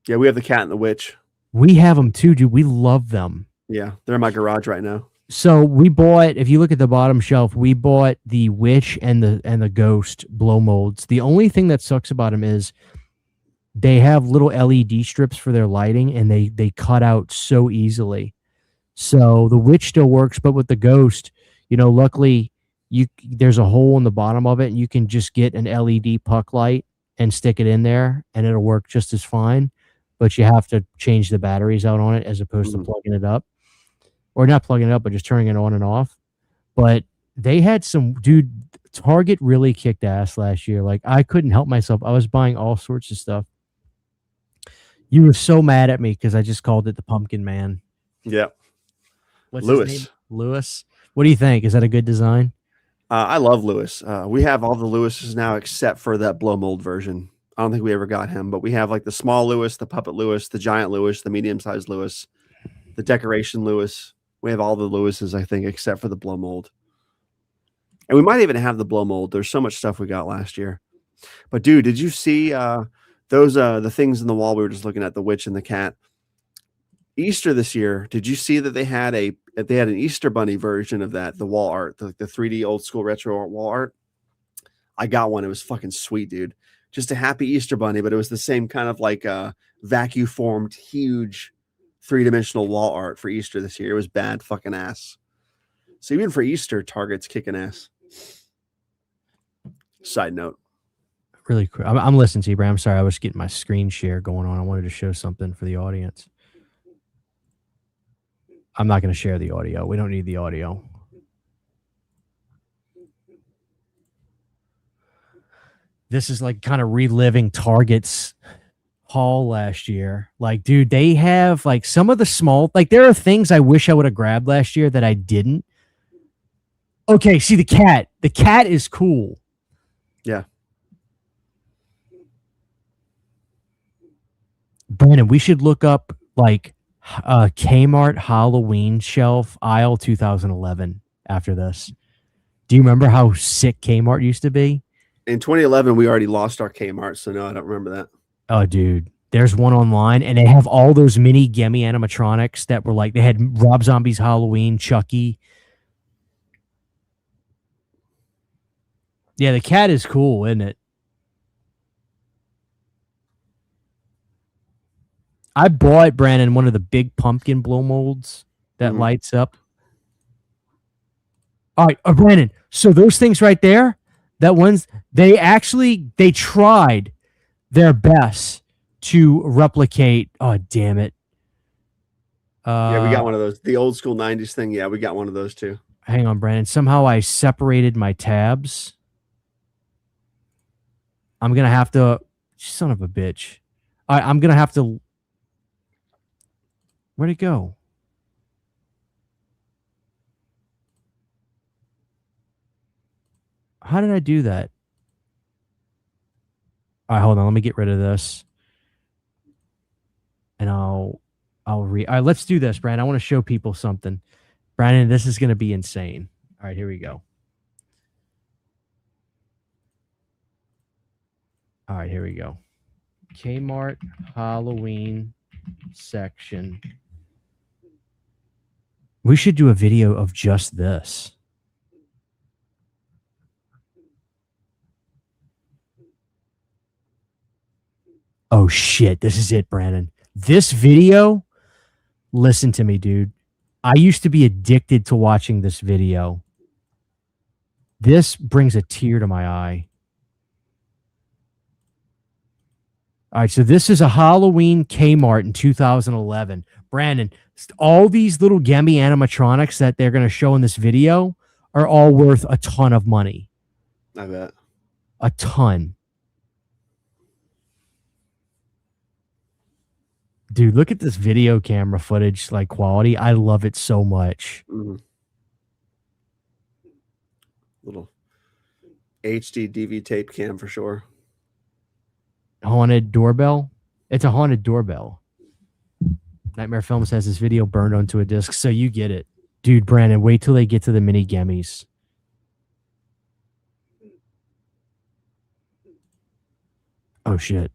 Yeah, we have the Cat and the Witch. We have them too, dude. We love them. Yeah, they're in my garage right now. So we bought, if you look at the bottom shelf, we bought the witch and the ghost blow molds. The only thing that sucks about them is they have little LED strips for their lighting, and they cut out so easily. So the witch still works, but with the ghost, luckily there's a hole in the bottom of it, and you can just get an LED puck light and stick it in there, and it'll work just as fine. But you have to change the batteries out on it as opposed to plugging it up. Or not plugging it up, but just turning it on and off. But they had Target really kicked ass last year. Like, I couldn't help myself. I was buying all sorts of stuff. You were so mad at me because I just called it the Pumpkin Man. Yeah. What's Lewis. his name? Lewis. What do you think? Is that a good design? I love Lewis. We have all the Lewises now except for that blow mold version. I don't think we ever got him, but we have like the small Lewis, the puppet Lewis, the giant Lewis, the medium-sized Lewis, the decoration Lewis. We have all the Lewises, I think, except for the blow mold. And we might even have the blow mold. There's so much stuff we got last year. But dude, did you see those the things in the wall we were just looking at, the witch and the cat? Easter this year, did you see that they had an Easter bunny version of that, the wall art, the 3D old school retro wall art? I got one. It was fucking sweet, dude. Just a happy Easter bunny, but it was the same kind of like vacuum formed, huge 3-dimensional wall art for Easter this year. It was bad fucking ass. So even for Easter, Target's kicking ass. Side note. Really quick. I'm listening to you, Brad. I'm sorry. I was getting my screen share going on. I wanted to show something for the audience. I'm not going to share the audio. We don't need the audio. This is like kind of reliving Target's haul last year. Like, dude, they have like some of the small, like there are things I wish I would have grabbed last year that I didn't. Okay, see the cat. The cat is cool. Yeah. Brandon, we should look up like Kmart Halloween shelf aisle 2011 after this. Do you remember how sick Kmart used to be? In 2011, we already lost our Kmart, so no, I don't remember that. Oh, dude. There's one online, and they have all those mini Gimme animatronics that were like, they had Rob Zombie's Halloween, Chucky. Yeah, the cat is cool, isn't it? I bought, Brandon, one of the big pumpkin blow molds that lights up. All right, Brandon, so those things right there, they tried their best to replicate. Oh, damn it. Yeah, we got one of those. The old school 90s thing. Yeah, we got one of those too. Hang on, Brandon. Somehow I separated my tabs. I'm going to have to... Son of a bitch. All right, I'm going to have to... Where'd it go? How did I do that? All right, hold on. Let me get rid of this. and I'll read. All right, let's do this, Brandon. I want to show people something. Brandon, this is going to be insane. All right, here we go. All right, here we go. Kmart Halloween section. We should do a video of just this. Oh shit, this is it, Brandon. This video, listen to me, dude. I used to be addicted to watching this video. This brings a tear to my eye. All right, so this is a Halloween Kmart in 2011. Brandon, all these little Gemmy animatronics that they're going to show in this video are all worth a ton of money. I bet. A ton. Dude, look at this video camera footage, like quality. I love it so much. Mm. Little HD DV tape cam for sure. Haunted doorbell. It's a haunted doorbell. Nightmare Films has this video burned onto a disc, so you get it. Dude, Brandon, wait till they get to the mini Gemmies. Oh, shit.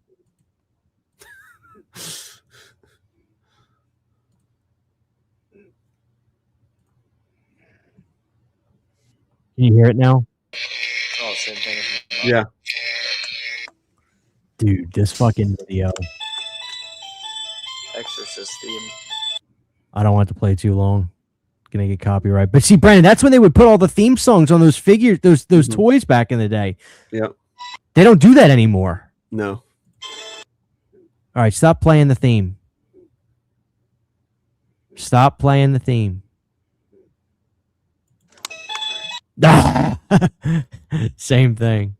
Can you hear it now? Oh, same thing. Yeah. Dude, this fucking video. Exorcist theme. I don't want it to play too long. Gonna get copyright. But see, Brandon, that's when they would put all the theme songs on those figures, those toys back in the day. Yep. They don't do that anymore. No. All right, stop playing the theme. Stop playing the theme. Same thing.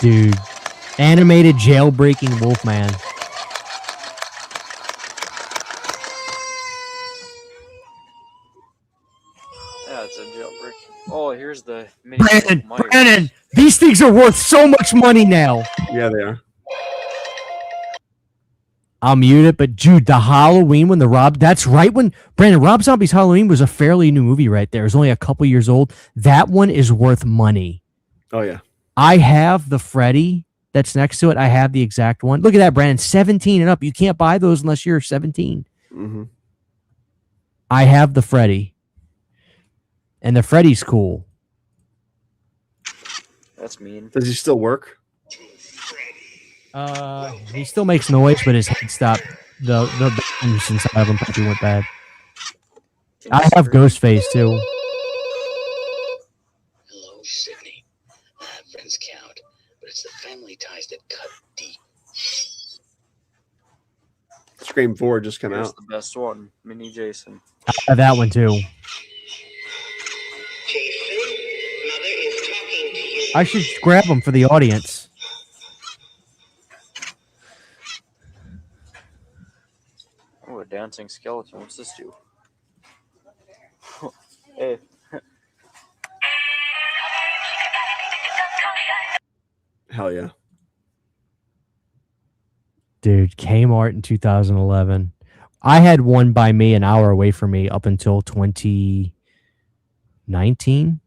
Dude, animated jailbreaking Wolfman. Yeah, it's a jailbreak. Oh, here's the mini Brandon, these things are worth so much money now. Yeah, they are. I'll mute it, but dude, the Halloween when that's right when Brandon Rob Zombie's Halloween was a fairly new movie right there. It was only a couple years old. That one is worth money. Oh yeah. I have the Freddy that's next to it. I have the exact one. Look at that, Brandon. 17 and up. You can't buy those unless you're 17. Mm-hmm. I have the Freddy. And the Freddy's cool. That's mean. Does he still work? He still makes noise, but his head stopped. The bones inside of him probably went bad. I have Ghostface too. Hello, Sydney. Friends count, but it's the family ties that cut deep. Scream 4 just came Here's out. the best one, Mini Jason. I have that one too. Jason, Mother is talking to you. I should grab them for the audience. Oh, a dancing skeleton. What's this do? Hey. Hell yeah. Dude, Kmart in 2011. I had one by me an hour away from me up until 2019,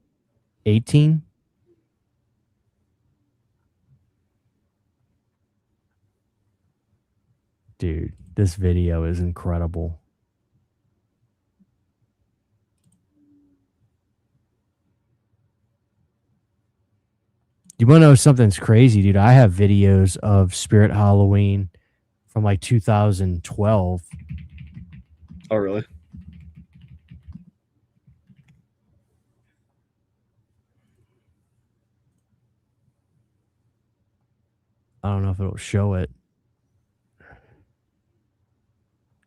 18. Dude, this video is incredible. You want to know something's crazy, dude? I have videos of Spirit Halloween from like 2012. Oh really? I don't know if it'll show it.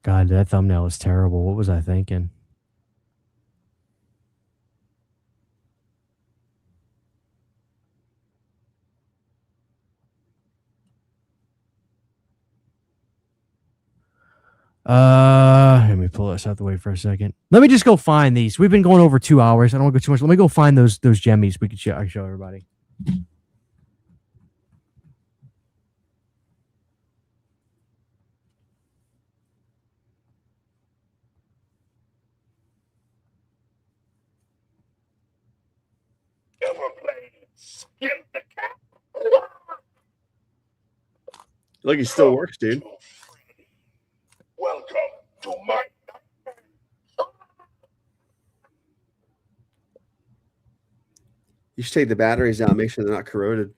God, that thumbnail is terrible. What was I thinking? Let me me pull this out the way for a second. Let me just go find these. We've been going over 2 hours. I don't want to go too much. Let me go find those jemmies we could show everybody. Look, he still works, dude. Welcome to my. You should take the batteries out, make sure they're not corroded.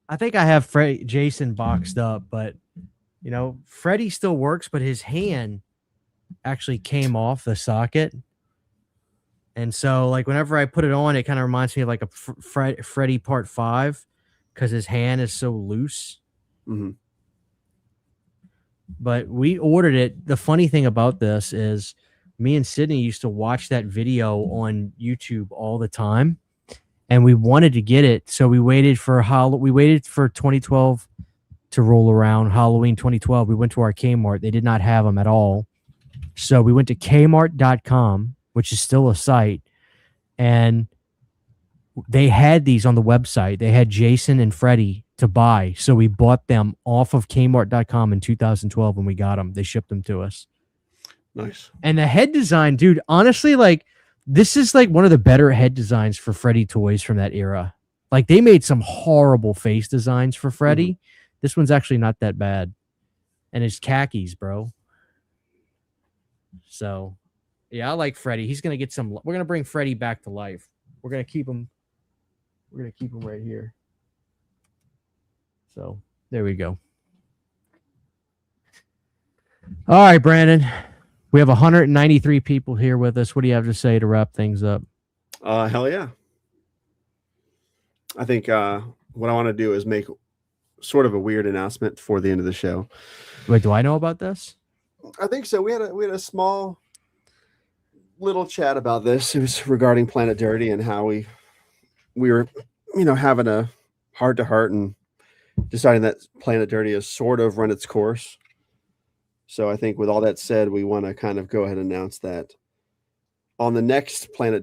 I think I have Jason boxed up, but you know, Freddy still works, but his hand actually came off the socket. And so, like, whenever I put it on, it kind of reminds me of like a Freddy Part 5 because his hand is so loose. Mm-hmm. But we ordered it. The funny thing about this is me and Sydney used to watch that video on YouTube all the time, and we wanted to get it. So we waited for 2012 to roll around, Halloween 2012. We went to our Kmart. They did not have them at all. So we went to Kmart.com, which is still a site, and they had these on the website. They had Jason and Freddy to buy. So we bought them off of Kmart.com in 2012 when we got them. They shipped them to us. Nice. And the head design, dude, honestly, like, this is like one of the better head designs for Freddy toys from that era. Like, they made some horrible face designs for Freddy. Mm-hmm. This one's actually not that bad. And it's khakis, bro. So, yeah, I like Freddy. He's going to get some. We're going to bring Freddy back to life. We're going to keep him. We're going to keep him right here. So, there we go. All right, Brandon. We have 193 people here with us. What do you have to say to wrap things up? Hell yeah. I think what I want to do is make sort of a weird announcement for the end of the show. Wait, do I know about this? I think so. We had a small little chat about this. It was regarding Planet Dirty and how we were, having a heart-to-heart and deciding that Planet Dirty has sort of run its course. So I think with all that said, we want to kind of go ahead and announce that on the next Planet Dirty